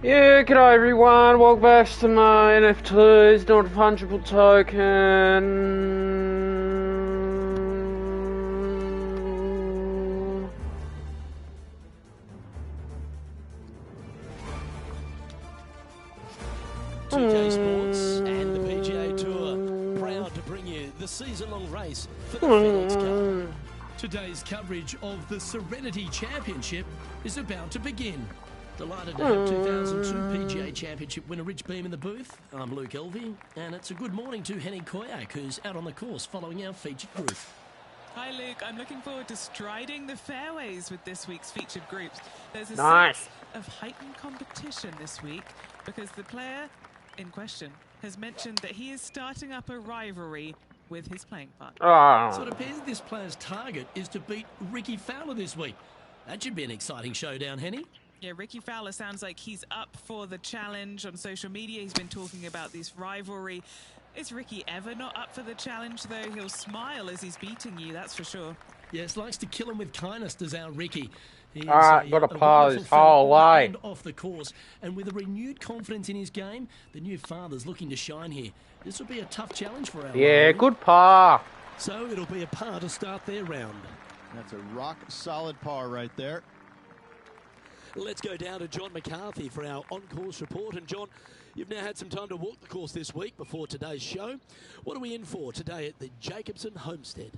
Yeah, g'day everyone, welcome back to my NFTs, not a fungible token. Sports and the PGA Tour proud to bring you the season-long race for the FedEx Cup. Today's coverage of the Serenity Championship is about to begin. Delighted to have 2002 PGA Championship winner Rich Beem in the booth. I'm Luke Elvey, and it's a good morning to Henny Koyak, who's out on the course following our featured group. Hi Luke, I'm looking forward to striding the fairways with this week's featured groups. There's a sense of heightened competition this week because the player in question has mentioned that he is starting up a rivalry with his playing partner. So it appears this player's target is to beat Ricky Fowler this week. That should be an exciting showdown, Henny. Yeah, Ricky Fowler sounds like he's up for the challenge. On social media, he's been talking about this rivalry. Is Ricky ever not up for the challenge, though? He'll smile as he's beating you, that's for sure. Yes, likes to kill him with kindness, does our Ricky. Alright, got to par this whole way. And off the course, and with a renewed confidence in his game, the new father's looking to shine here. This will be a tough challenge for our Yeah, good par. So it'll be a par to start their round. That's a rock-solid par right there. Let's go down to John McCarthy for our on-course report. And John, you've now had some time to walk the course this week before today's show. What are we in for today at the Jacobson Homestead?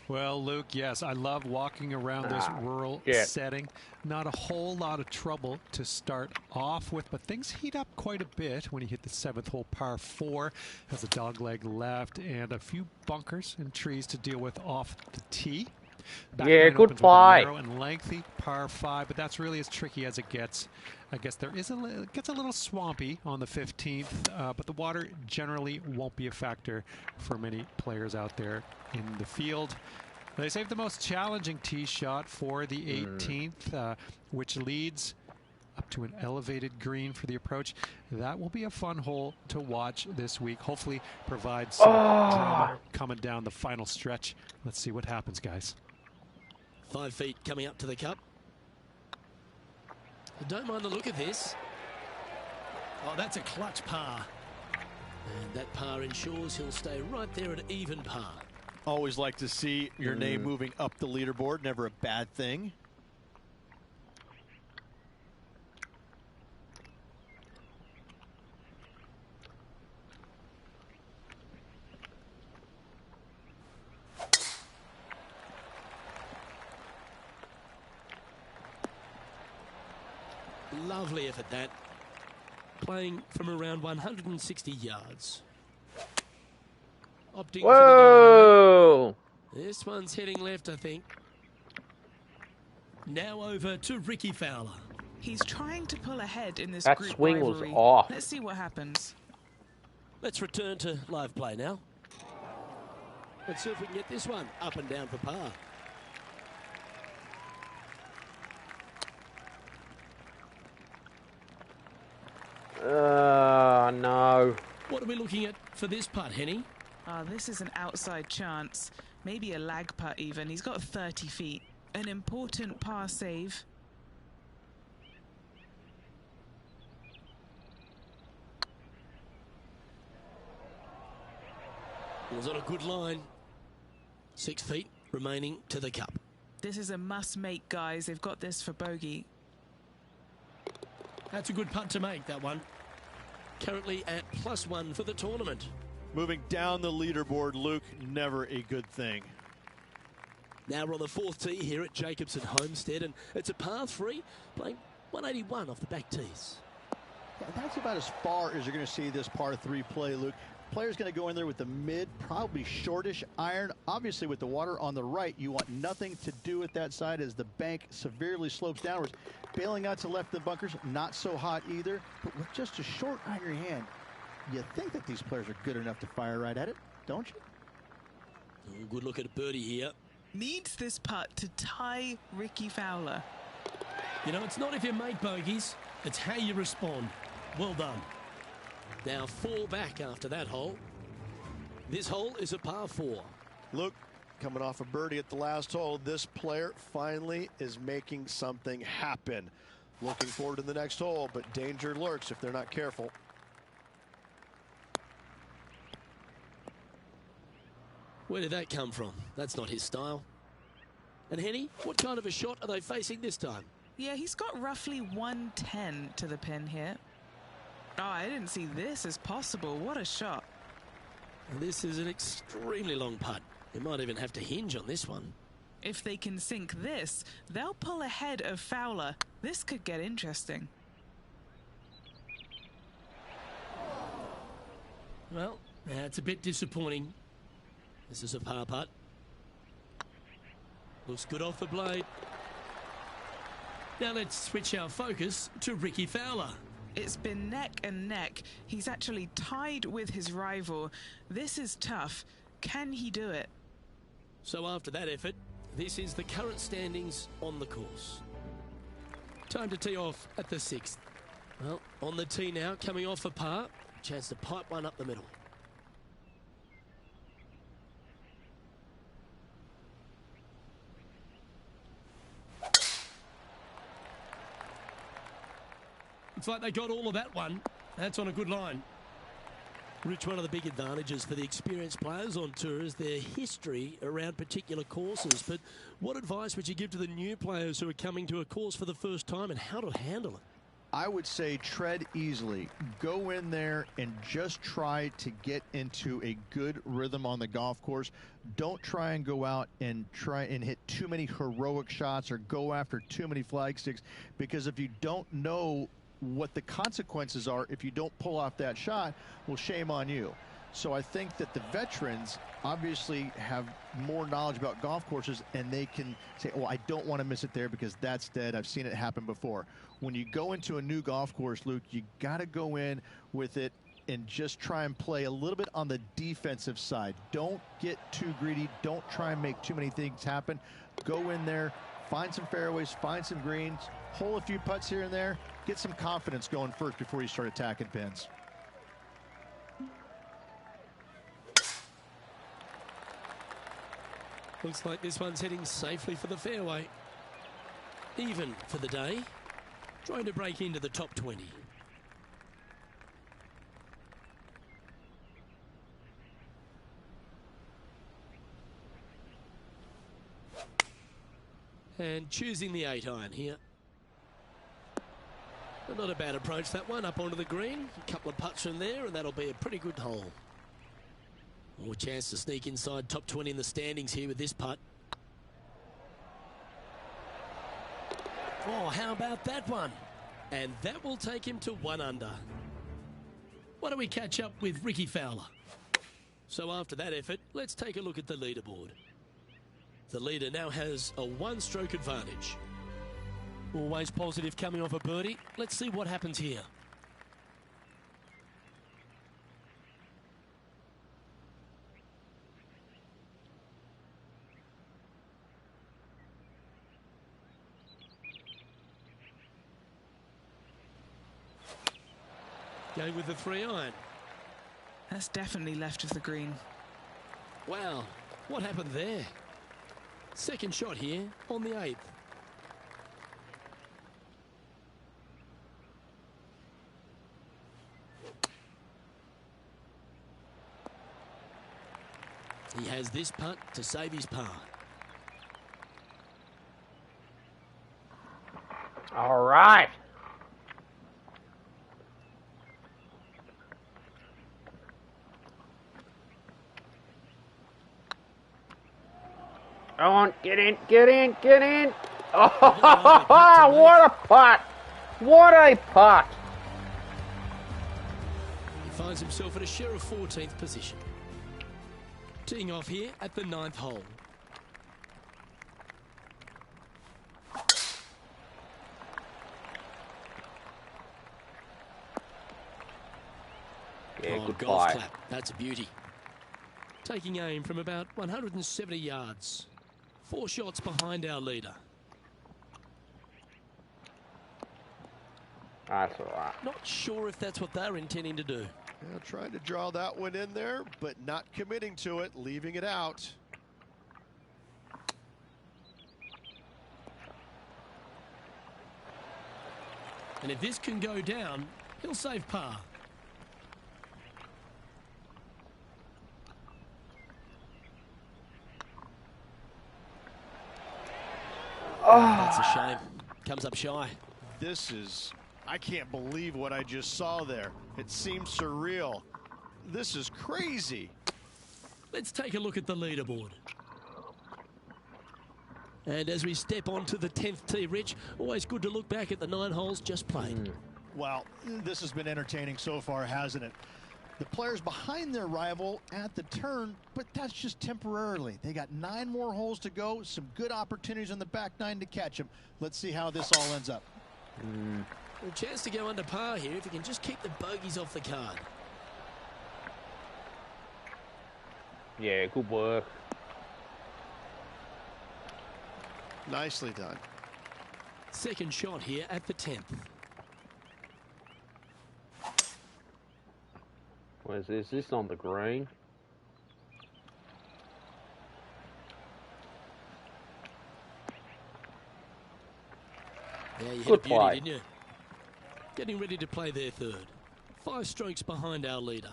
Well, Luke, yes, I love walking around this rural setting. Not a whole lot of trouble to start off with, but things heat up quite a bit when you hit the 7th hole, par 4. Has a dogleg left and a few bunkers and trees to deal with off the tee. Back good play. Narrow and lengthy par 5, but that's really as tricky as it gets. I guess it gets a little swampy on the 15th, but the water generally won't be a factor for many players out there in the field. They saved the most challenging tee shot for the 18th, which leads up to an elevated green for the approach. That will be a fun hole to watch this week. Hopefully provide some drama coming down the final stretch. Let's see what happens, guys. 5 feet coming up to the cup. I don't mind the look of this. Oh, that's a clutch par. And that par ensures he'll stay right there at even par. Always like to see your name moving up the leaderboard. Never a bad thing. Lovely effort that. Playing from around 160 yards. Opting Whoa! for the this one's heading left, I think. Now over to Ricky Fowler. He's trying to pull ahead in this That group swing was rivalry. off. Let's see what happens. Let's return to live play now. Let's see if we can get this one up and down for par. No. What are we looking at for this putt, Henny? This is an outside chance. Maybe a lag putt even. He's got 30 feet. An important par save. It was on a good line. 6 feet remaining to the cup. This is a must-make, guys. They've got this for bogey. That's a good putt to make, that one. Currently at +1 for the tournament. Moving down the leaderboard, Luke, never a good thing. Now we're on the 4th tee here at Jacobson Homestead, and it's a par 3, playing 181 off the back tees. Yeah, that's about as far as you're going to see this par 3 play, Luke. Player's going to go in there with the mid, probably shortish iron. Obviously, with the water on the right, you want nothing to do with that side as the bank severely slopes downwards. Bailing out to left of the bunkers, not so hot either. But with just a short iron in your hand, you think that these players are good enough to fire right at it, don't you? Oh, good look at a birdie here. Needs this putt to tie Ricky Fowler. You know, it's not if you make bogeys, it's how you respond. Well done. Now 4 back after that hole. This hole is a par 4. Luke, coming off a birdie at the last hole, this player finally is making something happen. Looking forward to the next hole, but danger lurks if they're not careful. Where did that come from? That's not his style. And Henny, what kind of a shot are they facing this time? Yeah, he's got roughly 110 to the pin here. Oh, I didn't see this as possible. What a shot. And this is an extremely long putt. They might even have to hinge on this one. If they can sink this, they'll pull ahead of Fowler. This could get interesting. Well, that's a bit disappointing. This is a par putt. Looks good off the blade. Now let's switch our focus to Ricky Fowler. It's been neck and neck. He's actually tied with his rival. This is tough. Can he do it? So after that effort, this is the current standings on the course. Time to tee off at the 6th. Well, on the tee now, coming off a par. Chance to pipe one up the middle. Looks like they got all of that one. That's on a good line. Rich, one of the big advantages for the experienced players on tour is their history around particular courses. But what advice would you give to the new players who are coming to a course for the first time and how to handle it? I would say tread easily. Go in there and just try to get into a good rhythm on the golf course. Don't try and go out and try and hit too many heroic shots or go after too many flag sticks, because if you don't know what the consequences are if you don't pull off that shot, well, shame on you. So I think that the veterans obviously have more knowledge about golf courses, and they can say, oh, I don't want to miss it there because that's dead. I've seen it happen before. When you go into a new golf course, Luke, you got to go in with it and just try and play a little bit on the defensive side. Don't get too greedy. Don't try and make too many things happen. Go in there, find some fairways, find some greens, hole a few putts here and there, get some confidence going first before you start attacking pins. Looks like this one's heading safely for the fairway. Even for the day. Trying to break into the top 20. And choosing the 8-iron here. But not a bad approach, that one, up onto the green. A couple of putts from there, and that'll be a pretty good hole. More chance to sneak inside top 20 in the standings here with this putt. Oh, how about that one? And that will take him to 1 under. Why don't we catch up with Ricky Fowler? So after that effort, let's take a look at the leaderboard. The leader now has a 1-stroke advantage. Always positive coming off a birdie. Let's see what happens here. Going with the 3-iron. That's definitely left of the green. Wow, what happened there? Second shot here on the 8th. He has this putt to save his par. All right. Go on, get in, get in, get in. Oh, what a putt. What a putt. He finds himself at a share of 14th position. Teeing off here at the 9th hole. Yeah, oh, good golf play. clap. That's a beauty. Taking aim from about 170 yards. 4 shots behind our leader. That's all right. Not sure if that's what they're intending to do. Yeah, trying to draw that one in there, but not committing to it, leaving it out. And if this can go down, he'll save par. That's a shame. Comes up shy. This is, I can't believe what I just saw there. It seems surreal. This is crazy. Let's take a look at the leaderboard. And as we step onto the 10th tee, Rich, always good to look back at the 9 holes just played. Well, this has been entertaining so far, hasn't it? The players behind their rival at the turn, but that's just temporarily. They got 9 more holes to go, some good opportunities on the back 9 to catch them. Let's see how this all ends up. A chance to go under par here if you can just keep the bogeys off the card. Yeah, good work. Nicely done. Second shot here at the 10th. Where's this? Is this on the green? Yeah, you hit Good a beauty, play. didn't you? Getting ready to play their third. 5 strokes behind our leader.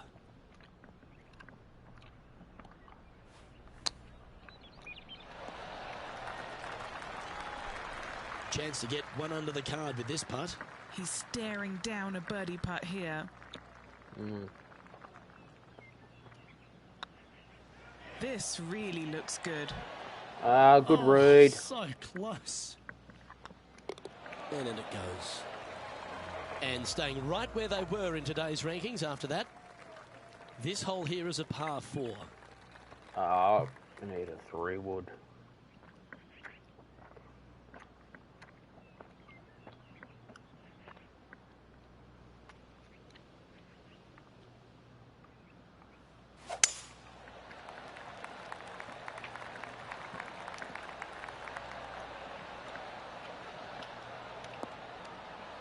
Chance to get one under the card with this putt. He's staring down a birdie putt here. This really looks good. Good read. So close. And in it goes. And staying right where they were in today's rankings after that. This hole here is a par 4. I need a 3-wood.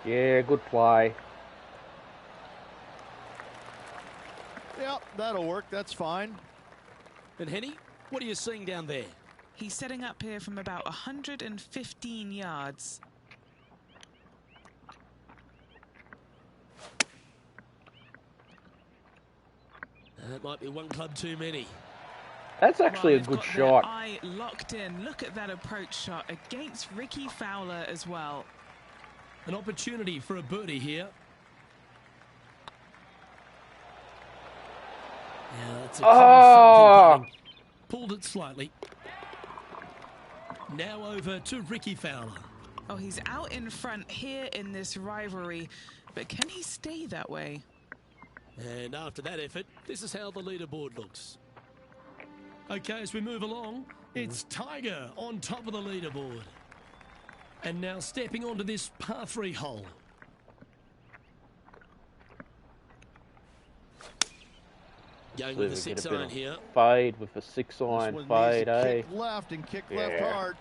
Yeah, good play. Yep, that'll work. That's fine. And Henny, what are you seeing down there? He's setting up here from about 115 yards. That might be one club too many. That's actually a They've good got their shot. eye locked in. Look at that approach shot against Ricky Fowler as well. An opportunity for a birdie here. Yeah, that's a Oh! Pulled it slightly. Now over to Ricky Fowler. Oh, he's out in front here in this rivalry, but can he stay that way? And after that effort, this is how the leaderboard looks. Okay, as we move along, it's Tiger on top of the leaderboard. And now stepping onto this par 3 hole. Going with the 6 iron here. Fade with a 6 This iron one fade, needs to eh? kick left and kick left hard.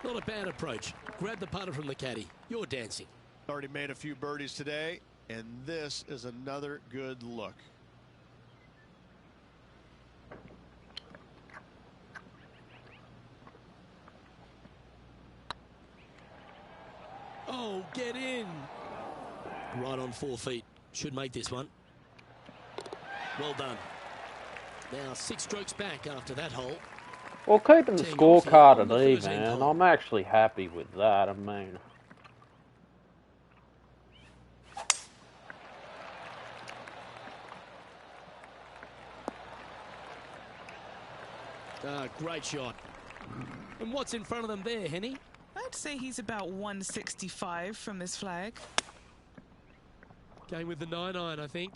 Not a bad approach. Grab the putter from the caddy. You're dancing. Already made a few birdies today, and this is another good look. Oh, get in. Right on 4 feet. Should make this one. Well done. Now 6 strokes back after that hole. Well, keeping the 10 scorecard on at the 13th even, hole. I'm actually happy with that. I mean, Great shot. And what's in front of them there, Henny? I'd say he's about 165 from this flag. Going with the 9 iron, I think.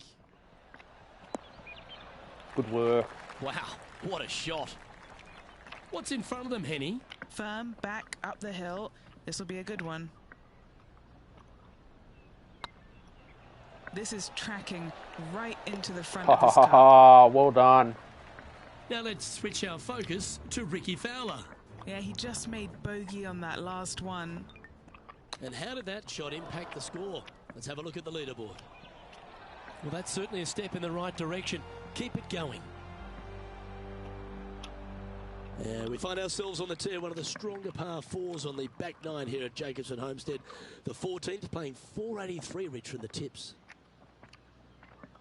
good work. Wow, what a shot. What's in front of them, Henny? Firm, back, up the hill. This will be a good one. This is tracking right into the front Ha of ha this ha cup. ha! Well done. Now let's switch our focus to Ricky Fowler. Yeah, he just made bogey on that last one. And how did that shot impact the score? Let's have a look at the leaderboard. Well, that's certainly a step in the right direction. Keep it going. We find ourselves on the tee, one of the stronger par fours on the back nine here at Jacobson Homestead. The 14th playing 483, Rich, from the tips.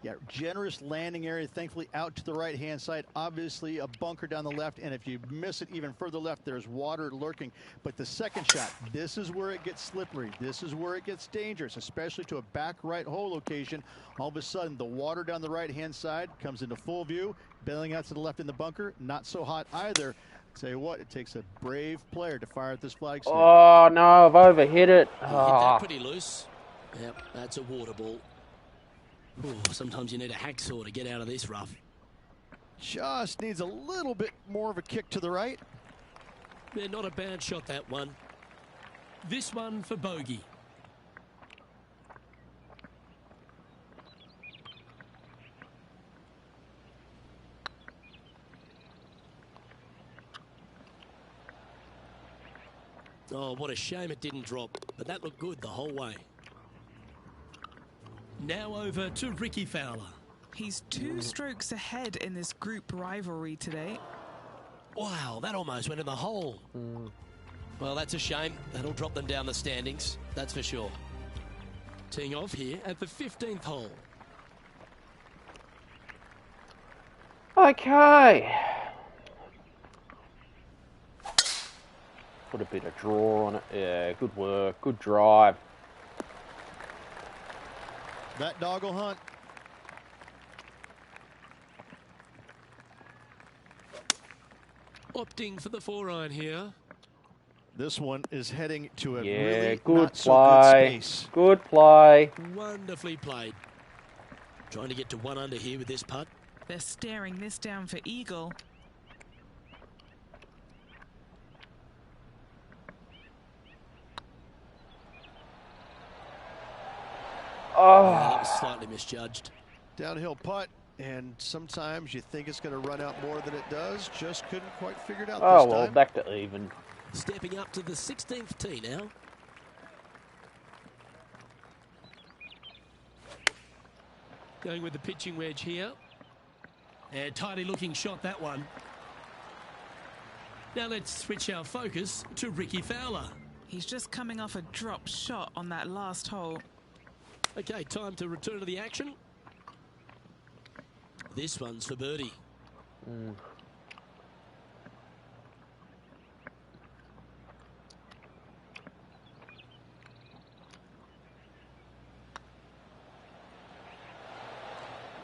Yeah, generous landing area, thankfully out to the right-hand side. Obviously a bunker down the left, and if you miss it even further left, there's water lurking. But the second shot, this is where it gets slippery. This is where it gets dangerous, especially to a back right hole location. All of a sudden, the water down the right-hand side comes into full view. Bailing out to the left in the bunker, not so hot either. Tell you what, it takes a brave player to fire at this flag snake. Oh, no, I've overhit it. Hit that pretty loose. Yep, that's a water ball. Ooh, sometimes you need a hacksaw to get out of this rough. Just needs a little bit more of a kick to the right. Yeah, not a bad shot, that one. This one for bogey. Oh, what a shame it didn't drop, but that looked good the whole way. Now over to Ricky Fowler. He's 2 strokes ahead in this group rivalry today. Wow, that almost went in the hole. Well, that's a shame. That'll drop them down the standings, that's for sure. Teeing off here at the 15th hole. Okay. Put a bit of draw on it. Yeah, good work. Good drive. That dog will hunt. Opting for the 4-iron here. This one is heading to a Yeah, really good not so play. good space. Good play. Wonderfully played. Trying to get to 1 under here with this putt. They're staring this down for eagle. Oh. That was slightly misjudged. Downhill putt, and sometimes you think it's going to run out more than it does. Just couldn't quite figure it out Oh, this well, time. back to even. Stepping up to the 16th tee now. Going with the pitching wedge here. And tidy looking shot, that one. Now let's switch our focus to Ricky Fowler. He's just coming off a drop shot on that last hole. Okay, time to return to the action. This one's for birdie.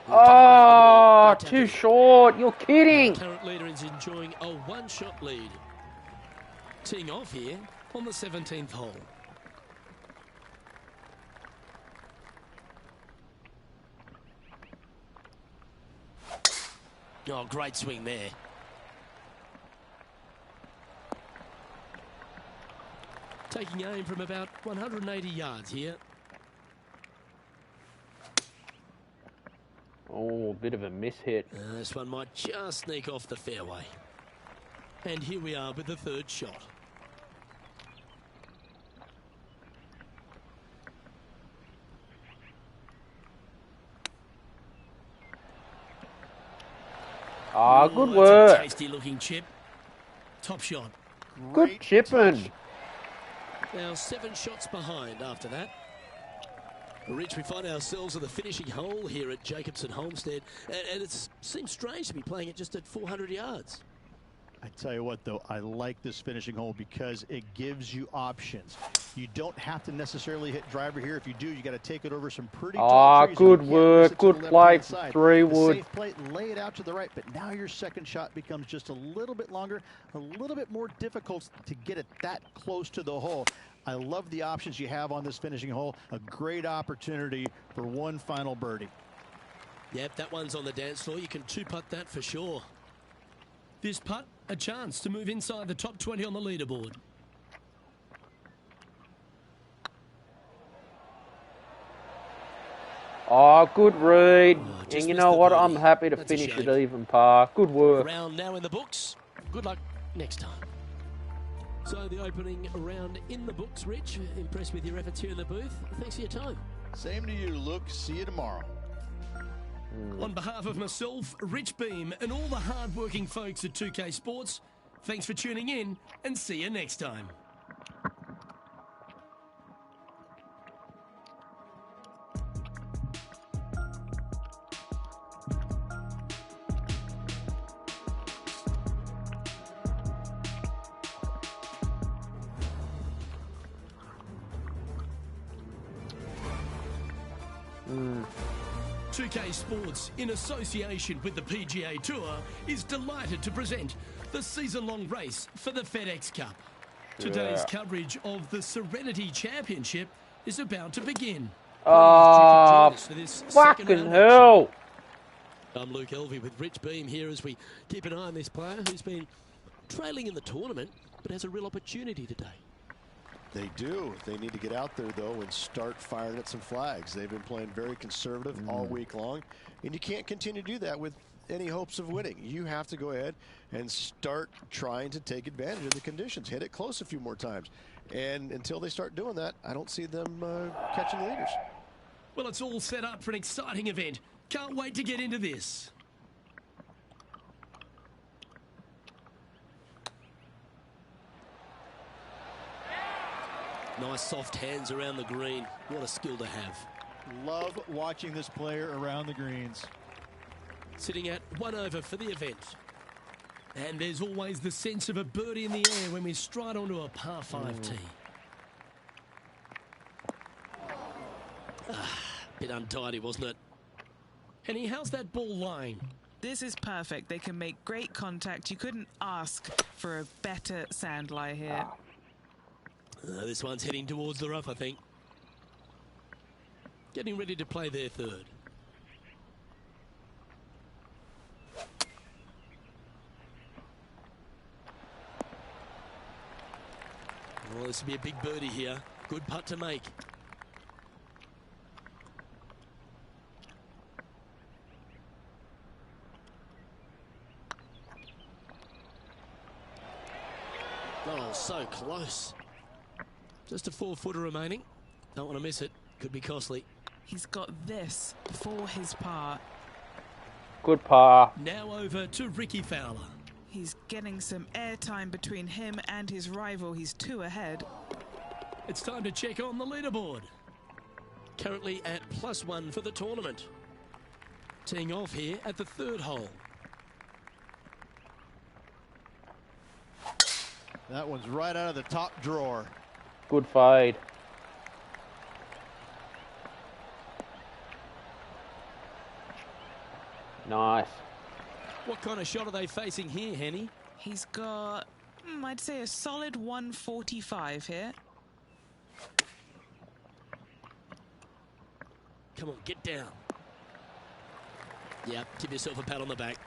Oh, too short. You're kidding. Current leader is enjoying a 1-shot lead. Teeing off here on the 17th hole. Oh, great swing there. Taking aim from about 180 yards here. Oh, a bit of a miss hit. This one might just sneak off the fairway. And here we are with the 3rd shot. Ah, good That's work. a tasty looking chip. Top shot. Good chipping. Now 7 shots behind after that. Rich, we find ourselves at the finishing hole here at Jacobson Homestead, and it seems strange to be playing it just at 400 yards. I tell you what, though, I like this finishing hole because it gives you options. You don't have to necessarily hit driver here. If you do, you got to take it over some pretty tall trees. Good You can't work. miss it to the Good left-hand play. side. 3 The wood. safe play, lay it out to the right, but now your second shot becomes just a little bit longer, a little bit more difficult to get it that close to the hole. I love the options you have on this finishing hole. A great opportunity for one final birdie. Yep, that one's on the dance floor. You can 2-putt that for sure. This putt, a chance to move inside the top 20 on the leaderboard. Oh, good read. Oh, And just you missed know the what? birdie. I'm happy to That's a finish it shame. even, par. Good work. Round now in the books. Good luck next time. So the opening round in the books, Rich. Impressed with your efforts here in the booth. Thanks for your time. Same to you, Luke. See you tomorrow. On behalf of myself, Rich Beam, and all the hard-working folks at 2K Sports, Thanks for tuning in and see you next time. Mm. 2K Sports, in association with the PGA Tour, is delighted to present the season-long race for the FedEx Cup. Today's coverage of the Serenity Championship is about to begin. Fucking hell! I'm Luke Elvey with Rich Beam here as we keep an eye on this player who's been trailing in the tournament but has a real opportunity today. They do. They need to get out there, though, and start firing at some flags. They've been playing very conservative all week long, and you can't continue to do that with any hopes of winning. You have to go ahead and start trying to take advantage of the conditions. Hit it close a few more times. And until they start doing that, I don't see them catching leaders. Well, it's all set up for an exciting event. Can't wait to get into this. Nice soft hands around the green. What a skill to have. Love watching this player around the greens. Sitting at 1 over for the event. And there's always the sense of a birdie in the air when we stride onto a par 5 tee. Bit untidy, wasn't it? Henny, how's that ball lying? This is perfect. They can make great contact. You couldn't ask for a better sand lie here. This one's heading towards the rough, I think. Getting ready to play their third. Well, this will be a big birdie here. Good putt to make. Oh, so close. Just a 4-footer remaining. Don't want to miss it. Could be costly. He's got this for his par. Good par. Now over to Ricky Fowler. He's getting some airtime between him and his rival. He's 2 ahead. It's time to check on the leaderboard. Currently at +1 for the tournament. Teeing off here at the 3rd hole. That one's right out of the top drawer. Good fade. Nice. What kind of shot are they facing here, Henny? He's got, I'd say, a solid 145 here. Come on, get down. Yep, give yourself a pat on the back.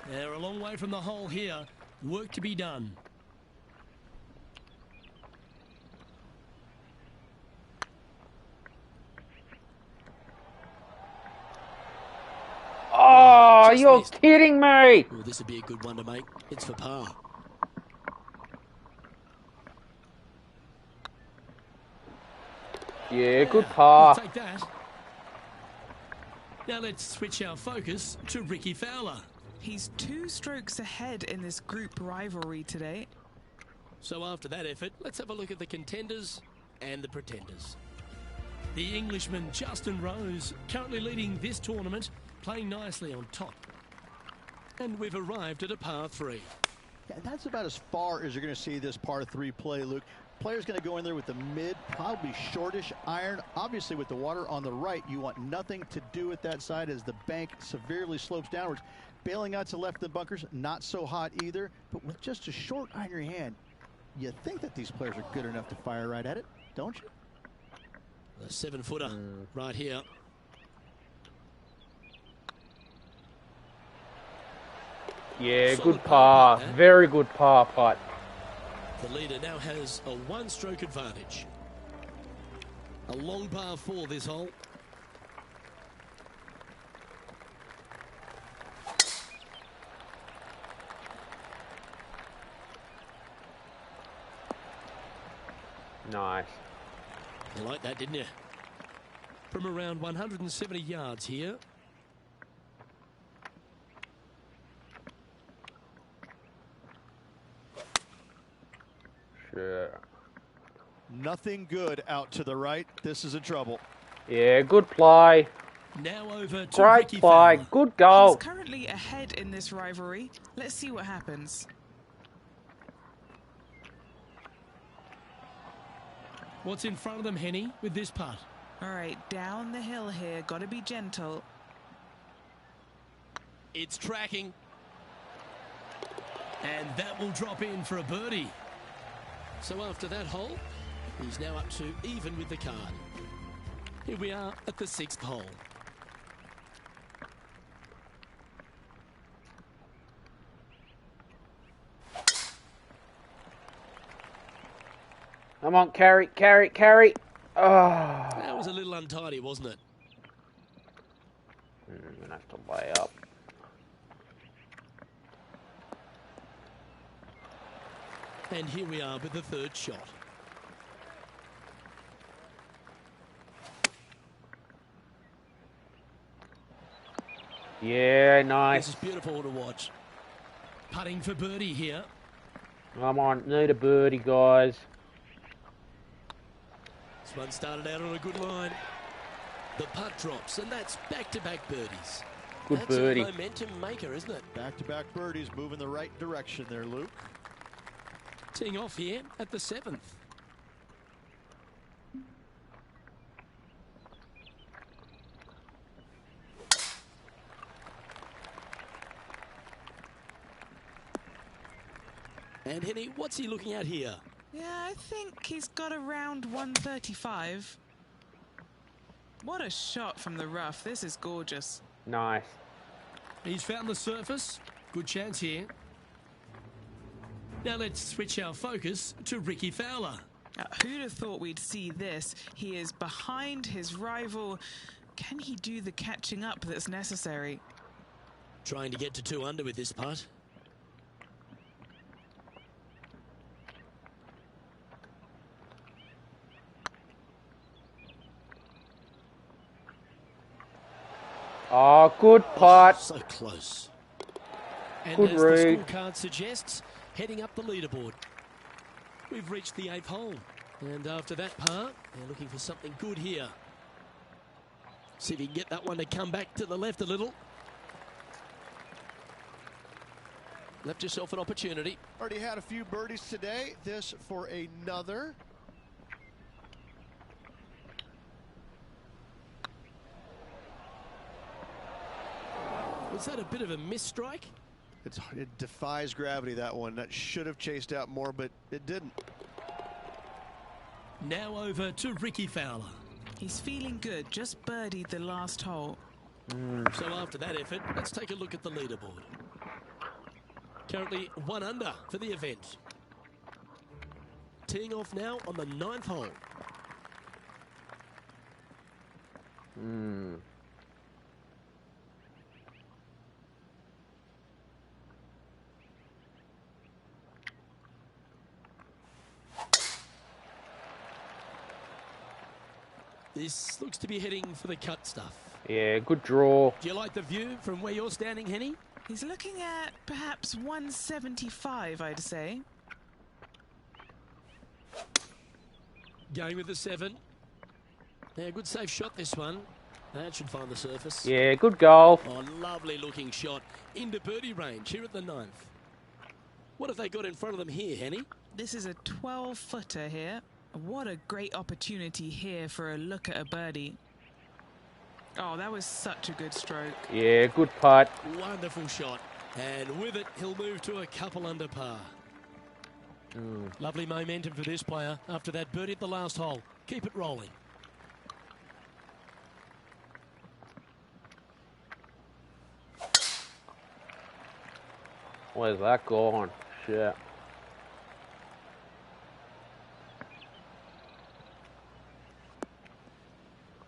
They're a long way from the hole here. Work to be done. Oh, you're kidding me! Oh, this would be a good one to make. It's for par. Yeah, good par. We'll take that. Now let's switch our focus to Ricky Fowler. He's 2 strokes ahead in this group rivalry today. So after that effort, let's have a look at the contenders and the pretenders. The Englishman Justin Rose, currently leading this tournament, playing nicely on top. And we've arrived at a par 3. Yeah, that's about as far as you're going to see this par 3 play, Luke. Player's going to go in there with the mid, probably shortish iron. Obviously, with the water on the right, you want nothing to do with that side as the bank severely slopes downwards. Bailing out to left of the bunkers, not so hot either. But with just a short iron in your hand, you think that these players are good enough to fire right at it, don't you? A 7-footer right here. Yeah, good par. Very good par putt. The leader now has a 1-stroke advantage. A long par 4 this hole. Nice. You like that, didn't you? From around 170 yards here. Shit. Nothing good out to the right. This is in trouble. Yeah, good play. Now over to Great Ricky play. Fowler. Good goal. He's currently ahead in this rivalry. Let's see what happens. What's in front of them, Henny, with this putt? All right, down the hill here. Got to be gentle. It's tracking. And that will drop in for a birdie. So after that hole, he's now up to even with the card. Here we are at the 6th hole. Come on, carry, carry, carry. Oh. That was a little untidy, wasn't it? I'm going to have to lay up. And here we are with the 3rd shot. Yeah, nice. This is beautiful to watch. Putting for birdie here. Come on, need a birdie, guys. This one started out on a good line. The putt drops, and that's back-to-back birdies. Good That's birdie. a momentum maker, isn't it? Back-to-back birdies, moving the right direction there, Luke. Teeing off here at the 7th. And Henny, what's he looking at here? Yeah, I think he's got around 135. What a shot from the rough. This is gorgeous. Nice. He's found the surface. Good chance here. Now let's switch our focus to Ricky Fowler. Who'd have thought we'd see this? He is behind his rival. Can he do the catching up that's necessary? Trying to get to 2 under with this putt. Oh, good putt. So close. And Good as read. the scorecard suggests, heading up the leaderboard. We've reached the 8th hole. And after that par, they're looking for something good here. See if you can get that one to come back to the left a little. Left yourself an opportunity. Already had a few birdies today. This for another. Was that a bit of a miss strike? It defies gravity, that one. That should have chased out more, but it didn't. Now over to Ricky Fowler. He's feeling good. Just birdied the last hole. So after that effort, let's take a look at the leaderboard. Currently 1 under for the event. Teeing off now on the 9th hole. This looks to be heading for the cut stuff. Yeah, good draw. Do you like the view from where you're standing, Henny? He's looking at perhaps 175, I'd say. Going with the 7. Yeah, good safe shot this one. That should find the surface. Yeah, good goal. Oh, lovely looking shot into birdie range here at the 9th. What have they got in front of them here, Henny? This is a 12-footer here. What a great opportunity here for a look at a birdie. Oh, that was such a good stroke. Yeah, good putt. Wonderful shot. And with it, he'll move to a couple under par. Lovely momentum for this player after that birdie at the last hole. Keep it rolling. Where's that going? Shit.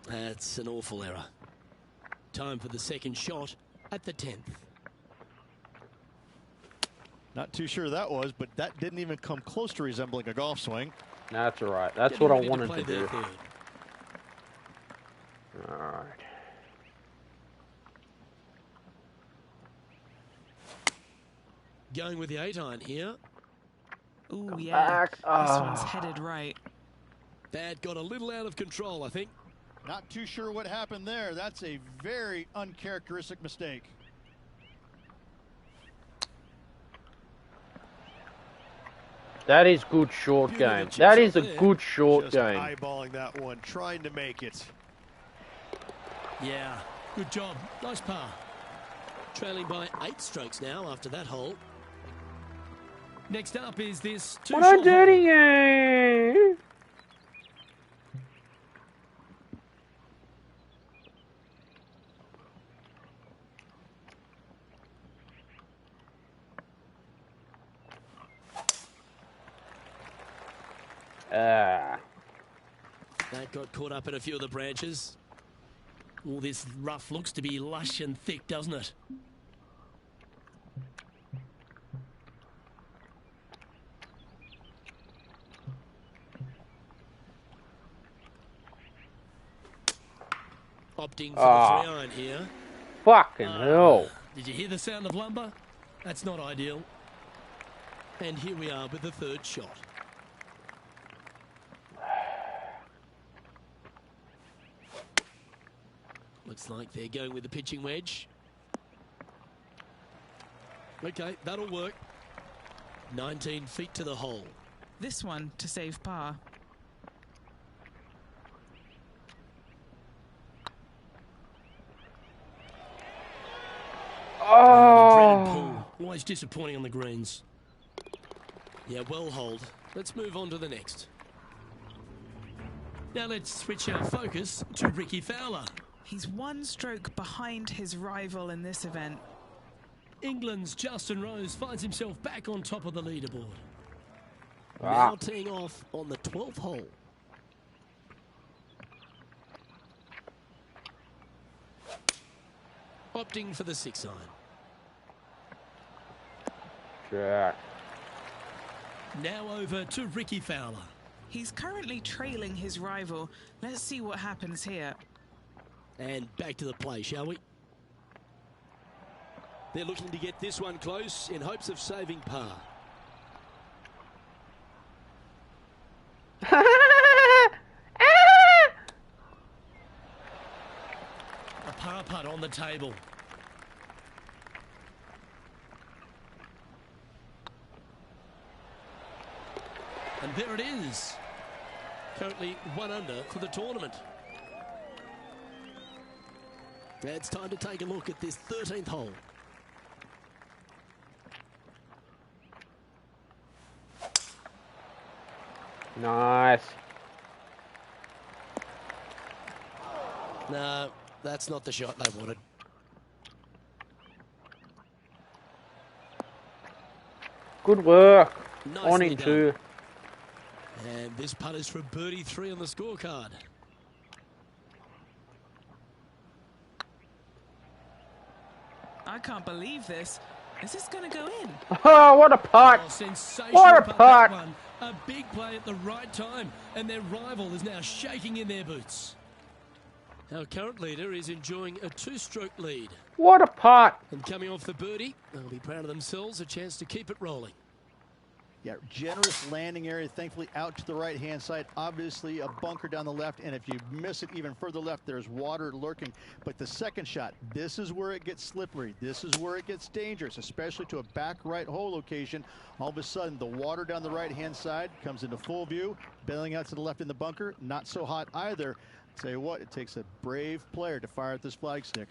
That's an awful error. Time for the 2nd shot at the 10th. Not too sure that was, but that didn't even come close to resembling a golf swing. That's all right. That's Getting what I ready wanted play to their do. 3rd. All right. Going with the 8 iron here. Ooh, Come yeah. back. This Ah. one's headed right. That got a little out of control, I think. Not too sure what happened there. That's a very uncharacteristic mistake. That is good short game. That is a good short game. Eyeballing that one, trying to make it. Yeah, good job. Nice par. Trailing by 8 strokes now after that hole. Next up is this What I two-shot do to hole. you? That got caught up in a few of the branches. All this rough looks to be lush and thick, doesn't it? Opting for the 3-iron here. Fucking hell. Did you hear the sound of lumber? That's not ideal. And here we are with the 3rd shot. Looks like they're going with the pitching wedge. Okay, that'll work. 19 feet to the hole. This one to save par. The dreaded pull. Always disappointing on the greens. Yeah, well hold. Let's move on to the next. Now let's switch our focus to Ricky Fowler. He's 1 stroke behind his rival in this event. England's Justin Rose finds himself back on top of the leaderboard. Ah. Now teeing off on the 12th hole. Opting for the 6-iron. Jack. Now over to Ricky Fowler. He's currently trailing his rival. Let's see what happens here. And back to the play, shall we? They're looking to get this one close in hopes of saving par. A par putt on the table. And there it is. Currently 1 under for the tournament. It's time to take a look at this 13th hole. Nice. No, that's not the shot they wanted. Good work. Nicely On in done. 2. And this putt is for birdie 3 on the scorecard. I can't believe this. Is this going to go in? Oh, what a putt. Oh, sensational What a putt, putt. that one. A big play at the right time, and their rival is now shaking in their boots. Our current leader is enjoying a 2-stroke lead. What a putt. And coming off the birdie, they'll be proud of themselves, a chance to keep it rolling. Yeah, generous landing area, thankfully out to the right-hand side. Obviously a bunker down the left, and if you miss it even further left, there's water lurking. But the second shot, this is where it gets slippery. This is where it gets dangerous, especially to a back right hole location. All of a sudden, the water down the right-hand side comes into full view, bailing out to the left in the bunker. Not so hot either. Tell you what, it takes a brave player to fire at this flag stick.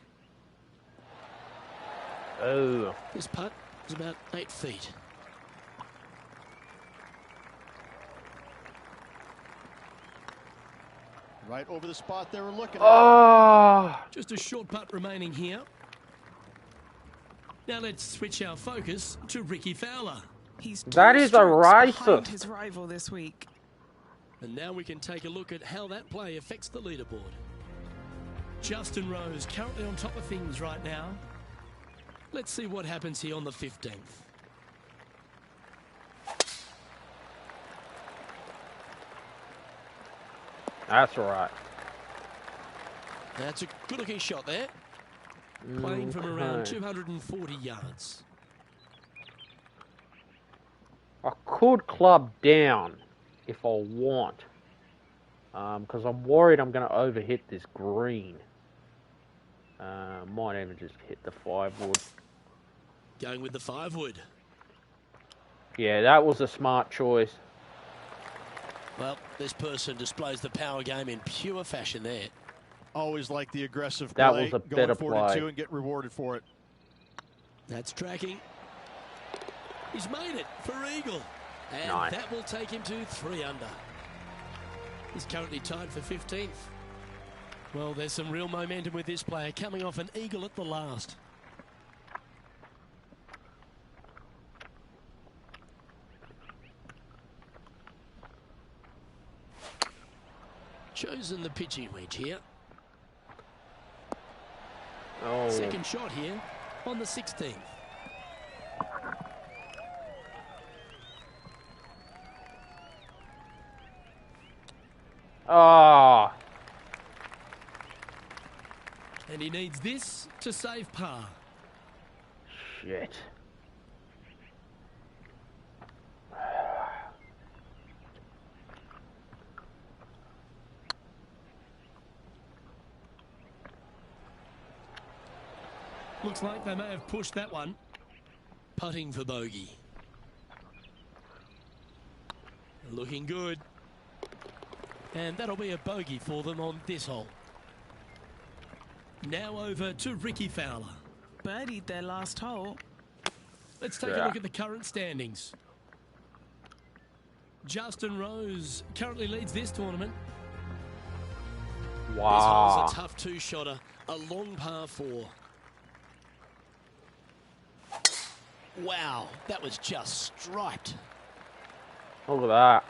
Oh. This putt is about 8 feet. Right over the spot they were looking at. Oh. Just a short putt remaining here. Now let's switch our focus to Ricky Fowler. He's That 2 is a strokes behind racist. his rival this week. And now we can take a look at how that play affects the leaderboard. Justin Rose currently on top of things right now. Let's see what happens here on the 15th. That's all right. That's a good-looking shot there. Playing from around Okay. 240 yards. I could club down if I want. Because I'm worried I'm going to overhit this green. Might even just hit the 5-wood. Going with the 5-wood. Yeah, that was a smart choice. Well, this person displays the power game in pure fashion there. Always like the aggressive That play. was a better Going 42 play. and get rewarded for it. That's tracking. He's made it for eagle. And Nice. that will take him to 3 under. He's currently tied for 15th. Well, there's some real momentum with this player coming off an eagle at the last. Chosen the pitching wedge here. Oh. Second shot here on the 16th. Ah. And he needs this to save par. Shit. Looks like they may have pushed that one. Putting for bogey. Looking good. And that'll be a bogey for them on this hole. Now over to Ricky Fowler. Birdied their last hole. Let's take a look at the current standings. Justin Rose currently leads this tournament. This Wow. hole's a tough 2-shotter, a long par 4. Wow, that was just striped. Look at that.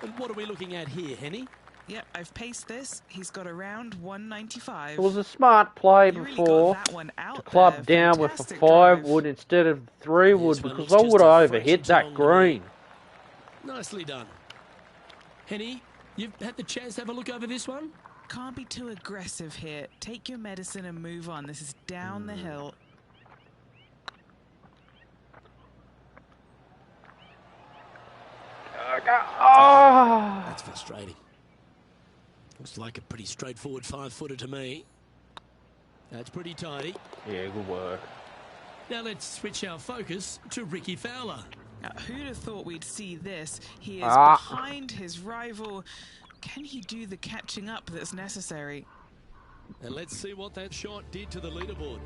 And what are we looking at here, Henny? Yep, I've paced this. He's got around 195. It was a smart play You really before got that one out to club there. down with a Fantastic 5-wood drive. instead of 3-wood This one because looks I just would a have fraction overhit too that long to me. green. Nicely done. Henny, you've had the chance to have a look over this one? Can't be too aggressive here. Take your medicine and move on. This is down the hill. Oh. That's frustrating. Looks like a pretty straightforward 5-footer to me. That's pretty tidy. Yeah, good work. Now let's switch our focus to Ricky Fowler. Now, who'd have thought we'd see this? He is behind his rival. Can he do the catching up that's necessary? And let's see what that shot did to the leaderboard.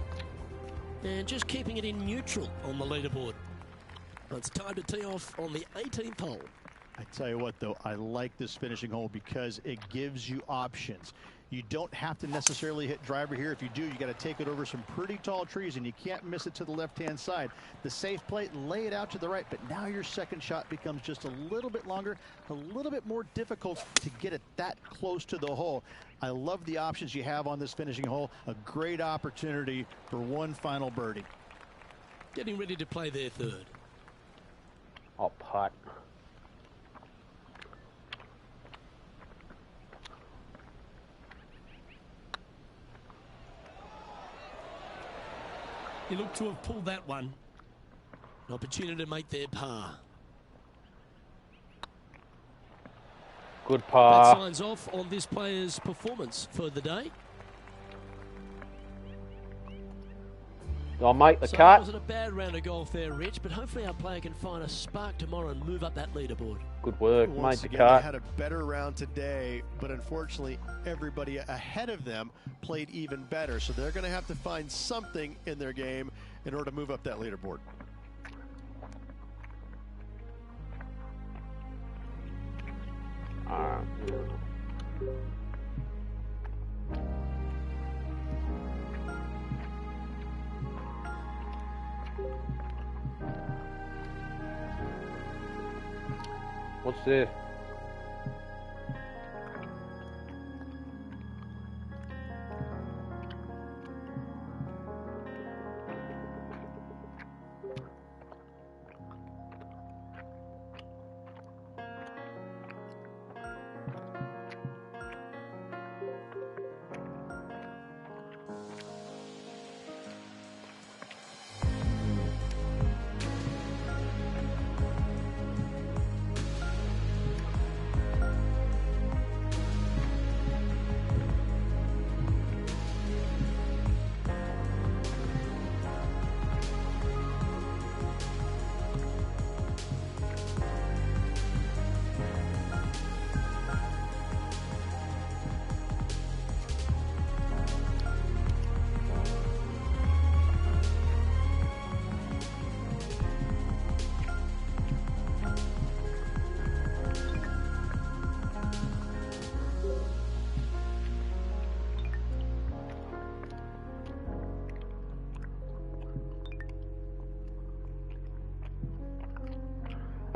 And just keeping it in neutral on the leaderboard. Well, it's time to tee off on the 18th hole. I tell you what, though, I like this finishing hole because it gives you options. You don't have to necessarily hit driver here. If you do, you got to take it over some pretty tall trees, and you can't miss it to the left-hand side. The safe play, lay it out to the right, but now your second shot becomes just a little bit longer, a little bit more difficult to get it that close to the hole. I love the options you have on this finishing hole. A great opportunity for one final birdie. Getting ready to play their third. Oh, putt. They look to have pulled that one. An opportunity to make their par. Good That par. signs off on this player's performance for the day. I'll make the So it cut. wasn't a bad round of golf there, Rich, but hopefully our player can find a spark tomorrow and move up that leaderboard. Good work. Made Once the again, cut. they had a better round today, but unfortunately, everybody ahead of them played even better. So they're going to have to find something in their game in order to move up that leaderboard. What's this?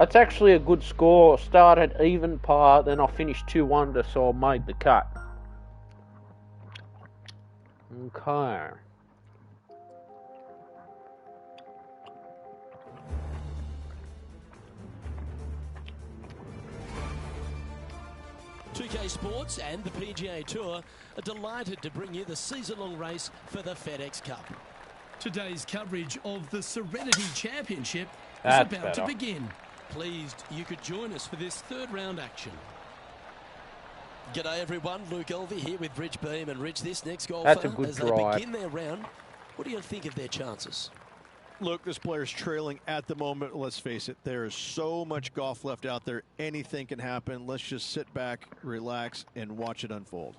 That's actually a good score. Started even par, then I finished 2 under, so I made the cut. Okay. PGA Sports and the PGA Tour are delighted to bring you the season-long race for the FedEx Cup. Today's coverage of the Serenity Championship is about to begin. Pleased you could join us for this third-round action. G'day everyone, Luke Elvey here with Rich Beam, and Rich, this next golfer, That's a good as drive. they begin their round, what do you think of their chances? Look, this player's trailing at the moment. Let's face it, there is so much golf left out there. Anything can happen. Let's just sit back, relax, and watch it unfold.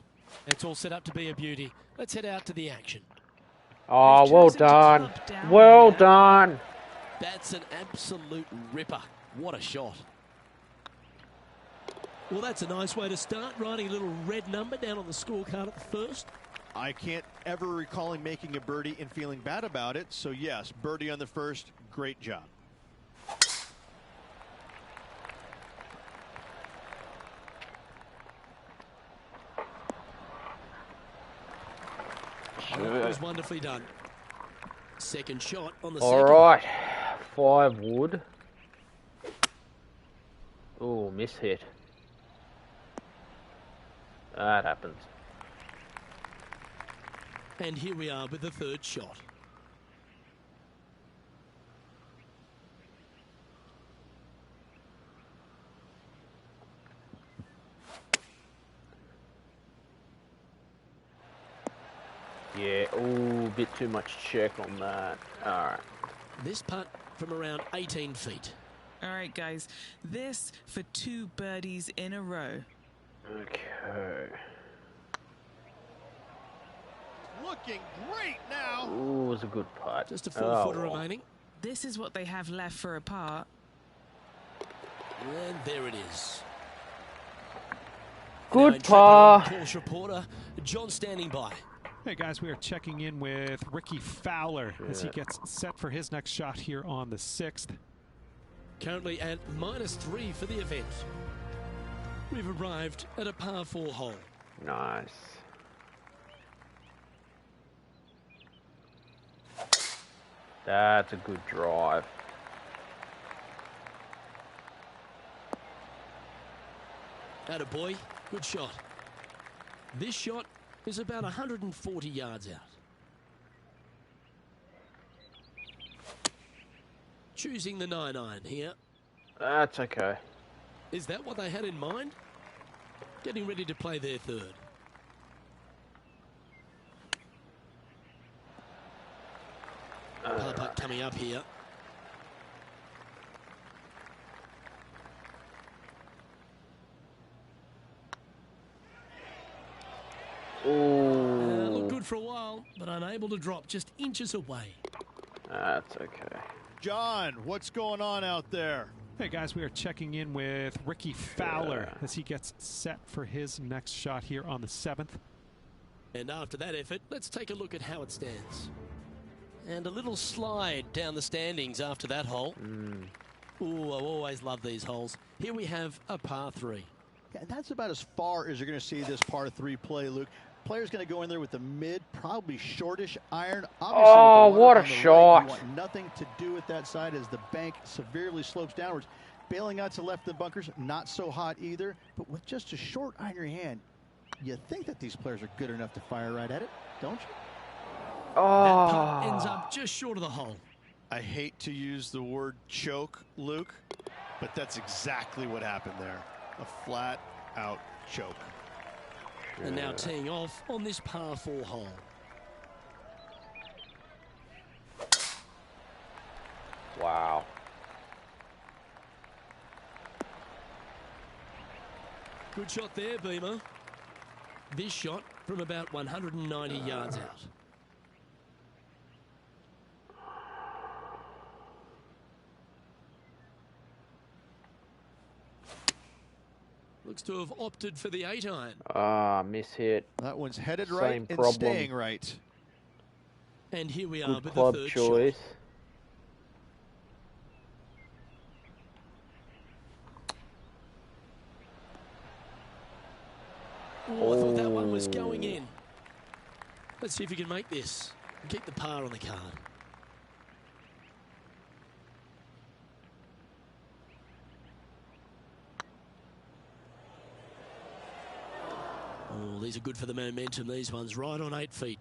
It's all set up to be a beauty. Let's head out to the action. Oh, well done. Well done. That's an absolute ripper. What a shot. Well, that's a nice way to start, writing a little red number down on the scorecard at the first. I can't ever recall him making a birdie and feeling bad about it. So, yes, birdie on the first. Great job. That was wonderfully done. Second shot on the All second. right. 5 wood. Oh, miss hit. That happens. And here we are with the third shot. Yeah, ooh, bit too much check on that. Alright. This putt from around 18 feet. All right, guys. This for 2 birdies in a row. Okay. Looking great now. Ooh, it was a good putt. Just a 4-footer remaining. This is what they have left for a par. And there it is. Good par. Course reporter John standing by. Hey guys, we are checking in with Ricky Fowler as he gets set for his next shot here on the 6th. Currently at -3 for the event. We've arrived at a par 4 hole. Nice. That's a good drive. Attaboy, good shot. This shot is about 140 yards out. Choosing the 9-iron here. That's okay. Is that what they had in mind? Getting ready to play their third. Par putt coming up here. Looked good for a while, but unable to drop, just inches away. That's okay. John, what's going on out there? Hey guys, we are checking in with Ricky Fowler as he gets set for his next shot here on the 7th. And after that effort, let's take a look at how it stands. And a little slide down the standings after that hole. Ooh, I always love these holes. Here we have a par 3. Yeah, that's about as far as you're going to see this par 3 play, Luke. Player's going to go in there with the mid, probably shortish iron. Obviously, oh, with the what a on the shot. Right, you want nothing to do with that side as the bank severely slopes downwards. Bailing out to left of the bunkers, not so hot either. But with just a short iron in your hand, you think that these players are good enough to fire right at it, don't you? That putt ends up just short of the hole. I hate to use the word choke, Luke, but that's exactly what happened there. A flat-out choke. And now teeing off on this par 4 hole. Wow. Good shot there, Beamer. This shot from about 190 yards out. Looks to have opted for the 8-iron. Ah, miss hit. That one's headed Same right problem. and staying right. And here we are Good with club the third choice. shot. Oh, I thought that one was going in. Let's see if you can make this and keep the par on the card. Oh, these are good for the momentum, these ones. Right on 8 feet.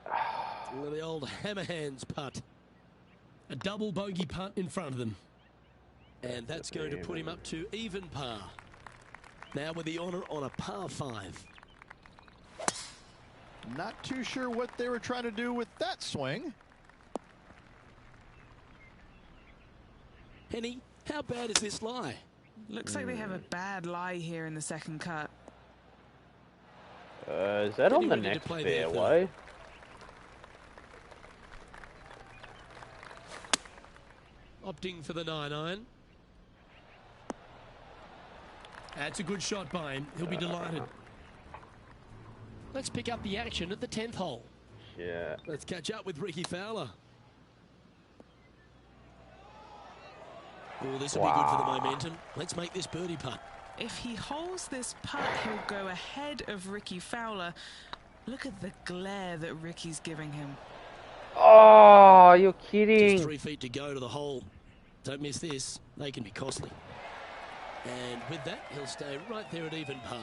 The old hammer hands putt. A double bogey putt in front of them. And that's going to put him up to even par. Now with the honour on a par 5. Not too sure what they were trying to do with that swing. Henny, how bad is this lie? Looks like they have a bad lie here in the second cut. Is that on the next fairway? Opting for the 9-iron. That's a good shot by him. He'll be delighted. Let's pick up the action at the 10th hole. Yeah. Let's catch up with Ricky Fowler. Oh, this will be good for the momentum. Let's make this birdie putt. If he holds this putt, he'll go ahead of Ricky Fowler. Look at the glare that Ricky's giving him. Oh, you're kidding. Just 3 feet to go to the hole. Don't miss this. They can be costly. And with that, he'll stay right there at even par.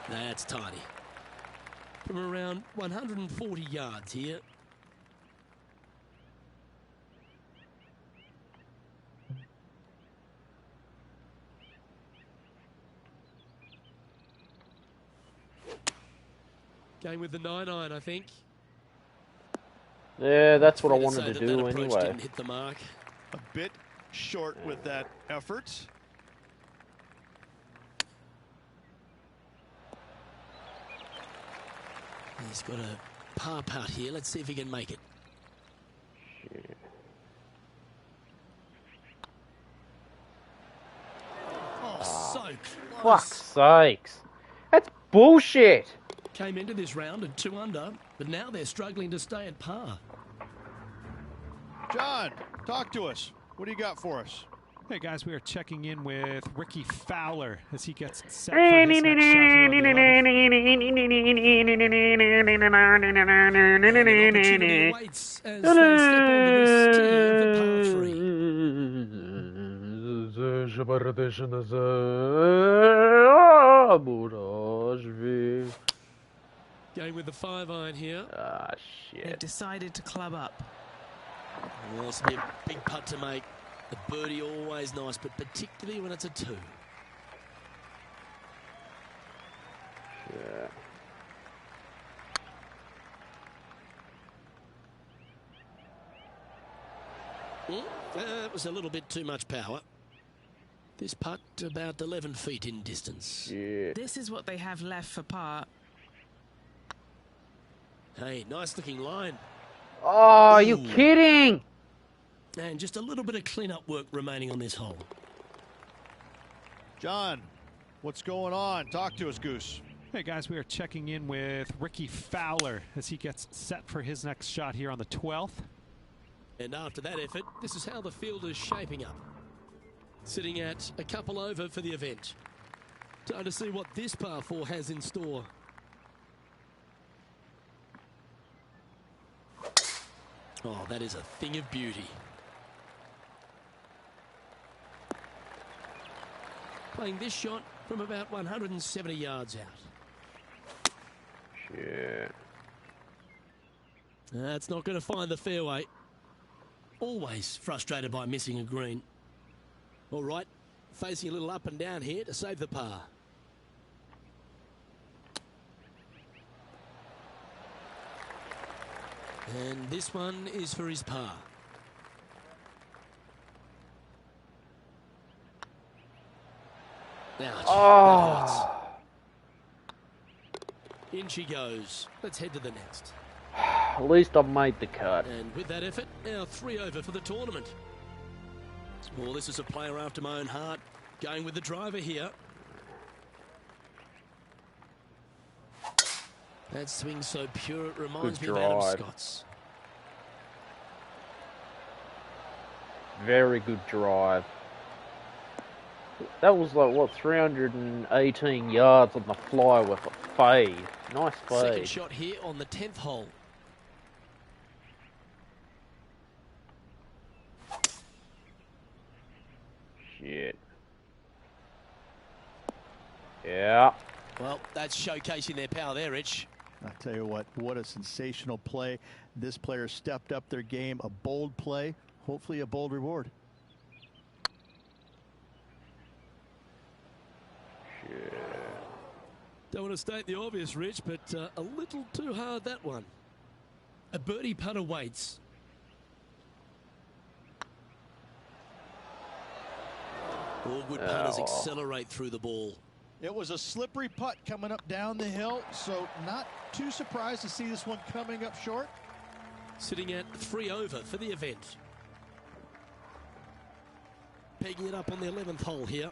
That's tidy. From around 140 yards here. Going with the 9-iron, I think. Yeah, that's what I wanted to that do approach anyway. didn't hit the mark. A bit short with that effort. He's got a par putt here. Let's see if he can make it. Oh, so close. Fuck's sakes. That's bullshit. Came into this round at 2 under, but now they're struggling to stay at par. John, talk to us. What do you got for us? Hey guys, we are checking in with Ricky Fowler as he gets set for his next shot here on the 11th. And an opportunity awaits as they step onto this tee of the par 3. Going with the 5-iron here. Ah, They've shit. decided to club up. Well, this will be a big putt to make. The birdie always nice, but particularly when it's a 2. Yeah. That was a little bit too much power. This putt about 11 feet in distance. Yeah. This is what they have left for par. Hey, nice looking line. Oh, you kidding? And just a little bit of clean-up work remaining on this hole. John, what's going on? Talk to us, Goose. Hey guys, we are checking in with Ricky Fowler as he gets set for his next shot here on the 12th. And after that effort, this is how the field is shaping up. Sitting at a couple over for the event. Time to see what this par 4 has in store. Oh, that is a thing of beauty. Playing this shot from about 170 yards out. Shit. That's not going to find the fairway. Always frustrated by missing a green. All right, facing a little up and down here to save the par. And this one is for his par. Ouch, that hurts. In she goes. Let's head to the next. At least I've made the cut. And with that effort, now 3 over for the tournament. Well, this is a player after my own heart. Going with the driver here. That swing so pure, it reminds me Good of Adam drive. Scott's. Very good drive. That was like, what, 318 yards on the fly with a fade. Nice fade. Second shot here on the 10th hole. Shit. Yeah. Well, that's showcasing their power there, Rich. I'll tell you what a sensational play. This player stepped up their game. A bold play, hopefully a bold reward. Shit. Don't want to state the obvious, Rich, but a little too hard, that one. A birdie putt awaits. All good putters accelerate through the ball. It was a slippery putt coming up down the hill, so not too surprised to see this one coming up short. Sitting at 3 over for the event. Pegging it up on the 11th hole here.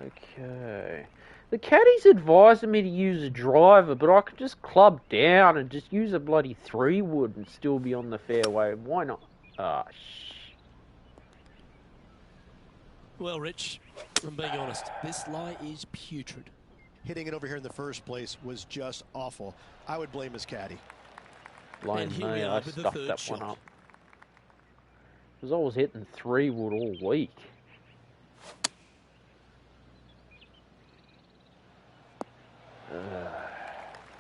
Okay. The caddy's advising me to use a driver, but I could just club down and just use a bloody 3-wood and still be on the fairway. Why not? Ah, Well, Rich, I'm being honest. This lie is putrid. Hitting it over here in the first place was just awful. I would blame his caddy. Blame And here me, we are I with the stuffed third that shot. one up. Because I was hitting 3-wood all week.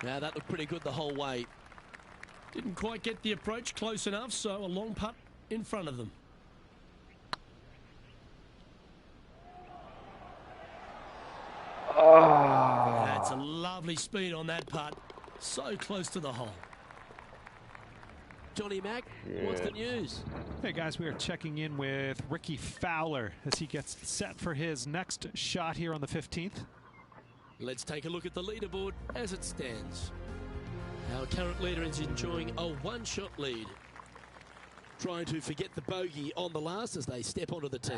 Now that looked pretty good the whole way. Didn't quite get the approach close enough, so a long putt in front of them. That's a lovely speed on that putt. So close to the hole. Johnny Mack, what's the news? Hey guys, we are checking in with Ricky Fowler as he gets set for his next shot here on the 15th. Let's take a look at the leaderboard as it stands. Our current leader is enjoying a one-shot lead. Trying to forget the bogey on the last as they step onto the tee.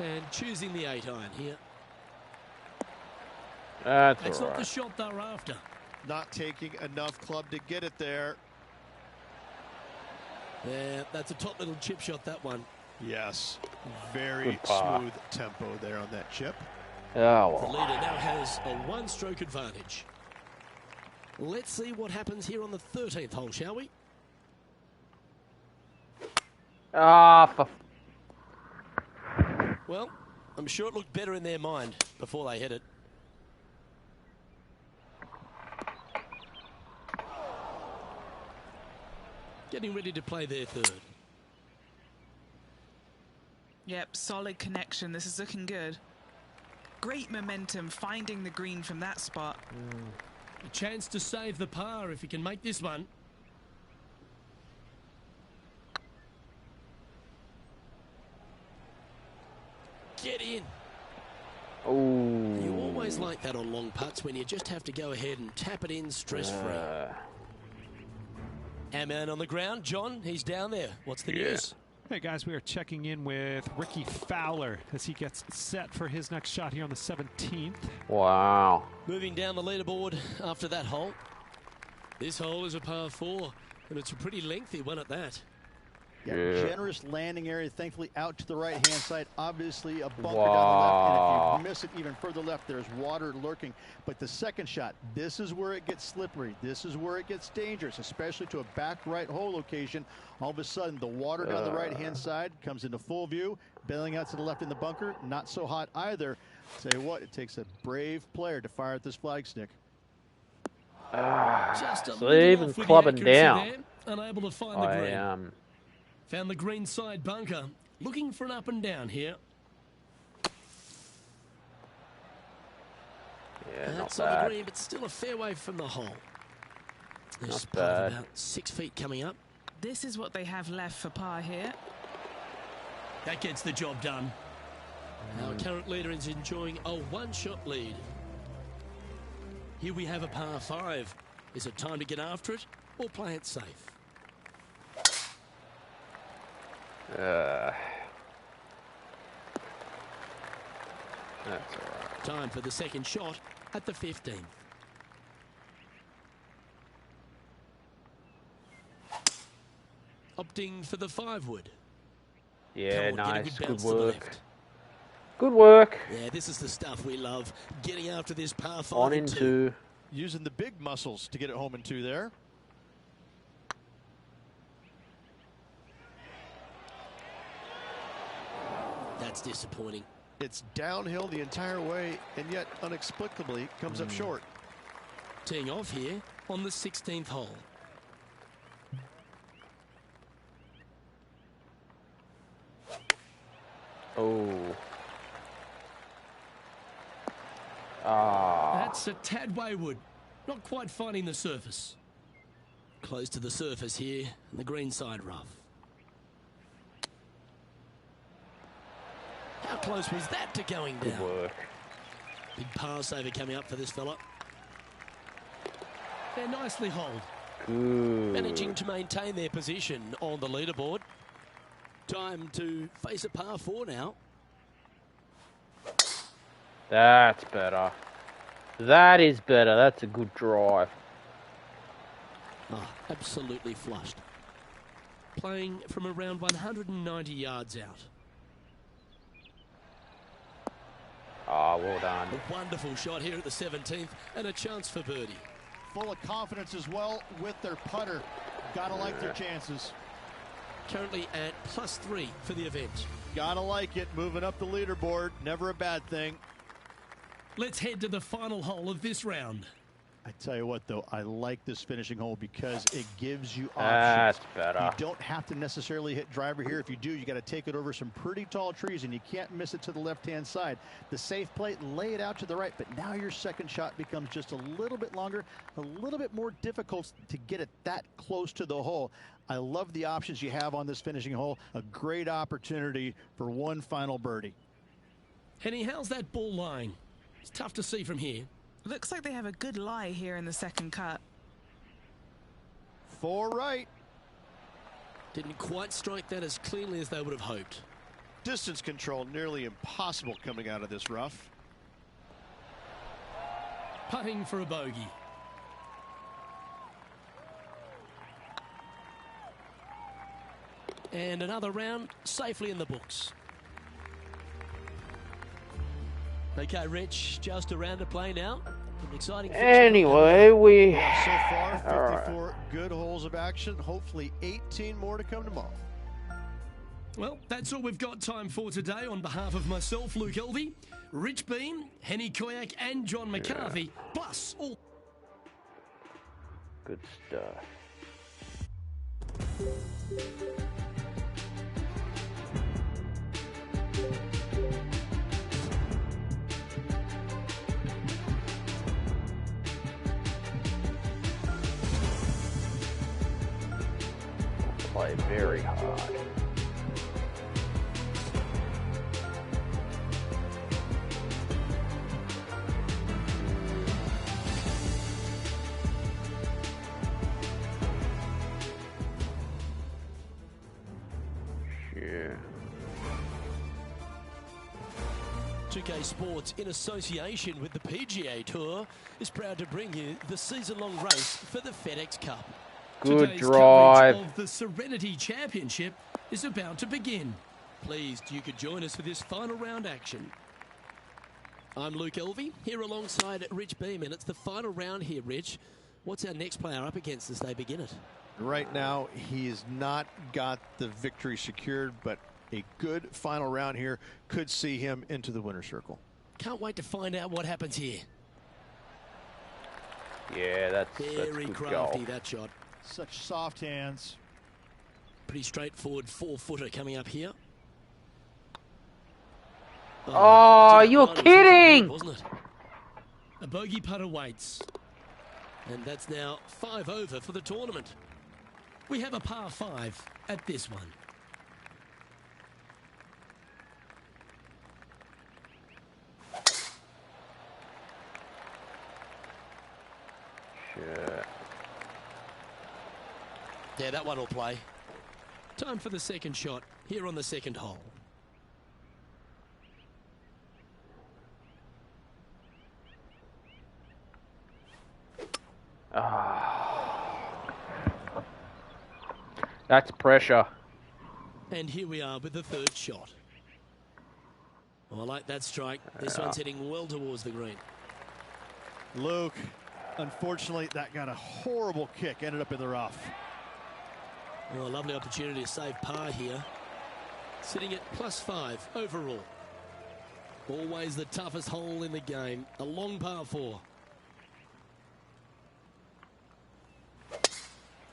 And choosing the 8-iron here. That's not alright. the shot they're after. Not taking enough club to get it there. Yeah, that's a top little chip shot, that one. Yes, very Good par. smooth tempo there on that chip. Oh, The well. leader now has a one-stroke advantage. Let's see what happens here on the 13th hole, shall we? Ah, for... Well, I'm sure it looked better in their mind before they hit it. Getting ready to play their third. Yep, solid connection. This is looking good. Great momentum finding the green from that spot. A chance to save the par if he can make this one. Get in. Oh. You always like that on long putts when you just have to go ahead and tap it in stress-free. Our man on the ground, John, he's down there. What's the news? Hey guys, we are checking in with Ricky Fowler as he gets set for his next shot here on the 17th. Wow. Moving down the leaderboard after that hole. This hole is a par 4, and it's a pretty lengthy one at that. Yeah, generous landing area, thankfully out to the right-hand side. Obviously a bunker down the left, and if you miss it even further left, there's water lurking. But the second shot, this is where it gets slippery. This is where it gets dangerous, especially to a back right hole location. All of a sudden, the water down the right-hand side comes into full view. Bailing out to the left in the bunker, not so hot either. Tell you what, it takes a brave player to fire at this flag stick. Just a So little even off with the clubbing accuracy down. there, unable to find the green. I Found the green side bunker. Looking for an up and down here. yeah, not That's on the bad. green, but still a fair way from the hole. There's Not part of bad. about 6 feet coming up. This is what they have left for par here. That gets the job done. Our current leader is enjoying a one-shot lead. Here we have a par 5. Is it time to get after it or play it safe? That's all right. Time for the second shot at the 15th. Opting for the 5-wood. Yeah, Come on, get a nice. good Good bounce to the work. left. Good work. Yeah, this is the stuff we love. Getting after this par 5 On and in 2. 2. Using the big muscles to get it home in 2 there. That's disappointing. It's downhill the entire way, and yet inexplicably comes up short. Teeing off here on the 16th hole. Oh. Ah. That's a tad wayward. Not quite finding the surface. Close to the surface here, and the green side rough. How close was that to going Good down? work. Big par saver coming up for this fella. They're nicely holed. Good. Managing to maintain their position on the leaderboard. Time to face a par 4 now. That's better. That is better. That's a good drive. Oh, absolutely flushed. Playing from around 190 yards out. Ah, well done. A wonderful shot here at the 17th and a chance for birdie. Full of confidence as well with their putter. Gotta like their chances. Currently at +3 for the event. Gotta like it. Moving up the leaderboard. Never a bad thing. Let's head to the final hole of this round. I tell you what, though, I like this finishing hole because it gives you That's options. better. You don't have to necessarily hit driver here. If you do, you got to take it over some pretty tall trees, and you can't miss it to the left-hand side. The safe play, lay it out to the right, but now your second shot becomes just a little bit longer, a little bit more difficult to get it that close to the hole. I love the options you have on this finishing hole. A great opportunity for one final birdie. Henny, how's that ball lying? It's tough to see from here. Looks like they have a good lie here in the second cut. 4 right. Didn't quite strike that as cleanly as they would have hoped. Distance control nearly impossible coming out of this rough. Putting for a bogey. And another round safely in the books. Okay, Rich, just a round to play now. An exciting finish. Anyway, we... So far, 54 Alright. good holes of action. Hopefully 18 more to come tomorrow. Well, that's all we've got time for today. On behalf of myself, Luke Elvey, Rich Beam, Henny Koyak and John McCarthy, plus all... Good stuff. Play very hard. Yeah. 2K Sports, in association with the PGA Tour, is proud to bring you the season-long race for the FedEx Cup. Good Today's drive. coverage of the Serenity Championship is about to begin. Pleased you could join us for this final round action. I'm Luke Elvey, here alongside Rich Beam, and it's the final round here, Rich. What's our next player up against as they begin it? Right now, he has not got the victory secured, but a good final round here could see him into the winner's circle. Can't wait to find out what happens here. Yeah, that's Very good crafty, goal. that shot. Such soft hands. Pretty straightforward 4-footer coming up here. Oh, did that you're one, it was kidding! good, wasn't it? A bogey putt awaits. And that's now 5 over for the tournament. We have a par 5 at this one. Shit. Yeah, that one will play. Time for the second shot here on the second hole. That's pressure. And here we are with the third shot. Oh, I like that strike. This one's heading well towards the green. Luke, unfortunately, that got a horrible kick. Ended up in the rough. Well, a lovely opportunity to save par here. Sitting at +5 overall. Always the toughest hole in the game. A long par 4.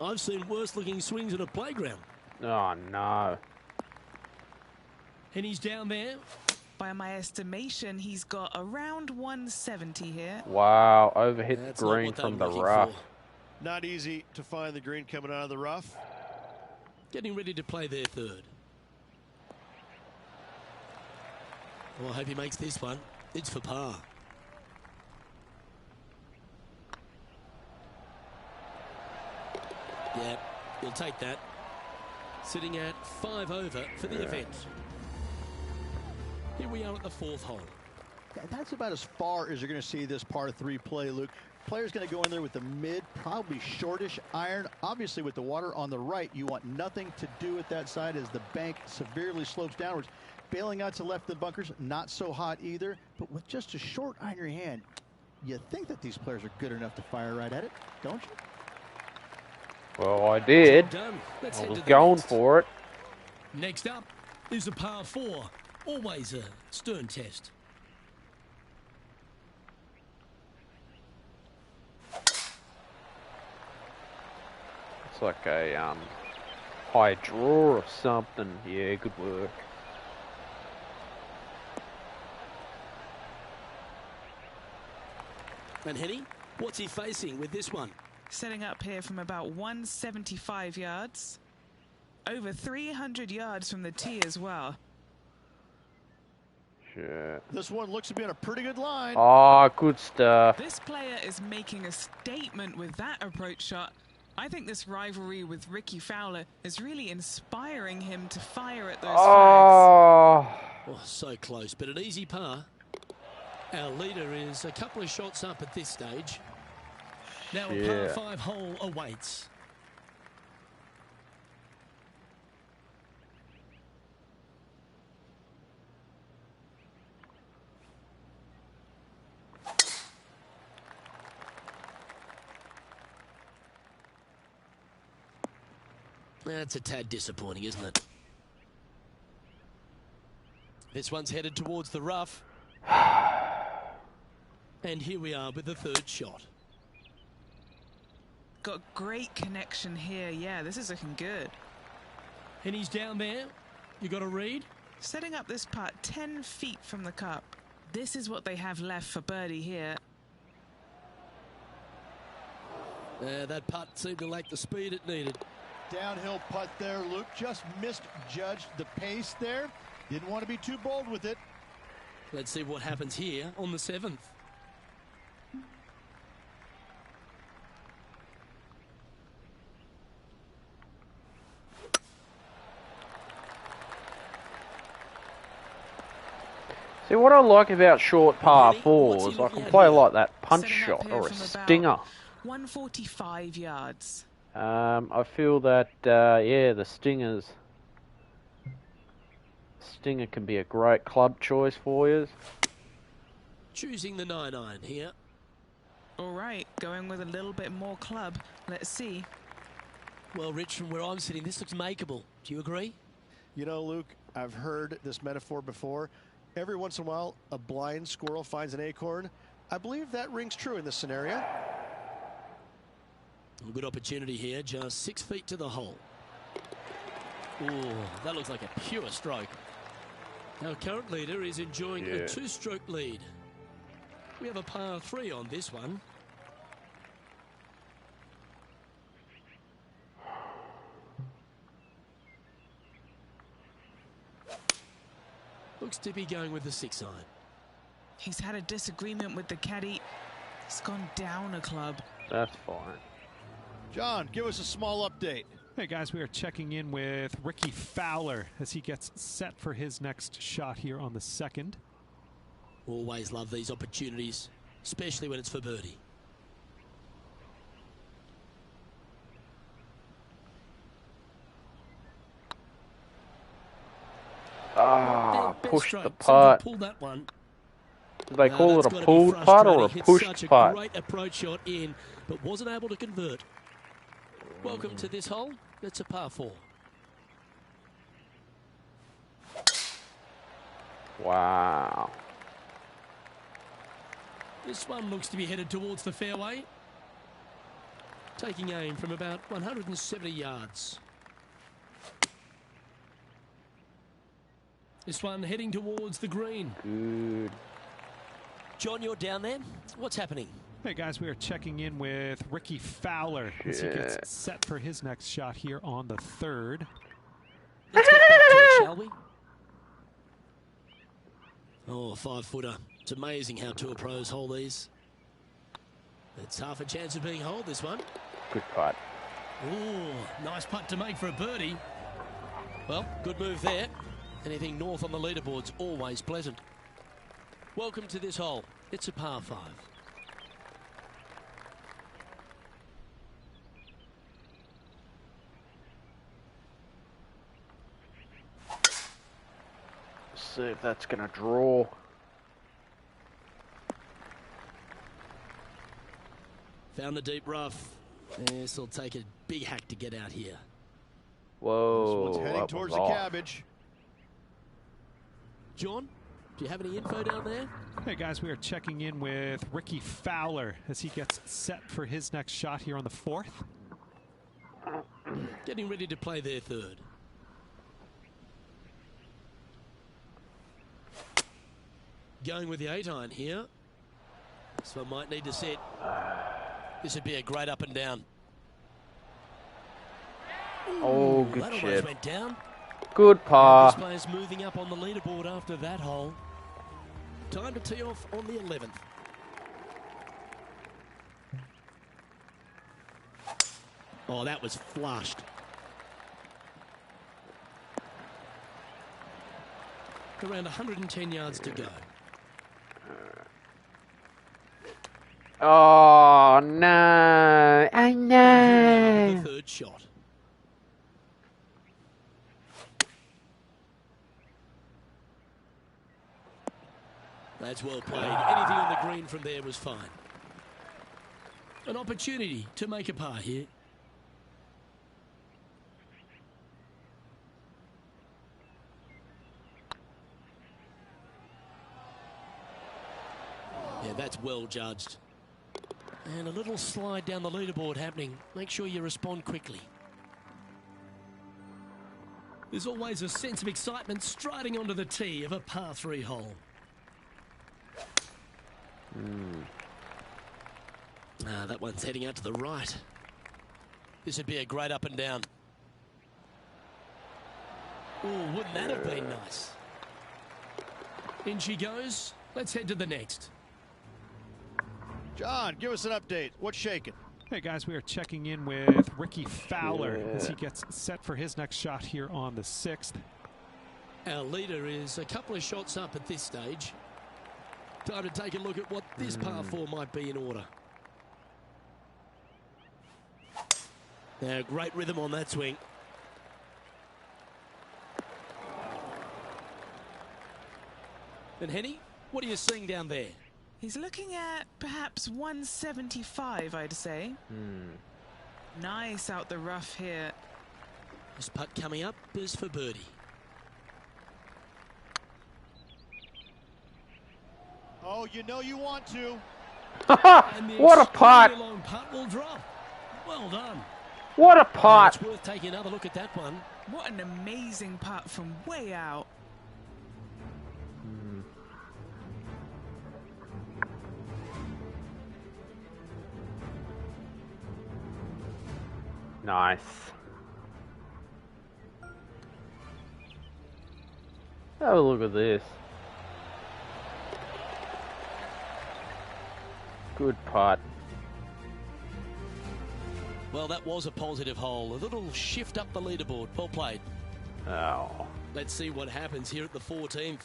I've seen worse looking swings in a playground. Oh, no. And he's down there. By my estimation, he's got around 170 here. Wow, overhit That's the not green what they from were the looking rough. for. Not easy to find the green coming out of the rough. Getting ready to play their third. Well, I hope he makes this one. It's for par. Yeah, he'll take that. Sitting at 5 over for the event. Here we are at the 4th hole. Yeah, that's about as far as you're going to see this par 3 play, Luke. Player's going to go in there with the mid, probably shortish iron. Obviously, with the water on the right, you want nothing to do with that side as the bank severely slopes downwards. Bailing out to left of the bunkers, not so hot either. But with just a short iron in your hand, you think that these players are good enough to fire right at it, don't you? Well, I did. Done. Let's I head was to the going next. for it. Next up is a par 4. Always a stern test. It's like a high draw or something. Yeah, good work. And Henny, what's he facing with this one? Setting up here from about 175 yards. Over 300 yards from the tee as well. Sure. This one looks to be on a pretty good line. Oh, good stuff. This player is making a statement with that approach shot. I think this rivalry with Ricky Fowler is really inspiring him to fire at those flags. Oh. Oh, so close, but an easy par. Our leader is a couple of shots up at this stage. Now a par 5 hole awaits. That's a tad disappointing, isn't it? This one's headed towards the rough. And here we are with the third shot. Got great connection here. Yeah, this is looking good. And he's down there. You got a read? Setting up this putt 10 feet from the cup. This is what they have left for birdie here. That putt seemed to lack the speed it needed. Downhill putt there, Luke. Just misjudged the pace there. Didn't want to be too bold with it. Let's see what happens here on the 7th. See, what I like about short par 4s, I can play like that punch Setting up shot here or a from about stinger. 145 yards. I feel that, yeah, the stinger can be a great club choice for you. Choosing the 9-iron here. All right, going with a little bit more club. Let's see. Well, Rich, from where I'm sitting, this looks makeable. Do you agree? You know, Luke, I've heard this metaphor before. Every once in a while, a blind squirrel finds an acorn. I believe that rings true in this scenario. A good opportunity here, just 6 feet to the hole. Ooh, that looks like a pure stroke. Our current leader is enjoying a 2-stroke lead. We have a par 3 on this one. Looks to be going with the 6-iron. He's had a disagreement with the caddy. He's gone down a club. That's fine. John, give us a small update. Hey guys, we are checking in with Ricky Fowler as he gets set for his next shot here on the 2nd. Always love these opportunities, especially when it's for birdie. Ah, Their best push the stroke. Seems to putt. pull that one. Do they call it That's a gotta be pulled putt or a frustrating. Hit pushed such a putt? great approach shot in, but wasn't able to convert. Welcome to this hole. It's a par 4. Wow. This one looks to be headed towards the fairway. Taking aim from about 170 yards. This one heading towards the green. Good. John, you're down there. What's happening? Hey guys, we are checking in with Ricky Fowler as he gets set for his next shot here on the 3rd. Let's get back to it, shall we? Oh, a 5-footer. It's amazing how tour pros hold these. It's half a chance of being holed, this one. Good putt. Ooh, nice putt to make for a birdie. Well, good move there. Anything north on the leaderboard's always pleasant. Welcome to this hole. It's a par 5. Let's see if that's going to draw. Found the deep rough. This will take a big hack to get out here. Whoa. This one's heading that towards was the off. cabbage. John, do you have any info down there? Hey guys, we are checking in with Ricky Fowler as he gets set for his next shot here on the 4th. Getting ready to play their 3rd. Going with the 8-iron here. This one might need to set. This would be a great up and down. Oh, good that shit. almost went down. Good par. This player's moving up on the leaderboard after that hole. Time to tee off on the 11th. Oh, that was flushed. Around 110 yards to go. Oh, no. I know. The 3rd shot. That's well played. Anything on the green from there was fine. An opportunity to make a par here. Yeah, that's well judged. And a little slide down the leaderboard happening. Make sure you respond quickly. There's always a sense of excitement striding onto the tee of a par 3 hole. That one's heading out to the right. This would be a great up and down. Oh, wouldn't that have been nice? In she goes. Let's head to the next. John, give us an update. What's shaking? Hey guys, we are checking in with Ricky Fowler as he gets set for his next shot here on the 6th. Our leader is a couple of shots up at this stage. Time to take a look at what this par 4 might be in order. Now, great rhythm on that swing. And Henny, what are you seeing down there? He's looking at perhaps 175, I'd say. Nice out the rough here. This putt coming up is for birdie. Oh, you know you want to. What a putt. Long putt will drop. Well done. What a putt. It's worth taking another look at that one. What an amazing putt from way out. Nice. Have a look at this. Good putt. Well, that was a positive hole. A little shift up the leaderboard. Well played. Oh. Let's see what happens here at the 14th.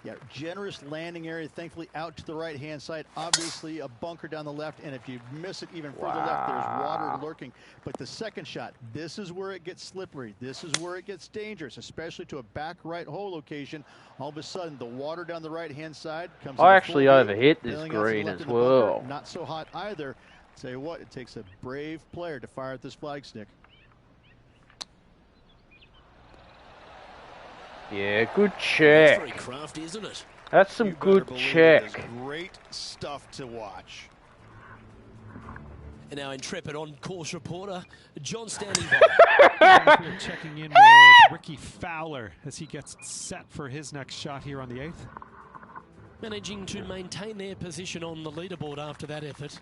Yeah, generous landing area, thankfully out to the right-hand side. Obviously, a bunker down the left, and if you miss it even further left, there's water lurking. But the second shot, this is where it gets slippery. This is where it gets dangerous, especially to a back right hole location. All of a sudden, the water down the right-hand side comes. I actually overhit this green as well. Not so hot either. Tell you what, it takes a brave player to fire at this flag stick. Yeah, good check. That's very crafty, isn't it? That's some good check. Great stuff to watch. And our intrepid on-course reporter, John, standing by. We're checking in with Ricky Fowler as he gets set for his next shot here on the 8th. Managing to maintain their position on the leaderboard after that effort.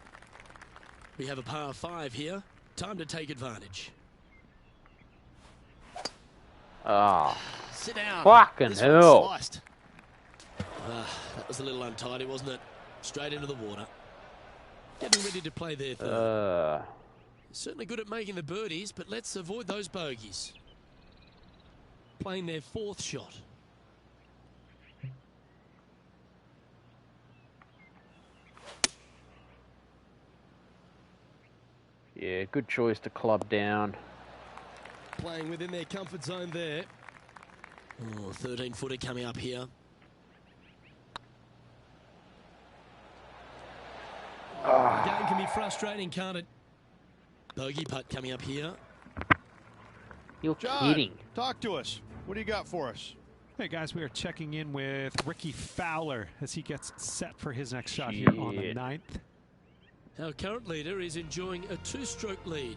We have a par 5 here. Time to take advantage. Sit down. Fucking hell. That was a little untidy, wasn't it? Straight into the water. Getting ready to play their third. Certainly good at making the birdies, but let's avoid those bogeys. Playing their 4th shot. Yeah, good choice to club down. Playing within their comfort zone there. Oh, 13-footer coming up here. The game can be frustrating, can't it? Bogey putt coming up here. You're John, kidding. Talk to us. What do you got for us? Hey guys, we are checking in with Ricky Fowler as he gets set for his next shot here on the 9th. Our current leader is enjoying a 2-stroke lead.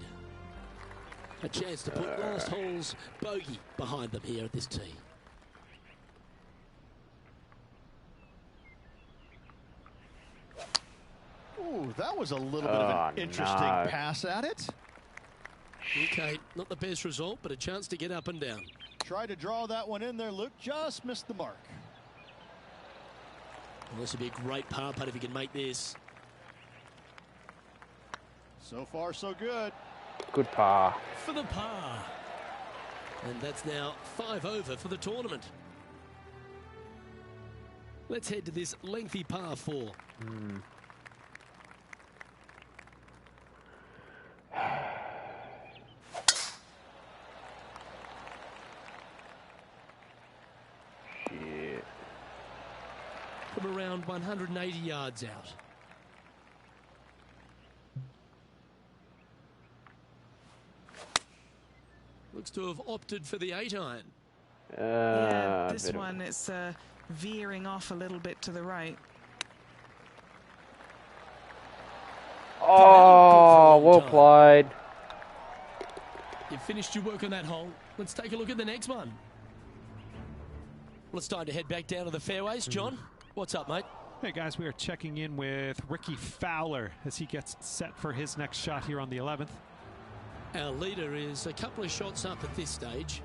A chance to put last hole's bogey behind them here at this tee. Ooh, that was a little bit of an interesting pass at it. Okay, not the best result, but a chance to get up and down. Tried to draw that one in there, Luke. Just missed the mark. Well, this would be a great par putt if he can make this. So far, so good. Good par. For the par. And that's now 5 over for the tournament. Let's head to this lengthy par 4. Shit. From around 180 yards out. Looks to have opted for the 8-iron. Yeah, this one, it's veering off a little bit to the right. Oh, well played. You've finished your work on that hole. Let's take a look at the next one. Well, it's time to head back down to the fairways. John, what's up, mate? Hey guys, we are checking in with Ricky Fowler as he gets set for his next shot here on the 11th. Our leader is a couple of shots up at this stage.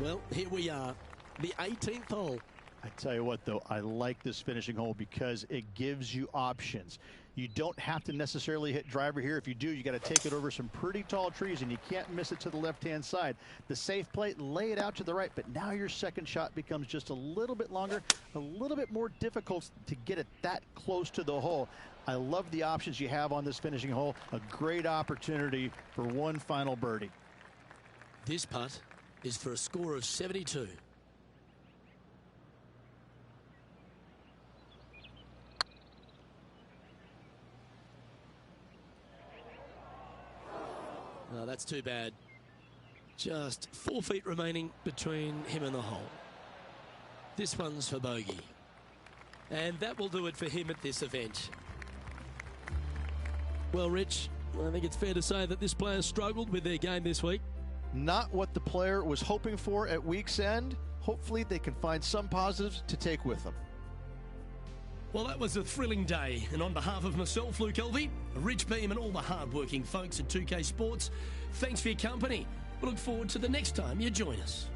Well, here we are, the 18th hole. I tell you what, though, I like this finishing hole because it gives you options. You don't have to necessarily hit driver here. If you do, you got to take it over some pretty tall trees, and you can't miss it to the left-hand side. The safe play, lay it out to the right, but now your second shot becomes just a little bit longer, a little bit more difficult to get it that close to the hole. I love the options you have on this finishing hole. A great opportunity for one final birdie. This putt is for a score of 72. No, that's too bad. Just 4 feet remaining between him and the hole. This one's for bogey. And that will do it for him at this event. Well, Rich, I think it's fair to say that this player struggled with their game this week. Not what the player was hoping for at week's end. Hopefully they can find some positives to take with them. Well, that was a thrilling day, and on behalf of myself, Luke Elvey, Rich Beam, and all the hard-working folks at 2K Sports, thanks for your company. We look forward to the next time you join us.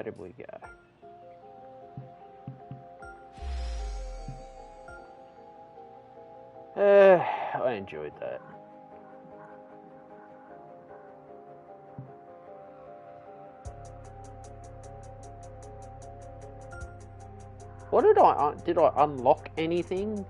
How did we go? I enjoyed that. What did I unlock anything?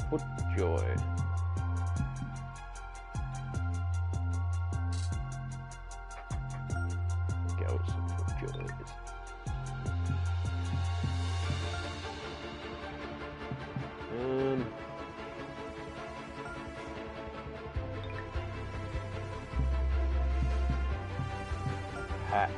What joy. Go with some joys. Hats.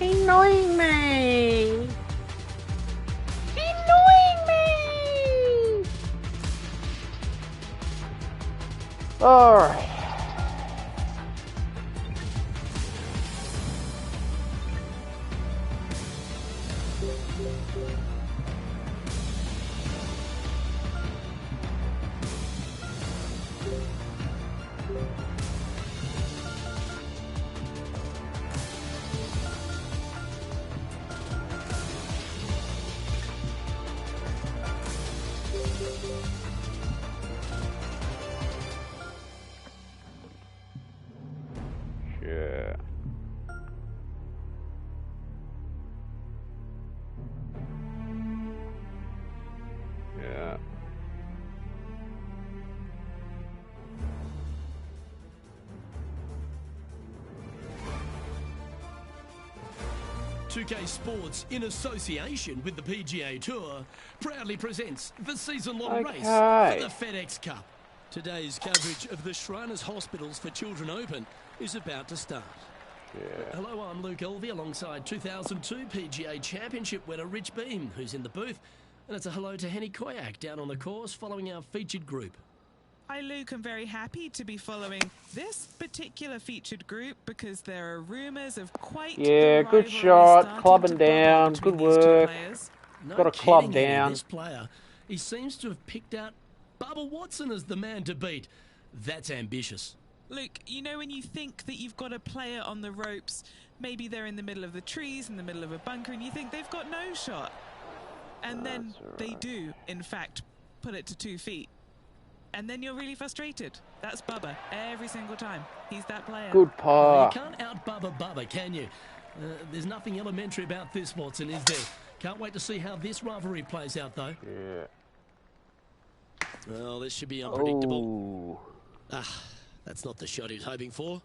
Annoying me! Annoying me! Alright. Sure. Yeah. 2K Sports, in association with the PGA Tour, proudly presents the season-long race for the FedEx Cup. Today's coverage of the Shriners Hospitals for Children Open is about to start. Yeah. Hello, I'm Luke Elvey alongside 2002 PGA Championship winner Rich Beam, who's in the booth. And it's a hello to Henny Koyak down on the course following our featured group. Hi Luke, I'm very happy to be following this particular featured group because there are rumours of quite good shot, clubbing down, good work. Got a club down. This player, he seems to have picked out Bubba Watson as the man to beat. That's ambitious. Luke, you know when you think that you've got a player on the ropes, maybe they're in the middle of the trees, in the middle of a bunker, and you think they've got no shot. And then they do, in fact, put it to 2 feet. And then you're really frustrated. That's Bubba every single time. He's that player. Good par. Well, you can't out-Bubba Bubba, can you? There's nothing elementary about this, Watson, is there? Can't wait to see how this rivalry plays out, though. Yeah. Well, this should be unpredictable. Ooh. Ah, that's not the shot he was hoping for.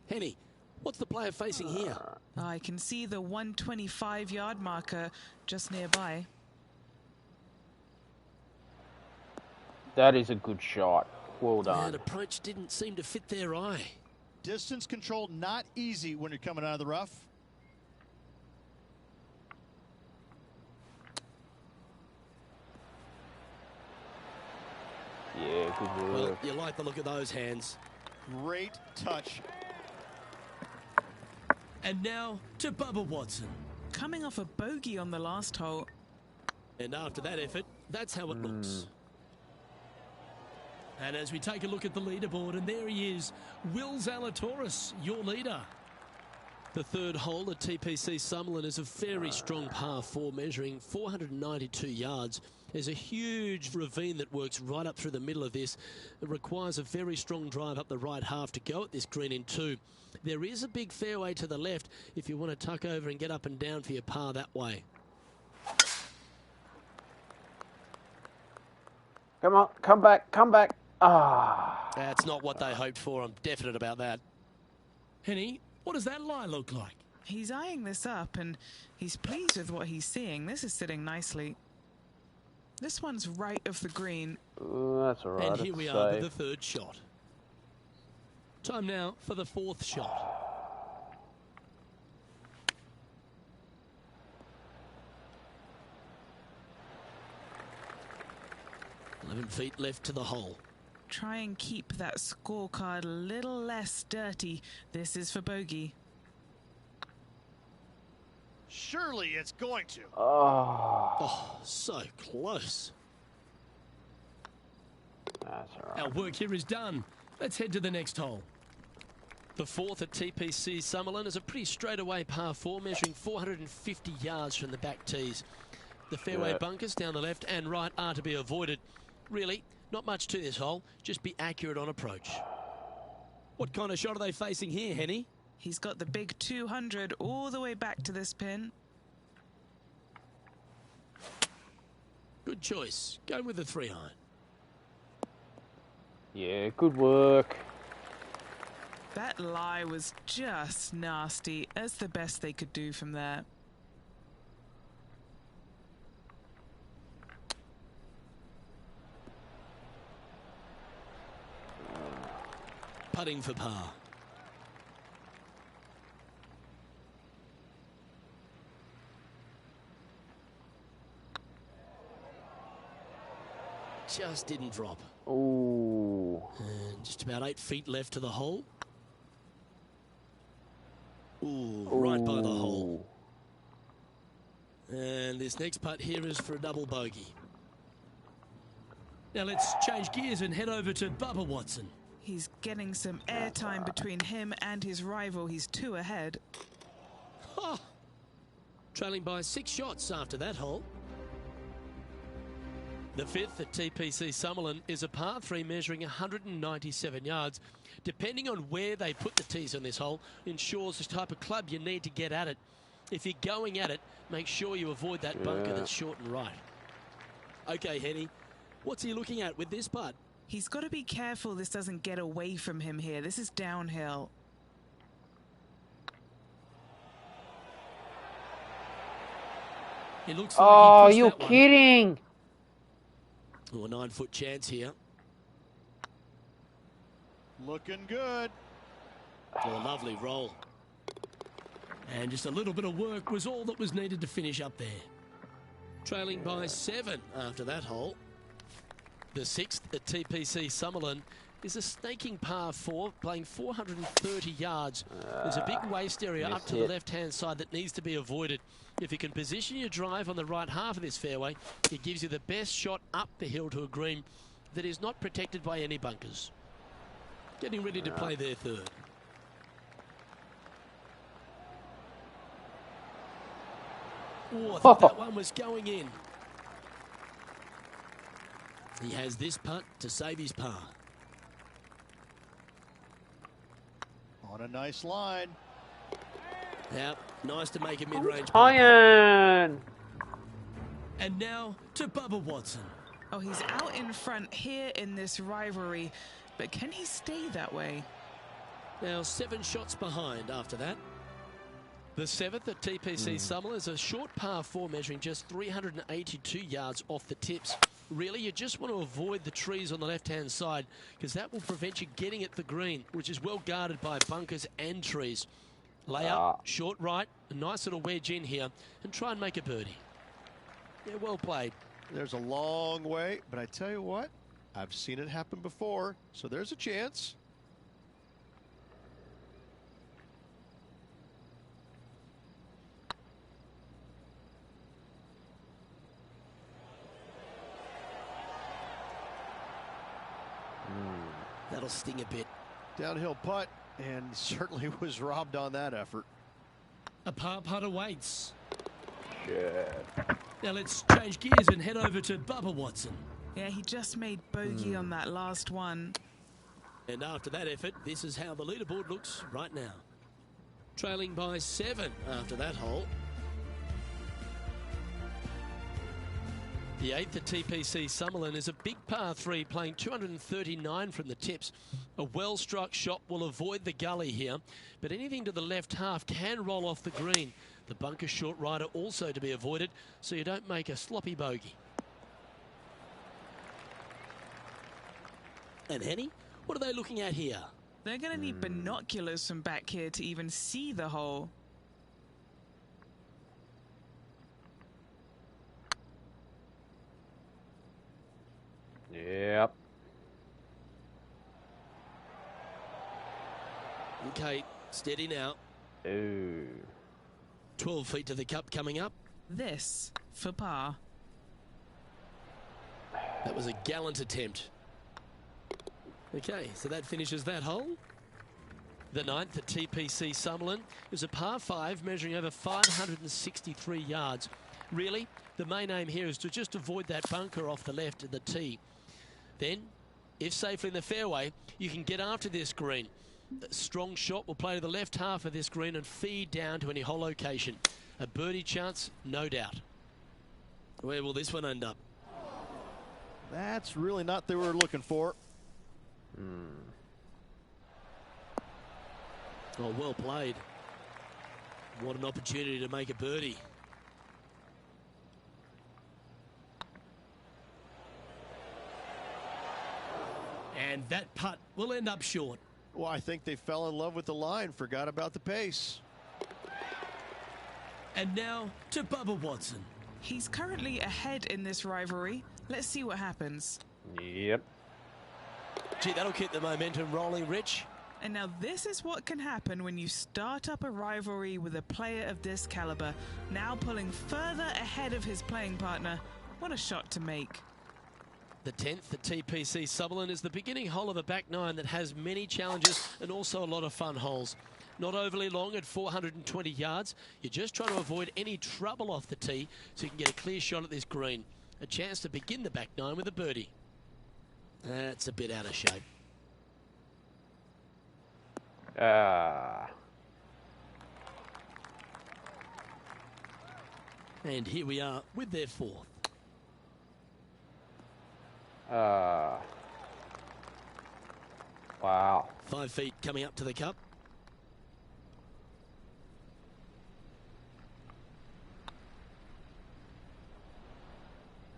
Henny, what's the player facing here? I can see the 125-yard marker just nearby. That is a good shot. Well done. That approach didn't seem to fit their eye. Distance control not easy when you're coming out of the rough. Yeah, good work. Well, you like the look of those hands. Great touch. And now to Bubba Watson. Coming off a bogey on the last hole. And after that effort, that's how it looks. And as we take a look at the leaderboard, and there he is, Will Zalatoris, your leader. The third hole at TPC Summerlin is a very strong par 4, measuring 492 yards. There's a huge ravine that works right up through the middle of this. It requires a very strong drive up the right half to go at this green in 2. There is a big fairway to the left if you want to tuck over and get up and down for your par that way. Come on, come back, come back. Ah. That's not what they hoped for. I'm definite about that. Henny, what does that lie look like? He's eyeing this up and he's pleased with what he's seeing. This is sitting nicely. This one's right of the green. Ooh, that's all right. And here we are with the third shot. Time now for the fourth shot. 11 feet left to the hole. Try and keep that scorecard a little less dirty. This is for bogey. Surely it's going to. Oh, so close. That's all right. Our work here is done. Let's head to the next hole. The fourth at TPC Summerlin is a pretty straightaway par 4, measuring 450 yards from the back tees. The fairway bunkers down the left and right are to be avoided. Really, not much to this hole. Just be accurate on approach. What kind of shot are they facing here, Henny? He's got the big 200 all the way back to this pin. Good choice. Go with the 3-iron. Yeah, good work. That lie was just nasty. That's the best they could do from there. Putting for par. Just didn't drop. Ooh. And just about 8 feet left to the hole. Ooh, right by the hole. And this next putt here is for a double bogey. Now let's change gears and head over to Bubba Watson. He's getting some airtime between him and his rival. He's 2 ahead. Oh, trailing by 6 shots after that hole. The fifth at TPC Summerlin is a par 3 measuring 197 yards. Depending on where they put the tees on this hole ensures the type of club you need to get at it. If you're going at it, make sure you avoid that bunker that's short and right. Okay, Henny, what's he looking at with this putt? He's got to be careful this doesn't get away from him here. This is downhill. It looks like Oh, he you're kidding. Oh, a 9-foot chance here. Looking good. Oh, a lovely roll. And just a little bit of work was all that was needed to finish up there. Trailing by 7 after that hole. The sixth at TPC Summerlin is a snaking par 4, playing 430 yards. There's a big waste area up to the left-hand side that needs to be avoided. If you can position your drive on the right half of this fairway, it gives you the best shot up the hill to a green that is not protected by any bunkers. Getting ready to play their third. Oh, I thought that one was going in. He has this putt to save his par. On a nice line. Now, nice to make a mid-range. Iron. And now to Bubba Watson. Oh, he's out in front here in this rivalry, but can he stay that way? Now 7 shots behind after that. The 7th at TPC Summerlin is a short par 4 measuring just 382 yards off the tips. Really, you just want to avoid the trees on the left-hand side because that will prevent you getting at the green, which is well guarded by bunkers and trees. Lay up, short right, a nice little wedge in here, and try and make a birdie. Yeah, well played. There's a long way, but I tell you what, I've seen it happen before, so there's a chance. That'll sting a bit. Downhill putt, and certainly was robbed on that effort. A par putt awaits. Shit. Now let's change gears and head over to Bubba Watson. Yeah, he just made bogey on that last one. And after that effort, this is how the leaderboard looks right now. Trailing by 7 after that hole. The 8th at TPC Summerlin is a big par 3 playing 239 from the tips. A well-struck shot will avoid the gully here, but anything to the left half can roll off the green. The bunker short rider also to be avoided, so you don't make a sloppy bogey. And Henny, what are they looking at here? They're going to need binoculars from back here to even see the hole. Yep. Okay, steady now. Ooh. 12 feet to the cup coming up. This for par. That was a gallant attempt. Okay, so that finishes that hole. The 9th at TPC Summerlin is a par 5 measuring over 563 yards. Really, the main aim here is to just avoid that bunker off the left of the tee. Then, if safely in the fairway, you can get after this green. A strong shot will play to the left half of this green and feed down to any hole location. A birdie chance, no doubt. Where will this one end up? That's really not what they were looking for. Oh, well played. What an opportunity to make a birdie. And that putt will end up short. Well, I think they fell in love with the line, forgot about the pace. And now to Bubba Watson. He's currently ahead in this rivalry. Let's see what happens. Yep. Gee, that'll keep the momentum rolling, Rich. And now this is what can happen when you start up a rivalry with a player of this caliber, now pulling further ahead of his playing partner. What a shot to make. The 10th at TPC Summerlin is the beginning hole of a back 9 that has many challenges and also a lot of fun holes. Not overly long at 420 yards. You're just trying to avoid any trouble off the tee so you can get a clear shot at this green. A chance to begin the back 9 with a birdie. That's a bit out of shape. And here we are with their 4th. Wow. 5 feet coming up to the cup.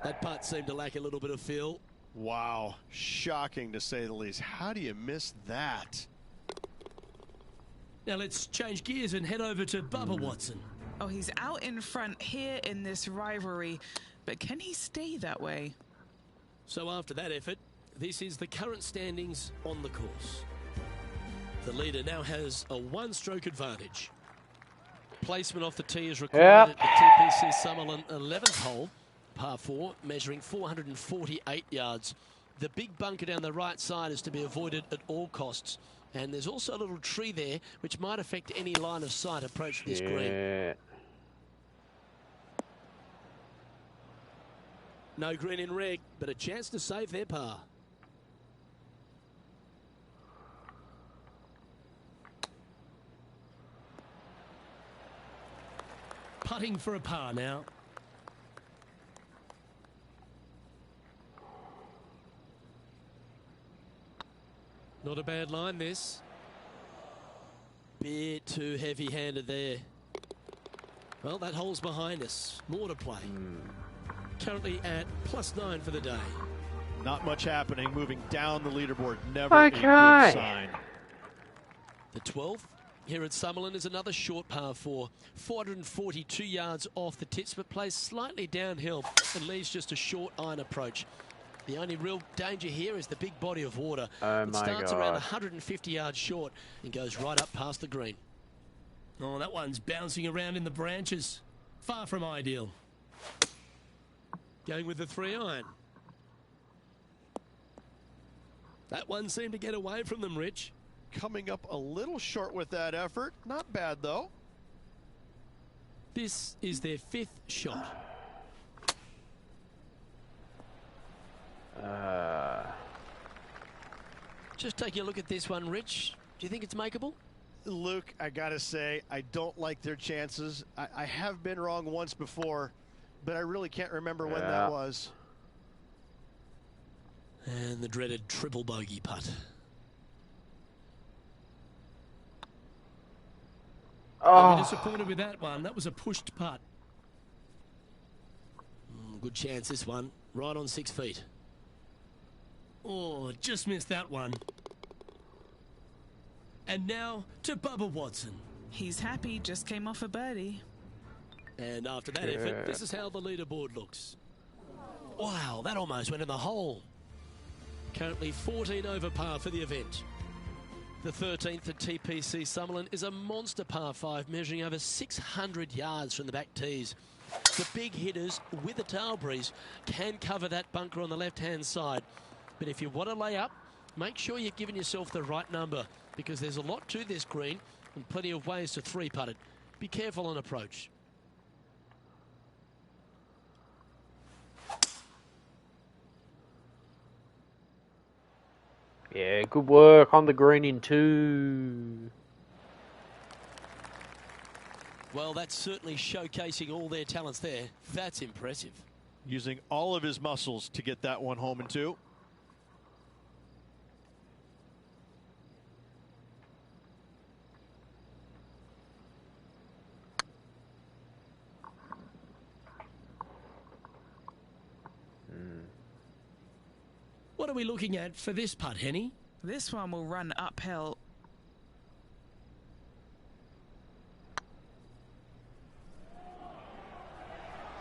That putt seemed to lack a little bit of feel. Wow, shocking to say the least. How do you miss that? Now let's change gears and head over to Bubba Watson. Oh, he's out in front here in this rivalry, but can he stay that way? So after that effort, this is the current standings on the course. The leader now has a 1-stroke advantage. Placement off the tee is required at the TPC Summerlin 11th hole, par 4, measuring 448 yards. The big bunker down the right side is to be avoided at all costs. And there's also a little tree there which might affect any line of sight approach this green. No green in reg, but a chance to save their par. Putting for a par now. Not a bad line, this. Bit too heavy-handed there. Well, that hole's behind us. More to play. Currently at +9 for the day. Not much happening, moving down the leaderboard. Never a good sign. The 12th here at Summerlin is another short par 4. 442 yards off the tips, but plays slightly downhill and leaves just a short iron approach. The only real danger here is the big body of water. It starts around 150 yards short and goes right up past the green. Oh, that one's bouncing around in the branches. Far from ideal. Going with the 3-iron. That one seemed to get away from them, Rich. Coming up a little short with that effort. Not bad, though. This is their 5th shot. Just taking a look at this one, Rich. Do you think it's makeable? Luke, I gotta say, I don't like their chances. I have been wrong once before, but I really can't remember when that was. And the dreaded triple bogey putt. I'll be disappointed with that one. That was a pushed putt. Good chance this one. Right on 6 feet. Oh, just missed that one. And now to Bubba Watson. He's happy, just came off a birdie. And after that effort, this is how the leaderboard looks. Wow, that almost went in the hole. Currently 14 over par for the event. The 13th at TPC Summerlin is a monster par 5 measuring over 600 yards from the back tees. The big hitters with a tail breeze can cover that bunker on the left-hand side. But if you want to lay up, make sure you're giving yourself the right number because there's a lot to this green and plenty of ways to three-putt it. Be careful on approach. Yeah, good work on the green in 2. Well, that's certainly showcasing all their talents there. That's impressive. Using all of his muscles to get that one home in 2. What are we looking at for this putt, Henny? This one will run uphill.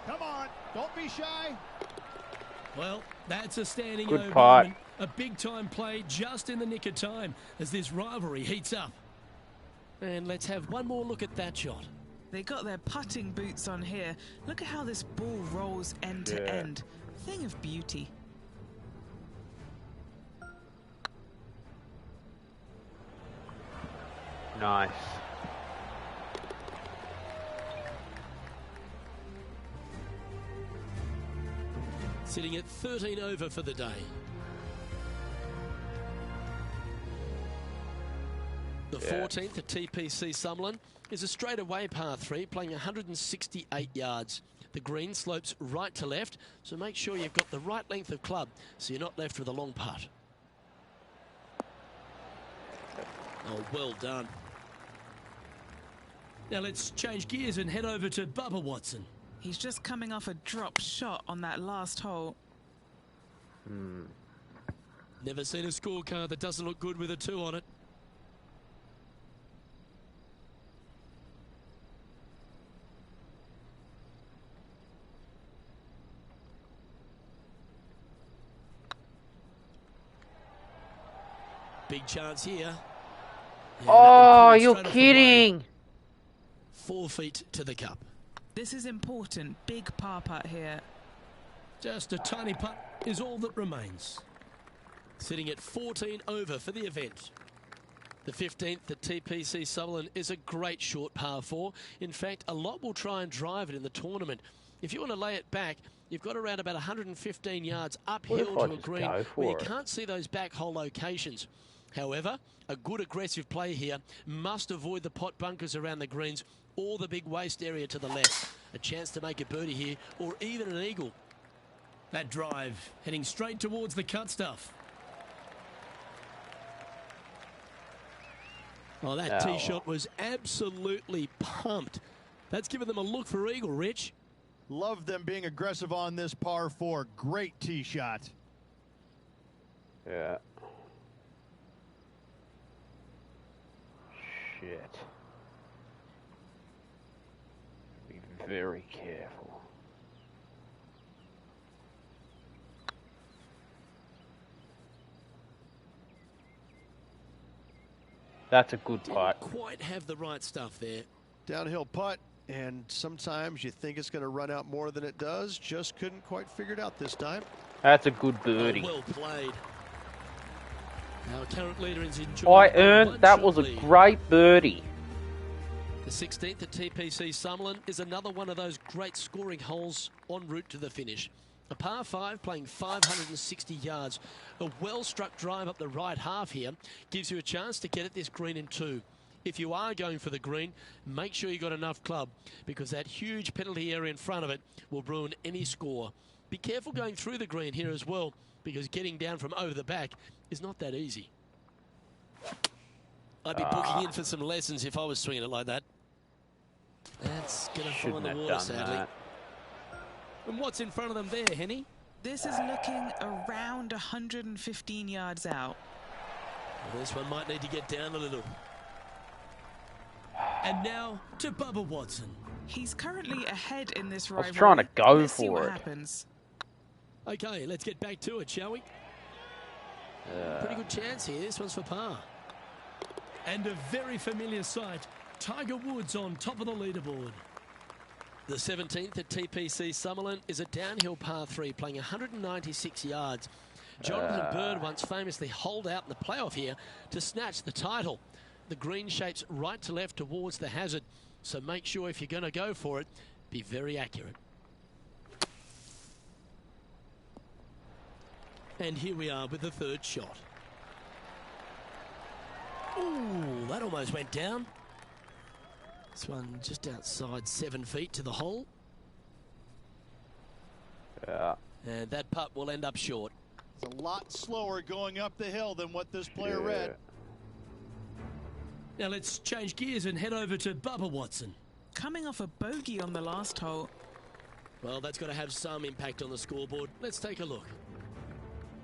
Come on, don't be shy. Well, that's a standing Good ovation. putt. A big-time play just in the nick of time as this rivalry heats up. And let's have one more look at that shot. They got their putting boots on here. Look at how this ball rolls end to end. Thing of beauty. Nice. Sitting at 13 over for the day. The 14th at TPC Summerlin is a straightaway par 3 playing 168 yards. The green slopes right to left, so make sure you've got the right length of club so you're not left with a long putt. Oh, well done. Now let's change gears and head over to Bubba Watson. He's just coming off a drop shot on that last hole. Never seen a scorecard that doesn't look good with a 2 on it. Big chance here. Yeah, Oh, you're kidding. 4 feet to the cup. This is important. Big par putt here. Just a tiny putt is all that remains. Sitting at 14 over for the event. The 15th at TPC Summerlin is a great short par 4. In fact, a lot will try and drive it in the tournament. If you want to lay it back, you've got around about 115 yards uphill to a green where you can't see those back hole locations. However, a good aggressive play here must avoid the pot bunkers around the greens or the big waste area to the left. A chance to make a birdie here or even an eagle. That drive heading straight towards the cut stuff. Oh, that tee shot was absolutely pumped. That's given them a look for eagle, Rich. Love them being aggressive on this par 4. Great tee shot. Yeah. Shit. Be very careful. That's a good putt. Didn't quite have the right stuff there. Downhill putt, and sometimes you think it's going to run out more than it does. Just couldn't quite figure it out this time. That's a good birdie. Oh, well played. Our current leader is enjoying. I earned. That was a great birdie. The 16th at TPC Summerlin is another one of those great scoring holes en route to the finish. A par 5 playing 560 yards. A well-struck drive up the right half here gives you a chance to get at this green in 2. If you are going for the green, make sure you got enough club, because that huge penalty area in front of it will ruin any score. Be careful going through the green here as well, because getting down from over the back is not that easy. I'd be booking in for some lessons if I was swinging it like that. That's going to fall in the water, sadly. That. And what's in front of them there, Henny? This is looking around 115 yards out. Well, this one might need to get down a little. And now to Bubba Watson. He's currently ahead in this I rivalry. was trying to go Let's see for what it. happens. Okay, let's get back to it, shall we? Pretty good chance here. This one's for par. And a very familiar sight. Tiger Woods on top of the leaderboard. The 17th at TPC Summerlin is a downhill par 3 playing 196 yards. Jonathan Bird once famously holed out in the playoff here to snatch the title. The green shapes right to left towards the hazard, so make sure if you're going to go for it, be very accurate. And here we are with the third shot. Ooh, that almost went down. This one just outside 7 feet to the hole. Yeah. And that putt will end up short. It's a lot slower going up the hill than what this player read. Now let's change gears and head over to Bubba Watson. Coming off a bogey on the last hole. Well, that's got to have some impact on the scoreboard. Let's take a look.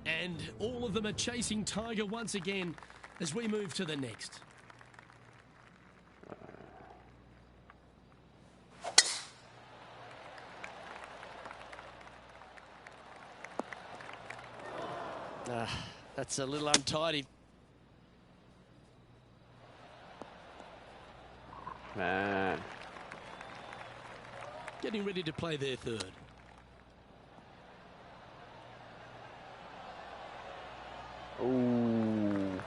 And all of them are chasing Tiger once again as we move to the next. That's a little untidy. Man. Getting ready to play their third. Ooh.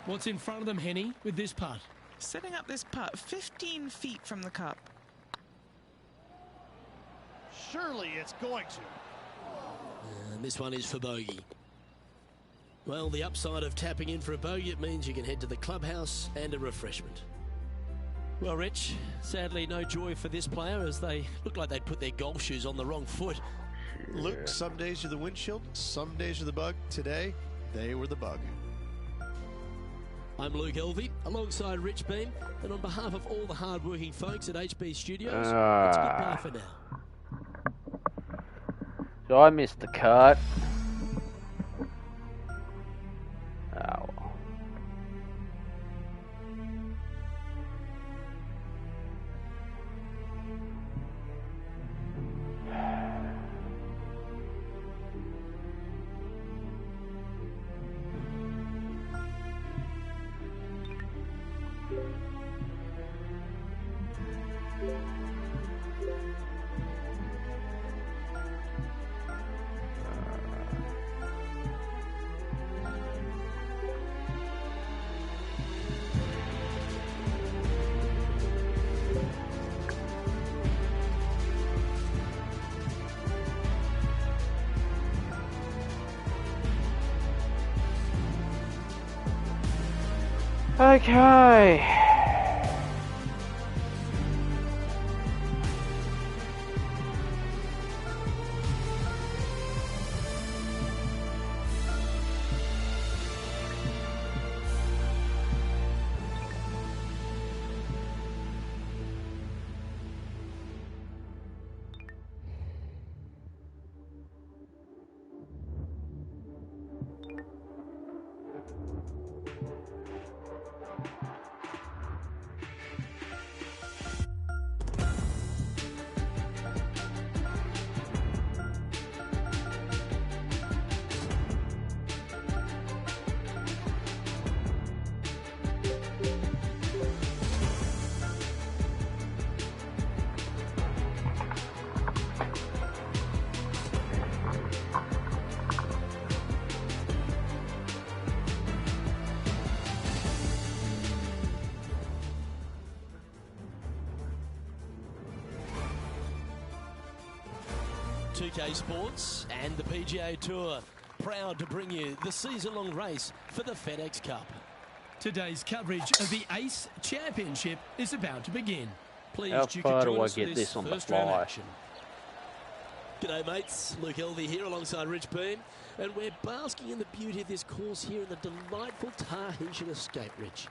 What's in front of them, Henny, with this putt? Setting up this putt 15 feet from the cup. Surely it's going to. And this one is for bogey. Well, the upside of tapping in for a bogey, it means you can head to the clubhouse and a refreshment. Well, Rich, sadly no joy for this player as they look like they'd put their golf shoes on the wrong foot. Luke, some days you're the windshield, some days you're the bug. Today, they were the bug. I'm Luke Elvey, alongside Rich Beam, and on behalf of all the hard-working folks at HB Studios, it's goodbye for now. So I missed the cut. Oh. Okay. PGA Sports and the PGA Tour proud to bring you the season-long race for the FedEx Cup. Today's coverage of the Ace Championship is about to begin. Please, How you far can do join I us for get this on the first round fly? action. G'day mates, Luke Elvey here alongside Rich Beam, and we're basking in the beauty of this course here in the delightful Tahitian Escape, Rich.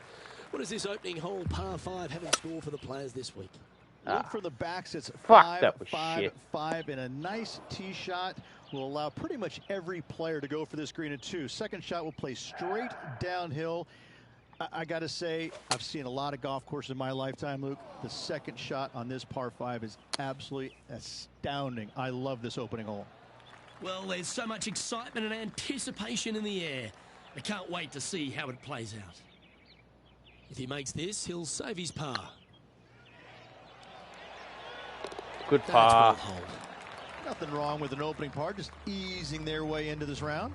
What does this opening hole, par 5, have in store for the players this week? Look for the backs. It's Fuck, that was 5, shit. 5, and a nice tee shot will allow pretty much every player to go for this green in 2. Second shot will play straight downhill. I got to say, I've seen a lot of golf courses in my lifetime, Luke. The second shot on this par 5 is absolutely astounding. I love this opening hole. Well, there's so much excitement and anticipation in the air. I can't wait to see how it plays out. If he makes this, he'll save his par. Good That's par. well hold. Nothing wrong with an opening par, just easing their way into this round.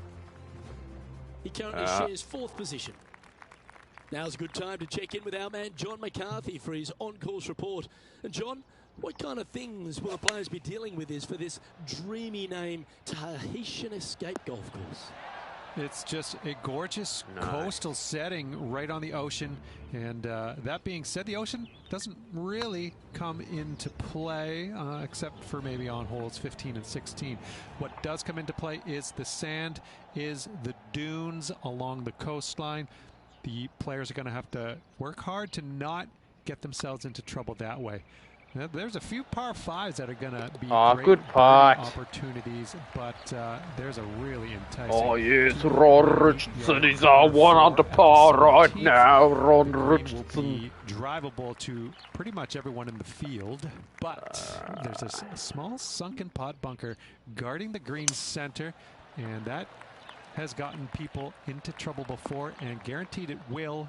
He currently shares 4th position. Now's a good time to check in with our man John McCarthy for his on-course report. And John, what kind of things will the players be dealing with for this dreamy name Tahitian Escape Golf Course? It's just a gorgeous coastal setting right on the ocean. And that being said, the ocean doesn't really come into play except for maybe on holes 15 and 16. What does come into play is the sand, is the dunes along the coastline. The players are going to have to work hard to not get themselves into trouble that way. Now, there's a few par 5s that are going to be great good putt. opportunities, but there's a really enticing. Oh yes, Ron Richardson is our 1 under par right now. Ron Richardson will be drivable to pretty much everyone in the field, but there's a small sunken pot bunker guarding the green center, and that has gotten people into trouble before, and guaranteed it will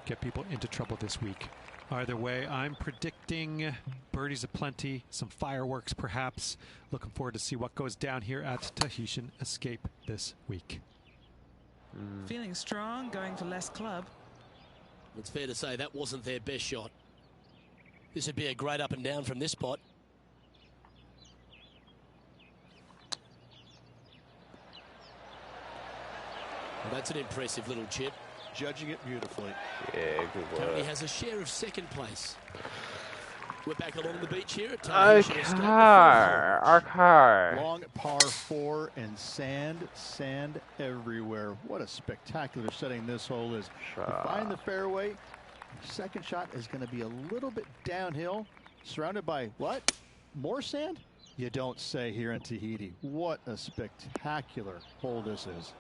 get people into trouble this week. Either way, I'm predicting birdies aplenty, some fireworks perhaps. Looking forward to see what goes down here at Tahitian Escape this week. Feeling strong, going for less club. It's fair to say that wasn't their best shot. This would be a great up and down from this spot. Well, that's an impressive little chip. Judging it beautifully. Yeah, good Currently work. has a share of 2nd place. We're back along the beach here at Okay, Tahitian Escape. The okay. Long par 4 and sand everywhere. What a spectacular setting this hole is. You find the fairway. Second shot is going to be a little bit downhill. Surrounded by what? More sand? You don't say here in Tahiti. What a spectacular hole this is.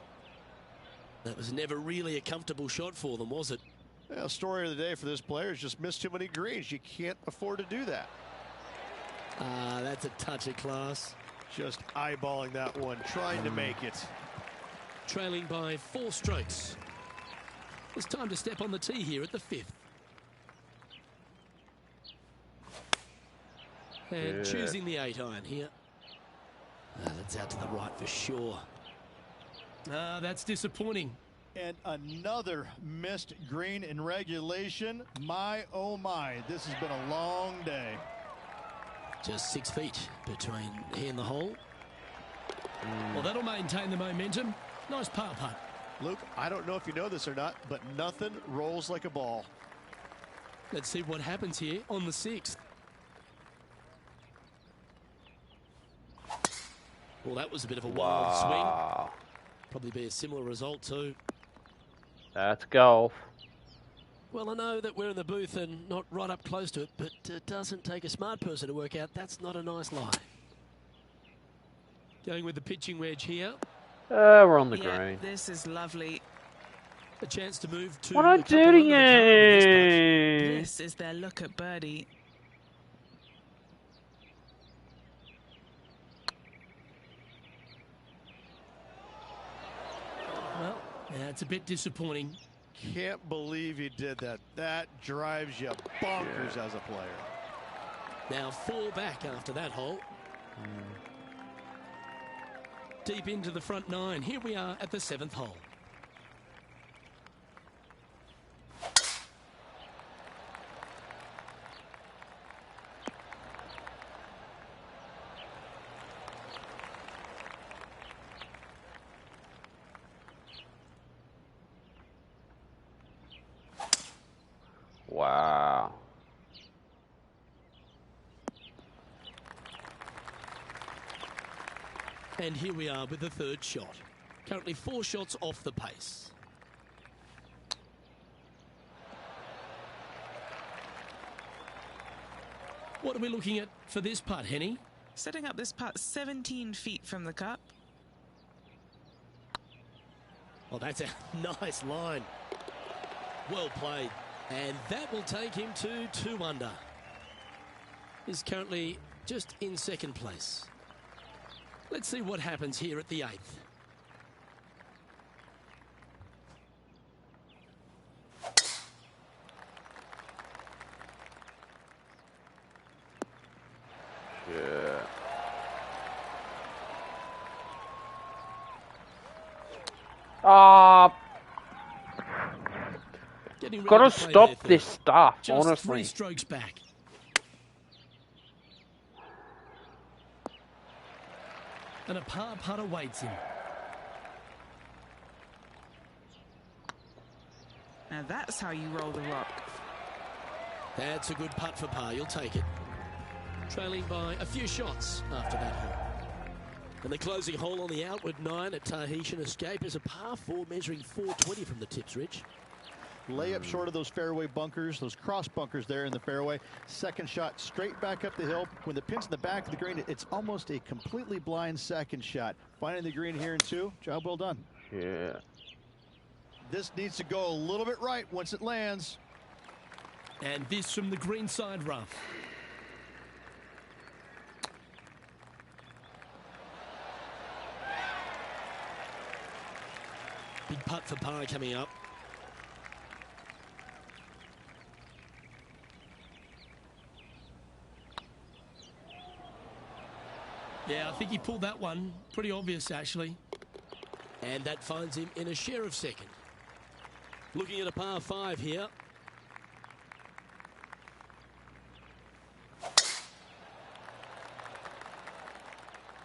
That was never really a comfortable shot for them, was it? Well, story of the day for this player is just missed too many greens. You can't afford to do that. That's a touch of class. Just eyeballing that one, trying to make it. Trailing by 4 strokes. It's time to step on the tee here at the 5th. And choosing the 8-iron here. That's out to the right for sure. That's disappointing. And another missed green in regulation. My, oh my, this has been a long day. Just 6 feet between he and the hole. Well, that'll maintain the momentum. Nice par putt. Luke, I don't know if you know this or not, but nothing rolls like a ball. Let's see what happens here on the 6th. Well, that was a bit of a wild swing. Probably be a similar result too. That's golf. Well, I know that we're in the booth and not right up close to it, but it doesn't take a smart person to work out that's not a nice lie. Going with the pitching wedge here. We're on the Yeah, green. this is lovely. A chance to move to What a I'm couple under doing the car with this it. This is their look at birdie. putt. Well, yeah, it's a bit disappointing. Can't believe he did that. That drives you bonkers as a player. Now 4 back after that hole. Deep into the front 9. Here we are at the 7th hole. And here we are with the third shot. Currently 4 shots off the pace. What are we looking at for this putt, Henny? Setting up this putt 17 feet from the cup. Oh, that's a nice line. Well played. And that will take him to 2 under. He's currently just in second place. Let's see what happens here at the 8th. Yeah. Gotta stop this stuff, just honestly. 3 strokes back. And a par putt awaits him. Now that's how you roll the rock. That's a good putt for par. You'll take it. Trailing by a few shots after that hole. And the closing hole on the outward 9 at Tahitian Escape is a par 4 measuring 420 from the tips, Rich. Layup short of those fairway bunkers, those cross bunkers there in the fairway. Second shot straight back up the hill. When the pin's in the back of the green, it's almost a completely blind second shot. Finding the green here in 2, job well done. Yeah. This needs to go a little bit right once it lands. And this from the green side rough. Big putt for par coming up. Yeah, I think he pulled that one. Pretty obvious, actually. And that finds him in a share of second. Looking at a par 5 here.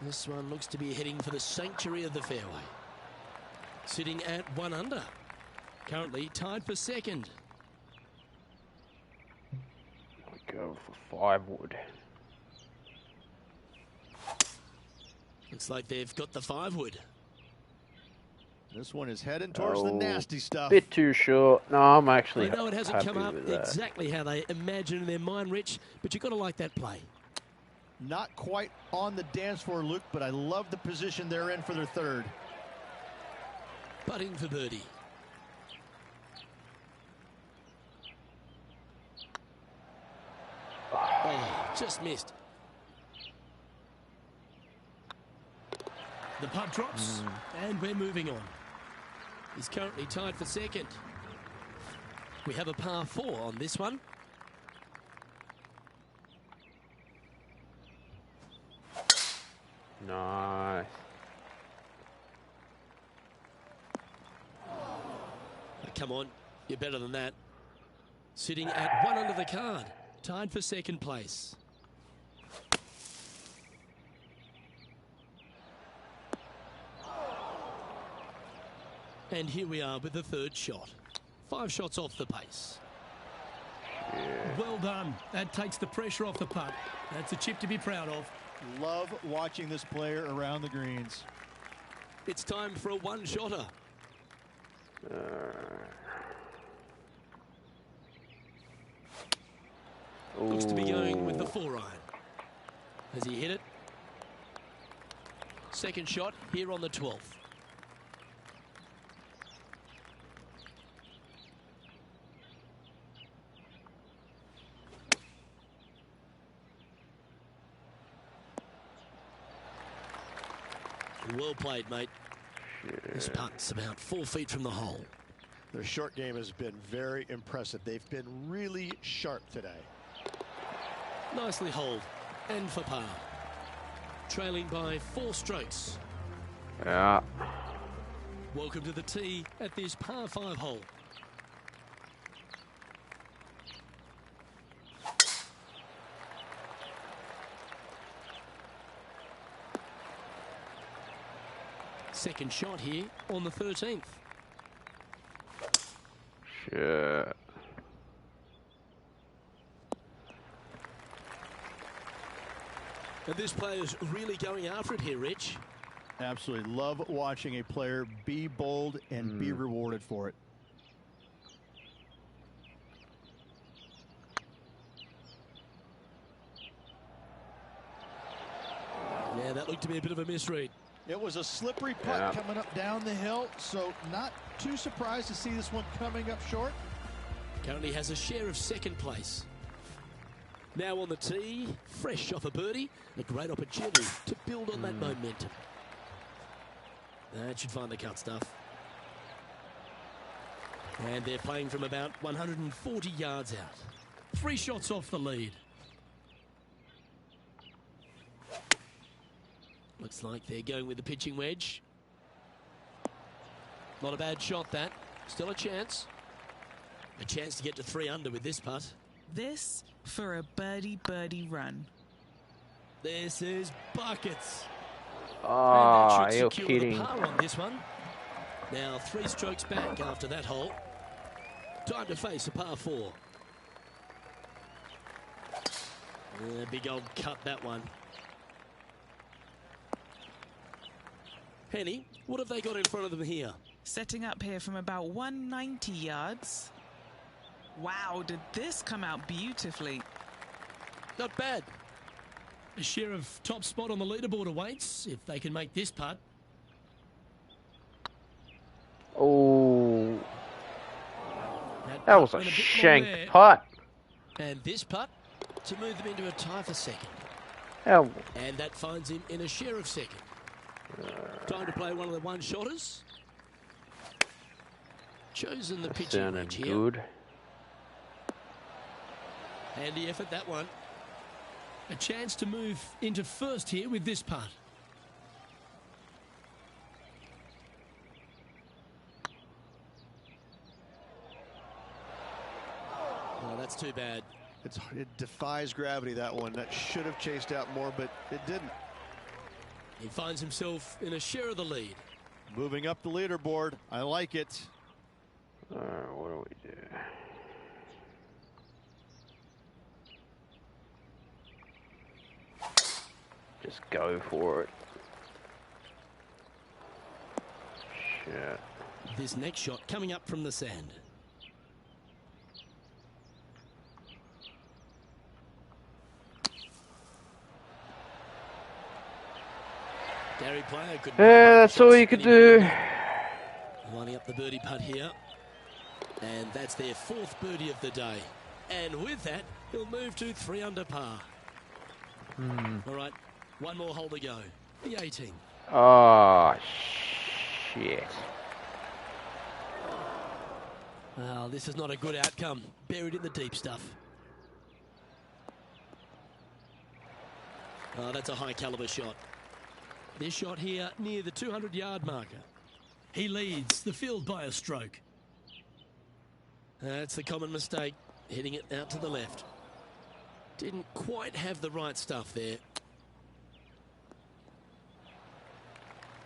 This one looks to be heading for the sanctuary of the fairway. Sitting at 1 under. Currently tied for second. Go for 5 wood. Looks like they've got the 5 wood. This one is heading towards the nasty stuff. Bit too short. No, I'm actually I know it hasn't come up with exactly how they imagine in their mind, Rich, but you've got to like that play. Not quite on the dance floor, Luke, but I love the position they're in for their third. Putting for birdie. Oh, just missed. The putt drops, and we're moving on. He's currently tied for second. We have a par 4 on this one. Nice. Come on, you're better than that. Sitting at 1 under the card, tied for second place. And here we are with the third shot. 5 shots off the pace. Yeah. Well done. That takes the pressure off the putt. That's a chip to be proud of. Love watching this player around the greens. It's time for a 1-shotter. Looks to be going with the 4-iron. Has he hit it? Second shot here on the 12th. Well played, mate. This putt's about 4 feet from the hole. Their short game has been very impressive. They've been really sharp today. Nicely holed and for par. Trailing by 4 strokes. Yeah. Welcome to the tee at this par 5 hole. Second shot here on the 13th. Shit. And this player's really going after it here, Rich. Absolutely. Love watching a player be bold and be rewarded for it. Yeah, that looked to be a bit of a misread. It was a slippery putt coming up down the hill, so not too surprised to see this one coming up short. Currently has a share of second place. Now on the tee, fresh off a birdie, a great opportunity to build on that momentum. That should find the cut stuff. And they're playing from about 140 yards out. 3 shots off the lead. Looks like they're going with the pitching wedge. Not a bad shot, that. Still a chance. A chance to get to 3 under with this putt. This for a birdie run. This is buckets. Oh, you're kidding. The par on this one. Now 3 strokes back after that hole. Time to face a par 4. Big old cut, that one. Penny, what have they got in front of them here? Setting up here from about 190 yards. Wow, did this come out beautifully. Not bad. A share of top spot on the leaderboard awaits if they can make this putt. Oh, that was a shank putt. And this putt to move them into a tie for second. How? And that finds him in a share of second. Time to play one of the one-shotters. Chosen the pitching wedge here. Good. Handy effort, that one. A chance to move into first here with this putt. Oh, that's too bad. It defies gravity, that one. That should have chased out more, but it didn't. He finds himself in a share of the lead. Moving up the leaderboard. I like it. What do we do? Just go for it. Shit. This next shot coming up from the sand. Gary Player could. Yeah, that's all you could do. Lining up the birdie putt here. And that's their 4th birdie of the day. And with that, he'll move to 3 under par. All right, 1 more hole to go. The 18. Oh, shit. Well, this is not a good outcome. Buried in the deep stuff. Oh, that's a high caliber shot. This shot here near the 200-yard marker. He leads the field by a stroke. That's the common mistake, hitting it out to the left. Didn't quite have the right stuff there.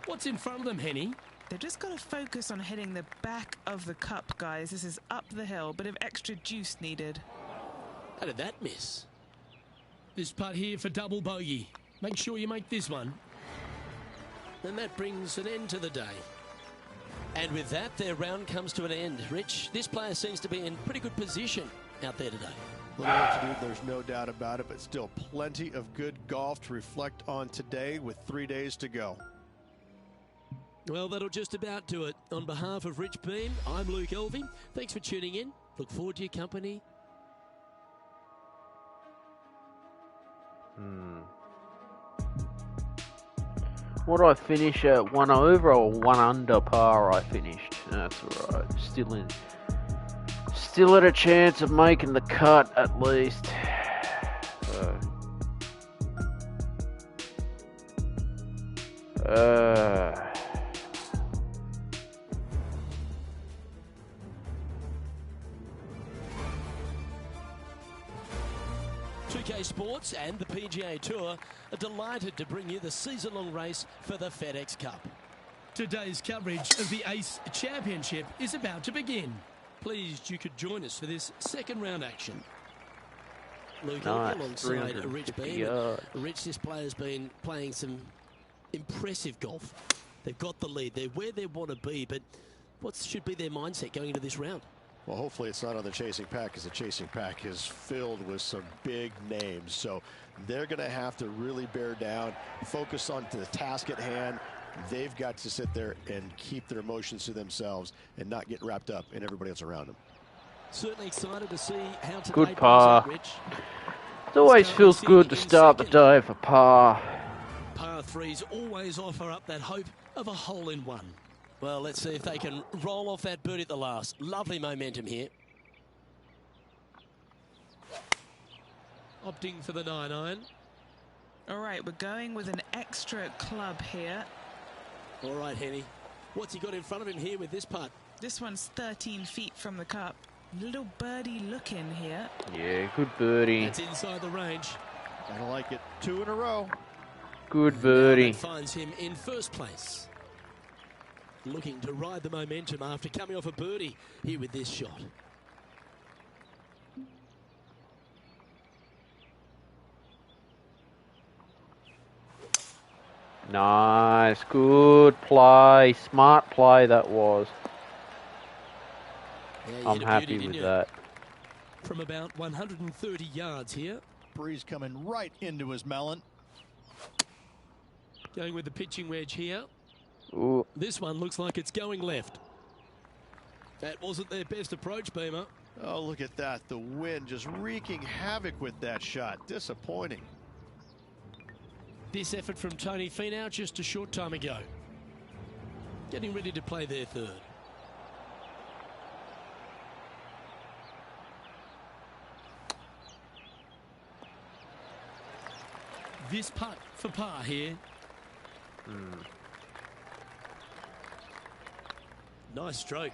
What's in front of them, Henny? They've just got to focus on hitting the back of the cup, guys. This is up the hill, bit of extra juice needed. How did that miss? This putt here for double bogey. Make sure you make this one. And that brings an end to the day. And with that, their round comes to an end. Rich, this player seems to be in pretty good position out there today. Little work to do, there's no doubt about it, but still plenty of good golf to reflect on today with 3 days to go. Well, that'll just about do it. On behalf of Rich Beam, I'm Luke Elvey. Thanks for tuning in. Look forward to your company. What did I finish at? 1 over or 1 under par? I finished. That's alright. Still at a chance of making the cut at least. So. 2K Sports and the PGA Tour are delighted to bring you the season-long race for the FedEx Cup. Today's coverage of the Ace Championship is about to begin. Pleased you could join us for this second round action. Luke Nice. alongside Rich Beam. Rich, this player's been playing some Impressive golf. They've got the lead. They're where they want to be, but what should be their mindset going into this round? Well, hopefully it's not on the chasing pack, because the chasing pack is filled with some big names. So they're going to have to really bear down, focus on the task at hand. They've got to sit there and keep their emotions to themselves and not get wrapped up in everybody else around them. Certainly excited to see how today Good plays par. out, Rich. It always feels good to start the day for par. Par threes always offer up that hope of a hole-in-one. Well, let's see if they can roll off that birdie at the last. Lovely momentum here. Opting for the 9-iron. All right, we're going with an extra club here. All right, Henny. What's he got in front of him here with this putt? This one's 13 feet from the cup. Little birdie look in here. Yeah, good birdie. That's inside the range. I like it. 2 in a row. Good birdie. That finds him in first place. Looking to ride the momentum after coming off a birdie here with this shot. Nice, good play, smart play that was. Yeah, you I'm hit a happy beauty, with didn't that. you? From about 130 yards here. Breeze coming right into his melon. Going with the pitching wedge here. Ooh. This one looks like it's going left. That wasn't their best approach, Beamer. Oh, look at that. The wind just wreaking havoc with that shot. Disappointing. This effort from Tony Finau just a short time ago. Getting ready to play their third. This putt for par here. Nice stroke.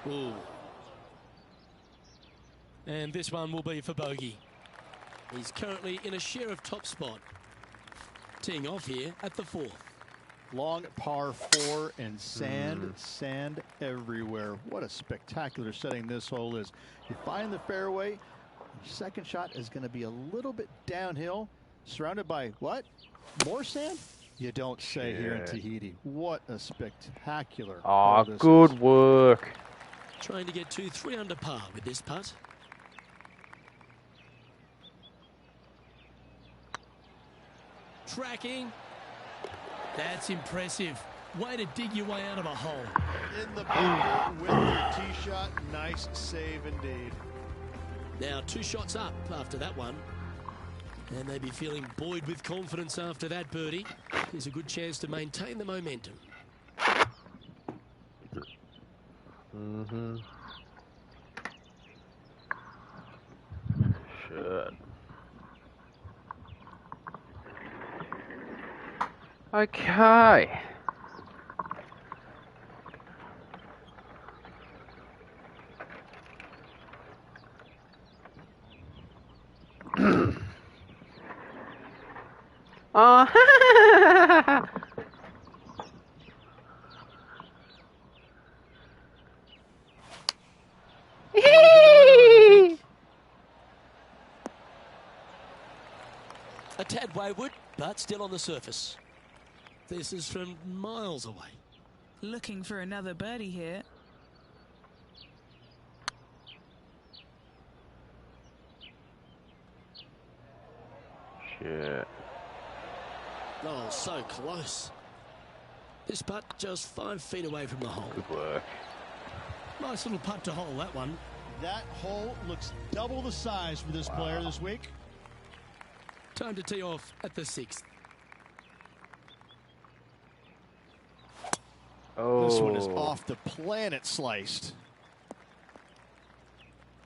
Ooh. And this one will be for bogey. He's currently in a share of top spot. Teeing off here at the 4th. Long par 4 and sand everywhere. What a spectacular setting this hole is. You find the fairway. Your second shot is going to be a little bit downhill. Surrounded by what? More sand? You don't say here in Tahiti. What a spectacular. Oh, good work. Trying to get to 3 under par with this putt. Tracking. That's impressive. Way to dig your way out of a hole. In the bunker with your tee shot. Nice save indeed. Now 2 shots up after that one. And they'd be feeling buoyed with confidence after that birdie. There's a good chance to maintain the momentum. Shit. Okay. A tad wayward, but still on the surface. This is from miles away. Looking for another birdie here. Shit. Oh, so close. This putt just 5 feet away from the hole. Good work. Nice little putt to hole, that one. That hole looks double the size for this player this week. Time to tee off at the 6th. Oh. This one is off the planet sliced.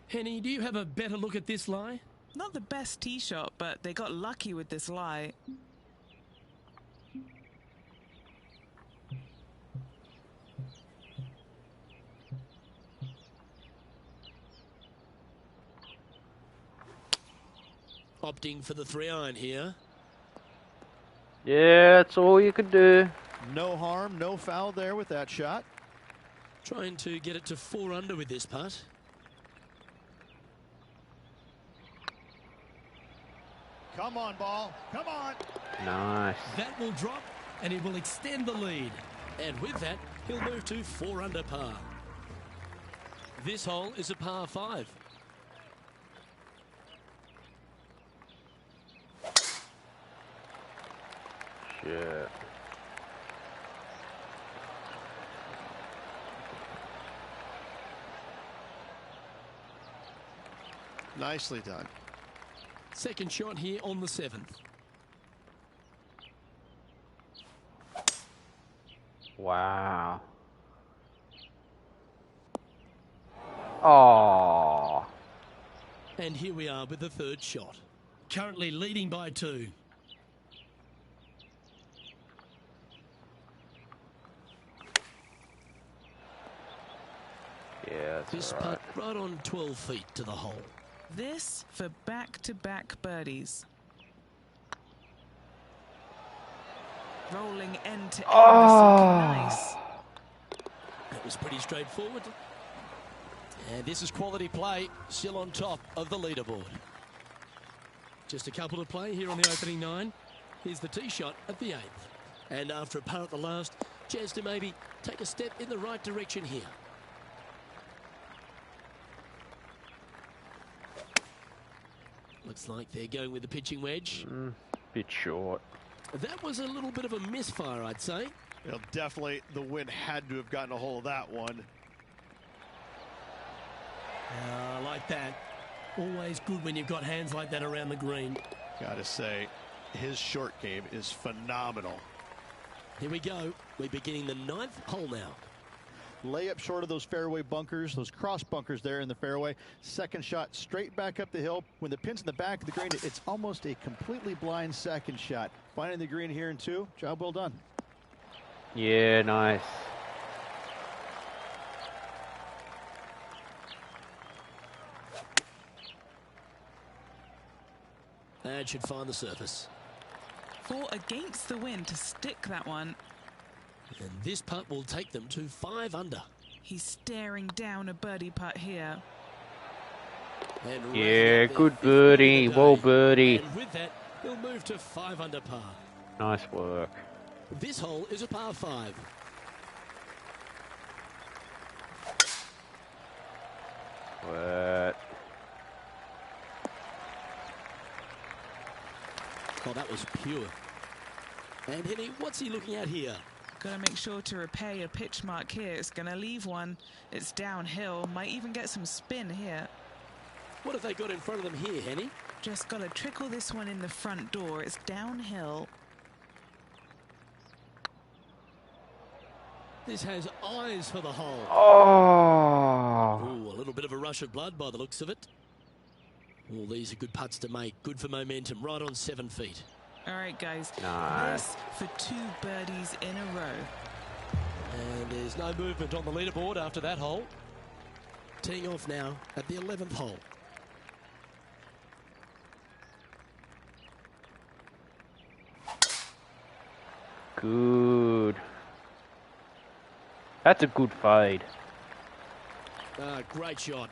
Henny, do you have a better look at this lie? Not the best tee shot, but they got lucky with this lie. Opting for the 3-iron here. Yeah, that's all you could do. No harm, no foul there with that shot. Trying to get it to 4 under with this putt. Come on, ball. Come on. Nice. That will drop and he will extend the lead. And with that, he'll move to 4 under par. This hole is a par 5. Shit. Nicely done. Second shot here on the 7th. Wow. Oh. And here we are with the third shot. Currently leading by 2. Yeah, that's This all right. putt right on 12 feet to the hole. This for back-to-back birdies. Rolling end to end. Nice. That was pretty straightforward. And this is quality play, still on top of the leaderboard. Just a couple to play here on the opening 9. Here's the tee shot at the 8th. And after a par at the last, chance to maybe take a step in the right direction here. Looks like they're going with the pitching wedge. Bit short. That was a little bit of a misfire, I'd say. You know, definitely the wind had to have gotten a hold of that one. I like that. Always good when you've got hands like that around the green. Gotta say, his short game is phenomenal. Here we go. We're beginning the 9th hole now. Layup short of those fairway bunkers, those cross bunkers there in the fairway. Second shot straight back up the hill. When the pin's in the back of the green, it's almost a completely blind second shot. Finding the green here in 2. Job well done. Yeah, nice. That should find the surface. Fought against the wind to stick that one. And this putt will take them to 5 under. He's staring down a birdie putt here. And Yeah, good birdie. Well birdie. And with that, he'll move to 5 under par. Nice work. This hole is a par 5. What? Oh, that was pure. And Henny, what's he looking at here? Gotta make sure to repair your pitch mark here. It's gonna leave one. It's downhill. Might even get some spin here. What have they got in front of them here, Henny? Just gotta trickle this one in the front door. It's downhill. This has eyes for the hole. Oh. Ooh, a little bit of a rush of blood by the looks of it. All these are good putts to make. Good for momentum. Right on 7 feet. All right, guys. Nice. This for 2 birdies in a row. And there's no movement on the leaderboard after that hole. Teeing off now at the 11th hole. Good. That's a good fade. Great shot.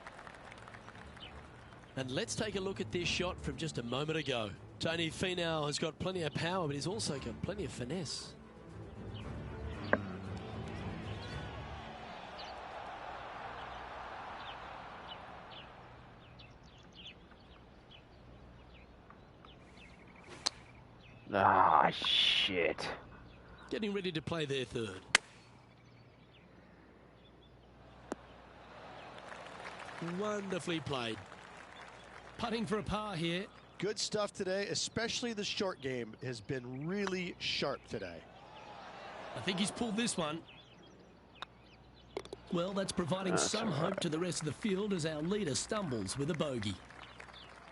And let's take a look at this shot from just a moment ago. Tony Finau has got plenty of power, but he's also got plenty of finesse. Ah, shit. Getting ready to play their 3rd. Wonderfully played. Putting for a par here. Good stuff today, especially the short game has been really sharp today. I think he's pulled this one. Well, that's providing some hope to the rest of the field as our leader stumbles with a bogey.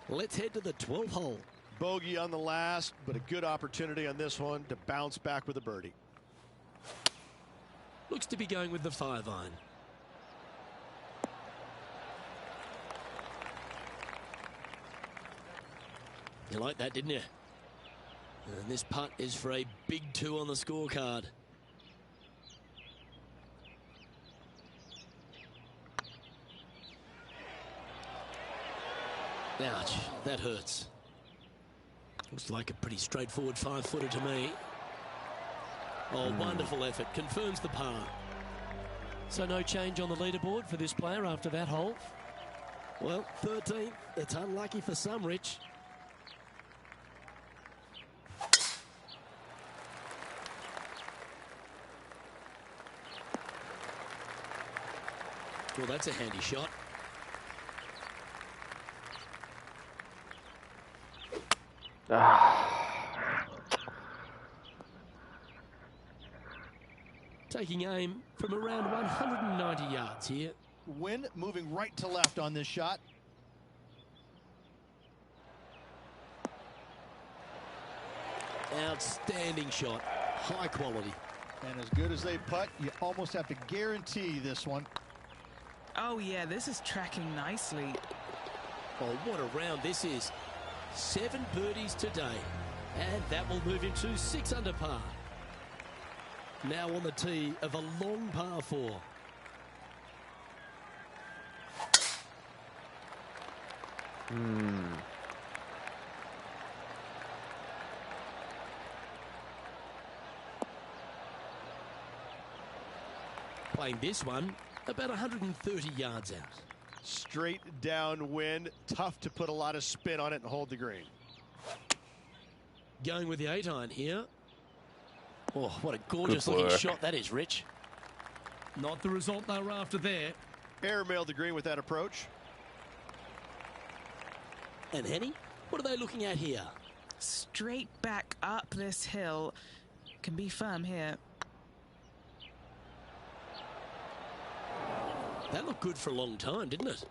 Let's head to the 12th hole. Bogey on the last, but a good opportunity on this one to bounce back with a birdie. Looks to be going with the 5-iron. You like that, didn't you? And this putt is for a big 2 on the scorecard. Ouch, that hurts. Looks like a pretty straightforward 5-footer to me. Oh, wonderful effort. Confirms the par. So no change on the leaderboard for this player after that hole. Well, 13th. It's unlucky for some, Rich. Well, that's a handy shot. Taking aim from around 190 yards here. Wind moving right to left on this shot. Outstanding shot. High quality. And as good as they putt, you almost have to guarantee this one. Oh, yeah, this is tracking nicely. Oh, what a round this is. 7 birdies today. And that will move him to 6 under par. Now on the tee of a long par 4. Playing this one about 130 yards out. Straight downwind, tough to put a lot of spin on it and hold the green. Going with the 8-iron here. Oh, what a gorgeous looking shot that is, Rich. Not the result they were after there. Airmailed the green with that approach. And Henny, what are they looking at here? Straight back up this hill. Can be firm here. That looked good for a long time, didn't it?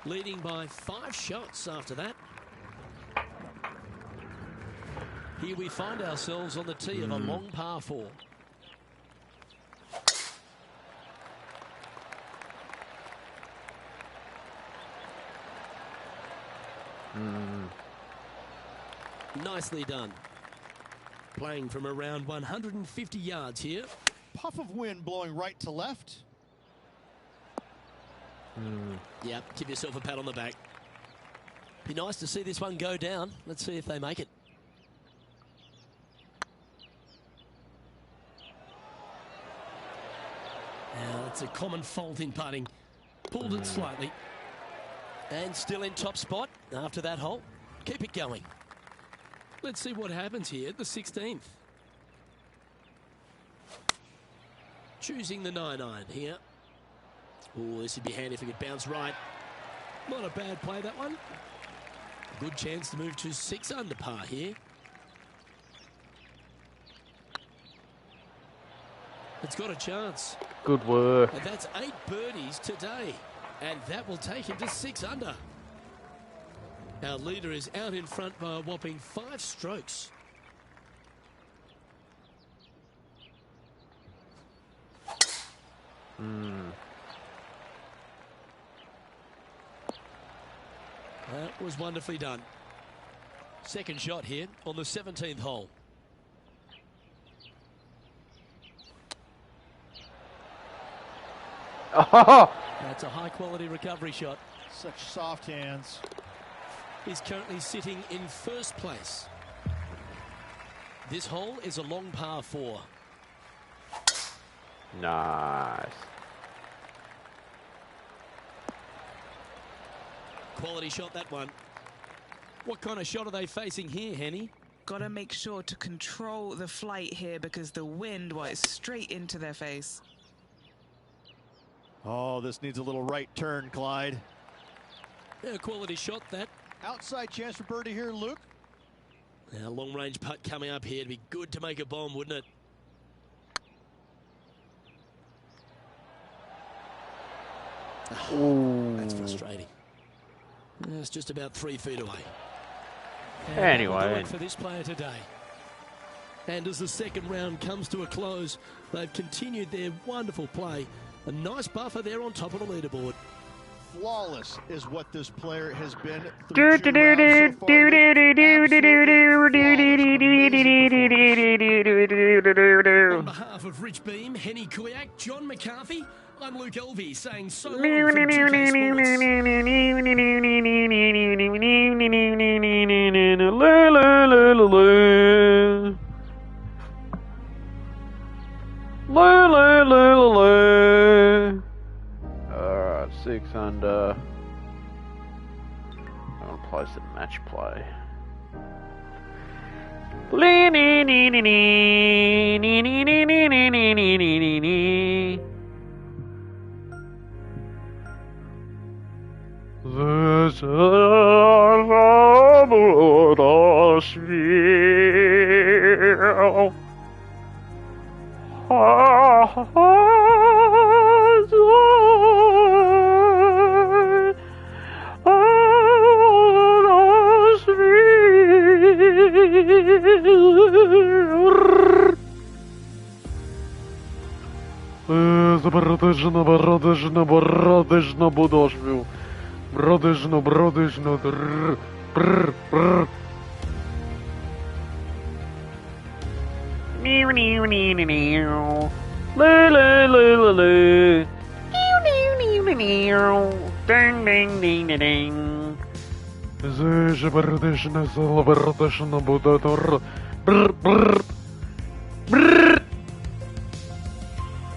Leading by 5 shots after that. Here we find ourselves on the tee of a long par 4. Nicely done. Playing from around 150 yards here. Puff of wind blowing right to left. Yep, give yourself a pat on the back. Be nice to see this one go down. Let's see if they make it. Now, it's a common fault in putting. Pulled it slightly. And still in top spot after that hole. Keep it going. Let's see what happens here at the 16th. Choosing the 9-iron here. Oh, this would be handy if it could bounce right. Not a bad play, that one. Good chance to move to 6 under par here. It's got a chance. Good work. And that's 8 birdies today. And that will take him to 6 under. Our leader is out in front by a whopping 5 strokes. That was wonderfully done. Second shot here on the 17th hole. Oh! That's a high-quality recovery shot. Such soft hands. He's currently sitting in first place. This hole is a long par 4. Nice. Quality shot, that one. What kind of shot are they facing here, Henny? Got to make sure to control the flight here because the wind was straight into their face. Oh, this needs a little right turn, Clyde. Yeah, quality shot, that. Outside chance for birdie here, Luke. Now, long-range putt coming up here. It'd be good to make a bomb, wouldn't it? Ooh. That's frustrating. It's just about 3 feet away. Anyway. For this player today. And as the second round comes to a close, they've continued their wonderful play. A nice buffer there on top of the leaderboard. Flawless is what this player has been through 2 rounds so far. On behalf of Rich Beam, Henny Kuyak, John McCarthy, I'm Luke Elvey saying so long from 2K Sports. 6 under. I'm going to play some match play. Ding ding ding ding ding.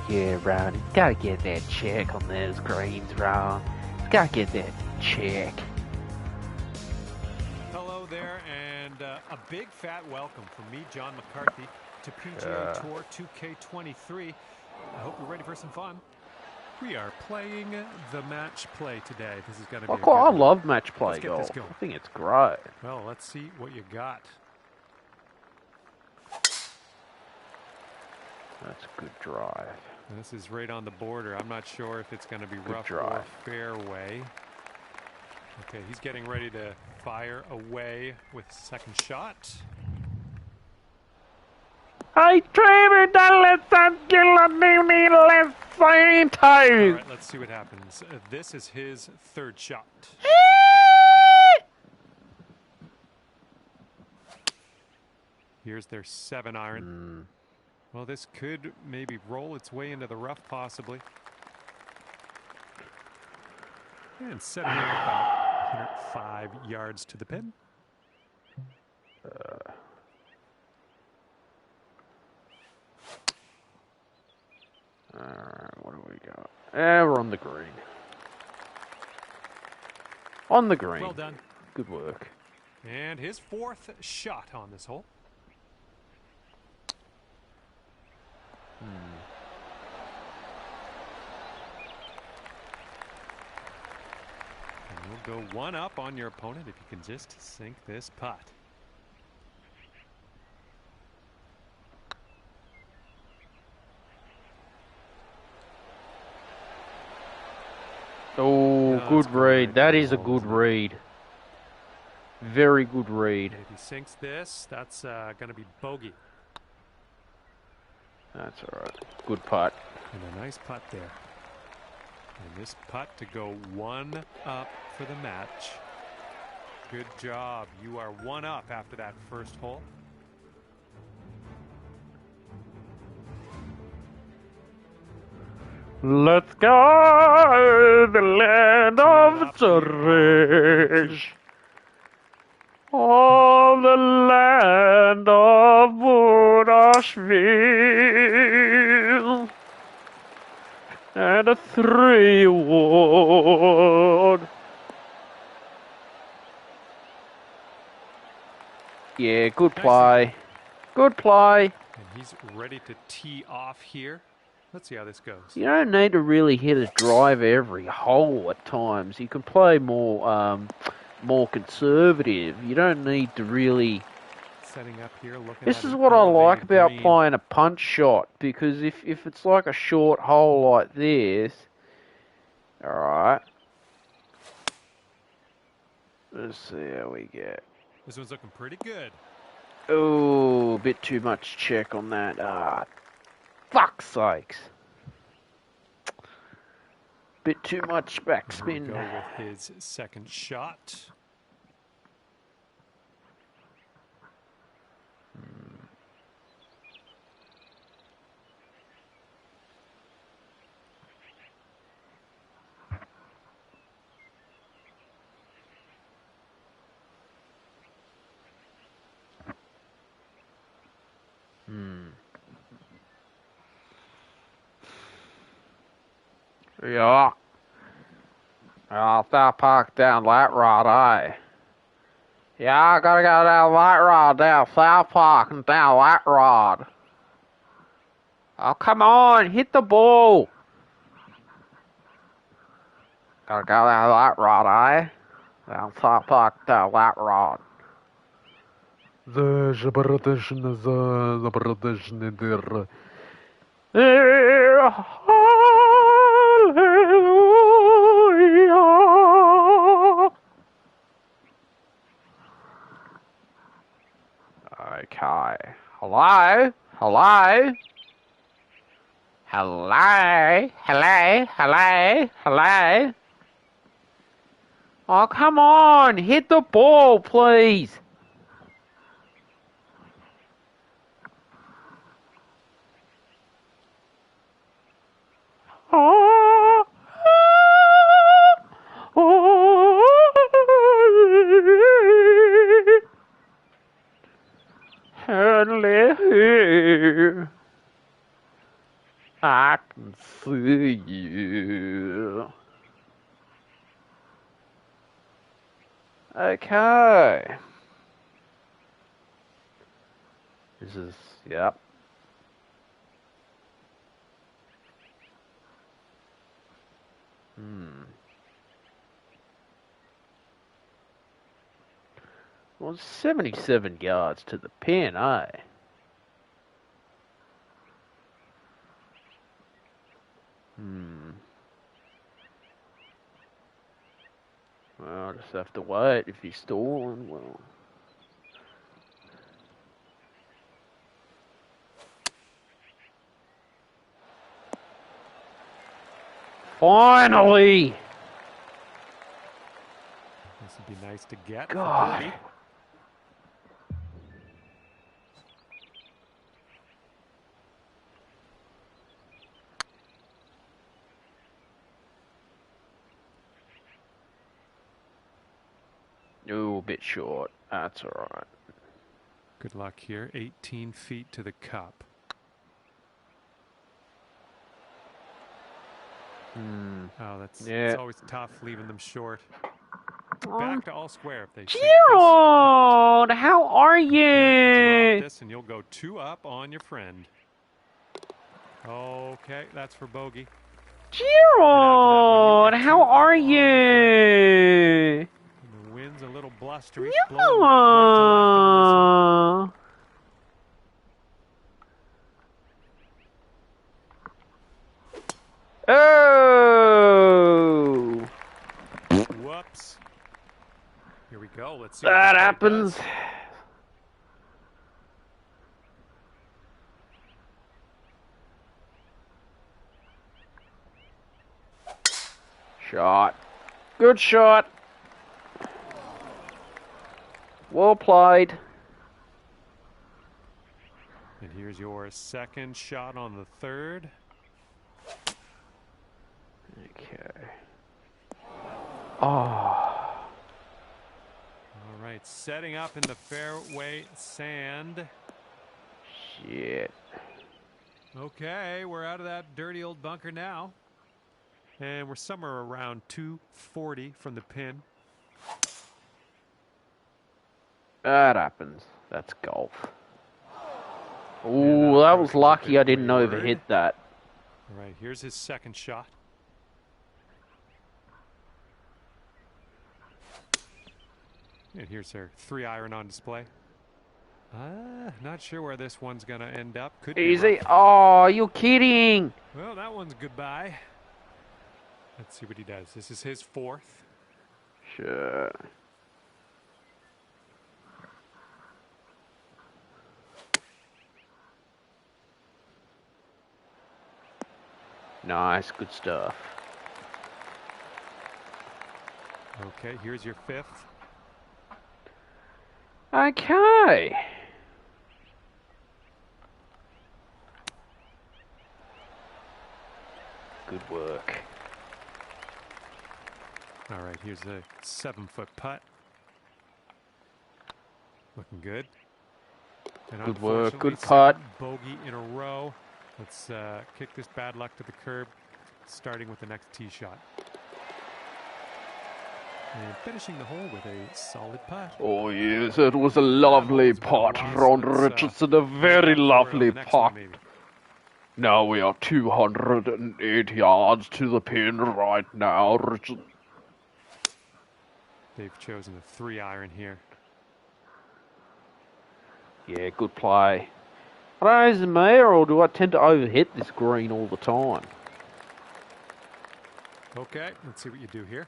Yeah, Ron, gotta get that check on those greens, Ron. Gotta get that check. Hello there, and a big fat welcome from me, John McCarthy, to PGA Tour 2K23. I hope you're ready for some fun. We are playing the match play today. This is going to be I love match play golf. I think it's great. Well, let's see what you got. That's a good drive. And this is right on the border. I'm not sure if it's going to be rough drive. or fairway. Okay, he's getting ready to fire away with second shot. Hey, Trevor, let's All right, let's see what happens. This is his third shot. Here's their 7-iron. Well, this could maybe roll its way into the rough, possibly. And setting it about 105 yards to the pin. Alright, what do we got? We're on the green. On the green. Well done. Good work. And his fourth shot on this hole. And you'll go one up on your opponent if you can just sink this putt. Oh, good read. That is a good read. Very good read. If he sinks this, that's going to be bogey. That's all right. Good putt. And a nice putt there. And this putt to go one up for the match. Good job. You are one up after that first hole. Let's go the land of the rich. Oh, the land of Woodashville. And a 3-wood. Yeah, good play. Good play. And he's ready to tee off here. Let's see how this goes. You don't need to really hit a drive every hole at times. You can play more more conservative. You don't need to really... Setting up here, looking This is what I like about playing a punch shot, because if it's like a short hole like this... Alright. Let's see how we get. This one's looking pretty good. Oh, a bit too much check on that. Ah, fuck's sakes. Bit too much backspin. Go with his second shot. Yeah. I'll start park down Light Rod, eh? Yeah, I gotta go down Light Rod, down South Park and down Light Rod. Oh, come on, hit the ball. Gotta go down Light Rod, eh? Down South Park, down Light Rod. Okay. Hello? Hello? Hello? Hello? Hello? Hello? Oh, come on! Hit the ball, please! Oh, hello. I can see you. Okay. This is, yep. Well, 77 yards to the pin, eh? Well, I'll just have to wait if he's stalling. Well. Finally! This would be nice to get. God. Ooh, a bit short. That's alright. Good luck here. 18 feet to the cup. Oh, it's always tough leaving them short. Back to all square if they Gerald, how are you? Drop this and you'll go 2 up on your friend. Okay, that's for bogey. Gerald, how are you? And the wind's a little blustery. Yeah. Blowing right to left on this one. Oh! Whoops. Here we go. Let's see. That happens. Shot. Good shot. Well played. And here's your second shot on the third. Okay. Oh. All right, setting up in the fairway sand. Shit. Okay, we're out of that dirty old bunker now. And we're somewhere around 240 from the pin. That happens. That's golf. Ooh, that was lucky I didn't overhit that. All right, here's his second shot. And here's their 3-iron on display. Not sure where this one's going to end up. Could be easy. rough. Oh, you're kidding. Well, that one's goodbye. Let's see what he does. This is his fourth. Sure. Nice, good stuff. Okay, here's your fifth. Okay. Good work. All right, here's a 7-foot putt. Looking good. And good work, good putt. putt. Bogey in a row. Let's kick this bad luck to the curb, starting with the next tee shot. And finishing the hole with a solid putt. Oh yes, it was a lovely putt, Ron Richardson, a very lovely putt. Now we are 208 yards to the pin right now, Richard. They've chosen a 3-iron here. Yeah, good play. I don't know, is it me or do I tend to overhit this green all the time? Okay, let's see what you do here.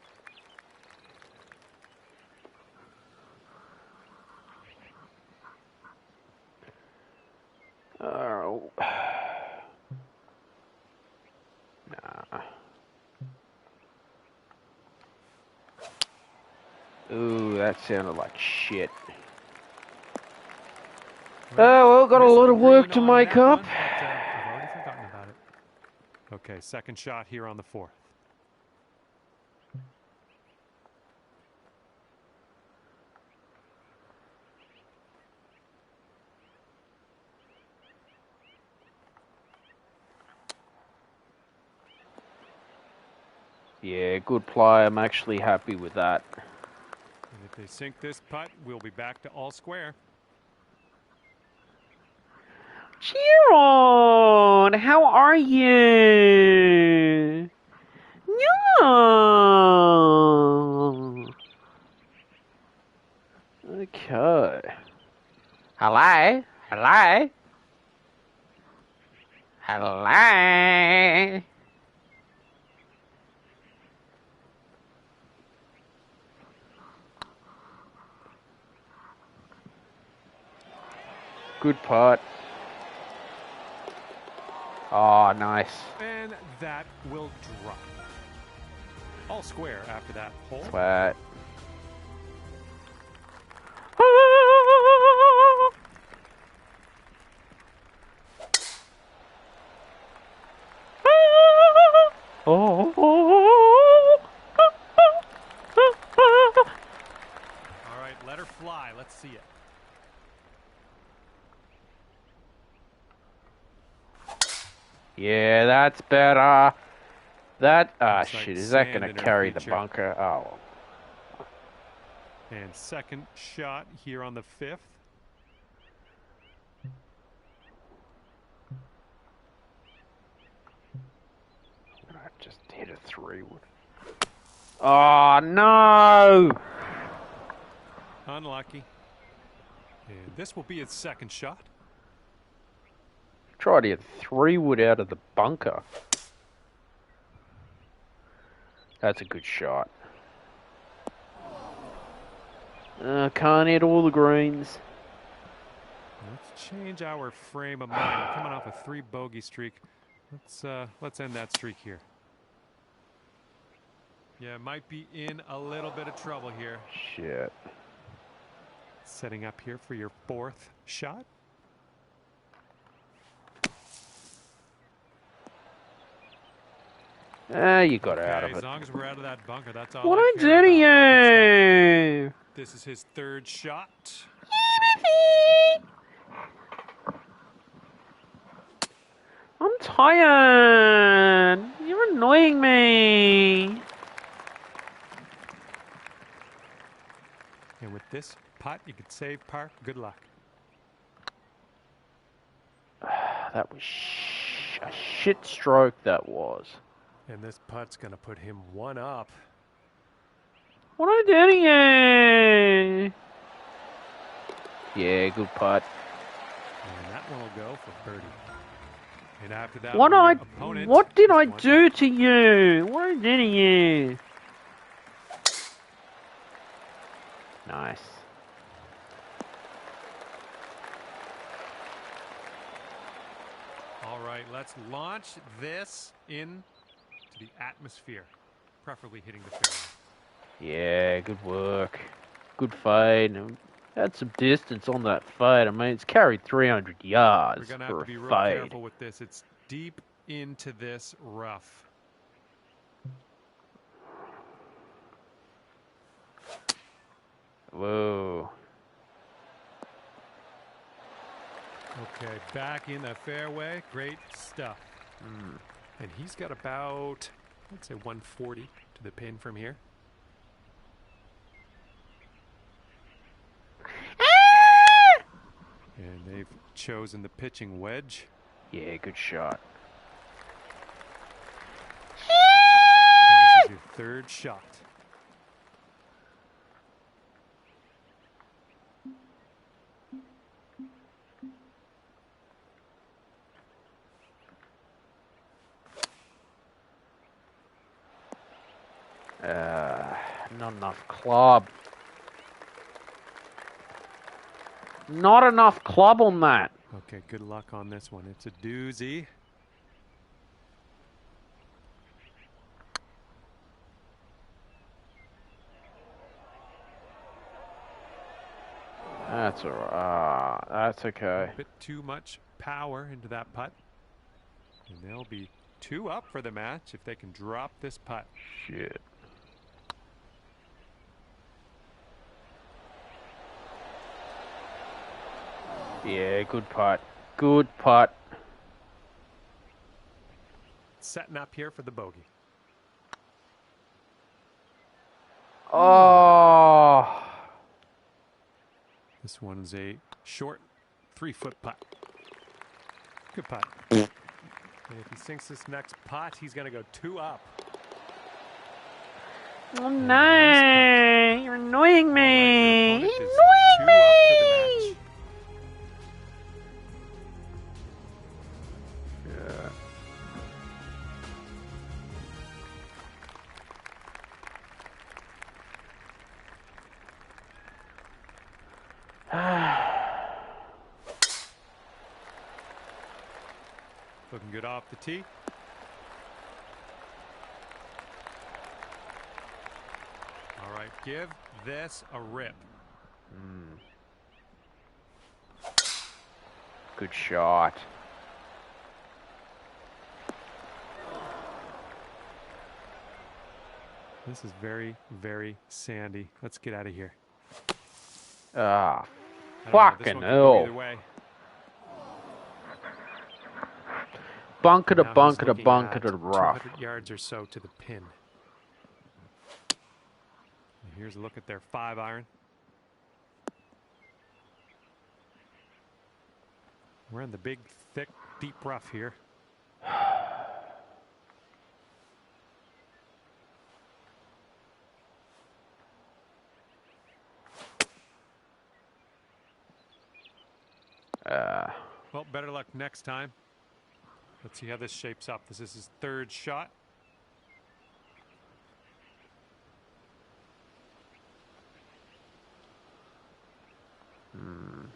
Oh. Nah. Ooh, that sounded like shit. Oh, well, got a lot of work to make up. I've already forgotten about it. Okay, second shot here on the 4th. Yeah, good play. I'm actually happy with that. And if they sink this putt, we'll be back to all square. Cheer on! How are you? No. Okay. Hello? Hello? Hello? Good putt. Oh, nice. And that will drop. All square after that hole. Flat. All right, let her fly. Let's see it. Yeah, that's better. That, Looks like shit, is that sand going in to her carry the feature. bunker? Oh. And second shot here on the 5th. I just hit a 3-wood. Oh, no! Unlucky. And this will be his second shot. Tried to hit 3-wood out of the bunker. That's a good shot. Can't hit all the greens. Let's change our frame of mind. We're coming off a 3-bogey streak. Let's end that streak here. Yeah, might be in a little bit of trouble here. Shit. Setting up here for your 4th shot. You got out of As it. long as we're out of that bunker, that's all What I I care do to about. you? This is his 3rd shot. I'm tired. You're annoying me. And with this putt, you could save par. Good luck. That was a shit stroke, that was. And this putt's going to put him 1 up. What I do to you? Yeah, good putt. And that one will go for birdie. And after that, What did I do to you? What did I do to you? Nice. All right, let's launch this into the atmosphere, preferably hitting the fairway. Yeah, good work. Good fade. Had some distance on that fade. I mean, it's carried 300 yards We're going to for have to be a real fade. careful with this. It's deep into this rough. Whoa. Okay, back in the fairway. Great stuff. And he's got about, let's say, 140 to the pin from here. And they've chosen the pitching wedge. Yeah, good shot. And this is your third shot. Not enough club. Not enough club on that. Okay, good luck on this one. It's a doozy. That's that's okay. A bit too much power into that putt. And they'll be 2 up for the match if they can drop this putt. Shit. Yeah, good putt. Good putt. Setting up here for the bogey. Oh. This one's a short 3-foot putt. Good putt. And if he sinks this next putt, he's going to go 2 up. Oh, no. You're annoying me. Right, You're annoying me. Looking good off the tee. All right, give this a rip. Good shot. This is very, very sandy. Let's get out of here. Ah, I don't know, this fucking one could go hell. either way. Bunker to Now he's bunker to looking bunker at to rough. 200 yards or so to the pin. And here's a look at their 5-iron. We're in the big, thick, deep rough here. Well, better luck next time. Let's see how this shapes up. This is his 3rd shot. And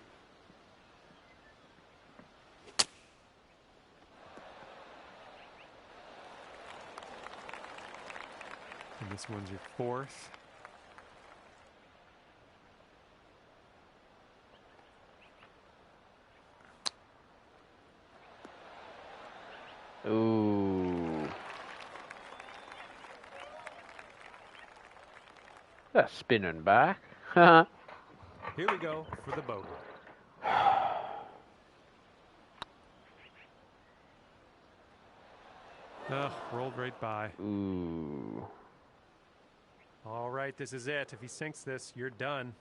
this one's your 4th. Ooh. That's spinning back. Here we go for the bogey. Rolled right by. Ooh. All right, this is it. If he sinks this, you're done.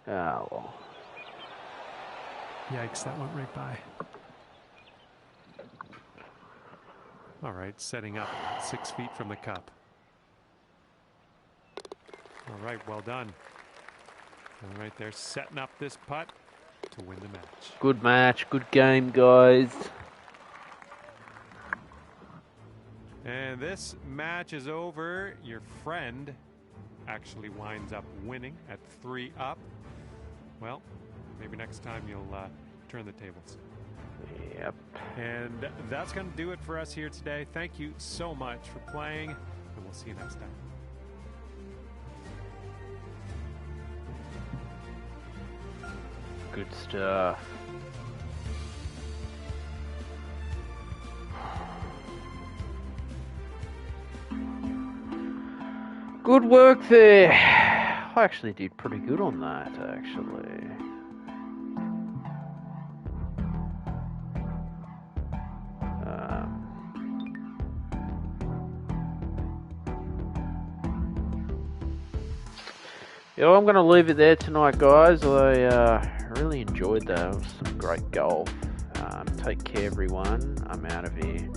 Oh, well. Yikes, that went right by. All right, setting up 6 feet from the cup. All right, well done. All right, they're setting up this putt to win the match. Good match, good game, guys. And this match is over. Your friend actually winds up winning at 3 up. Well, maybe next time you'll turn the tables. Yep. And that's going to do it for us here today. Thank you so much for playing, and we'll see you next time. Good stuff. Good work there. I actually did pretty good on that, actually. Yeah, I'm going to leave it there tonight, guys. I really enjoyed that. It was some great golf. Take care, everyone. I'm out of here.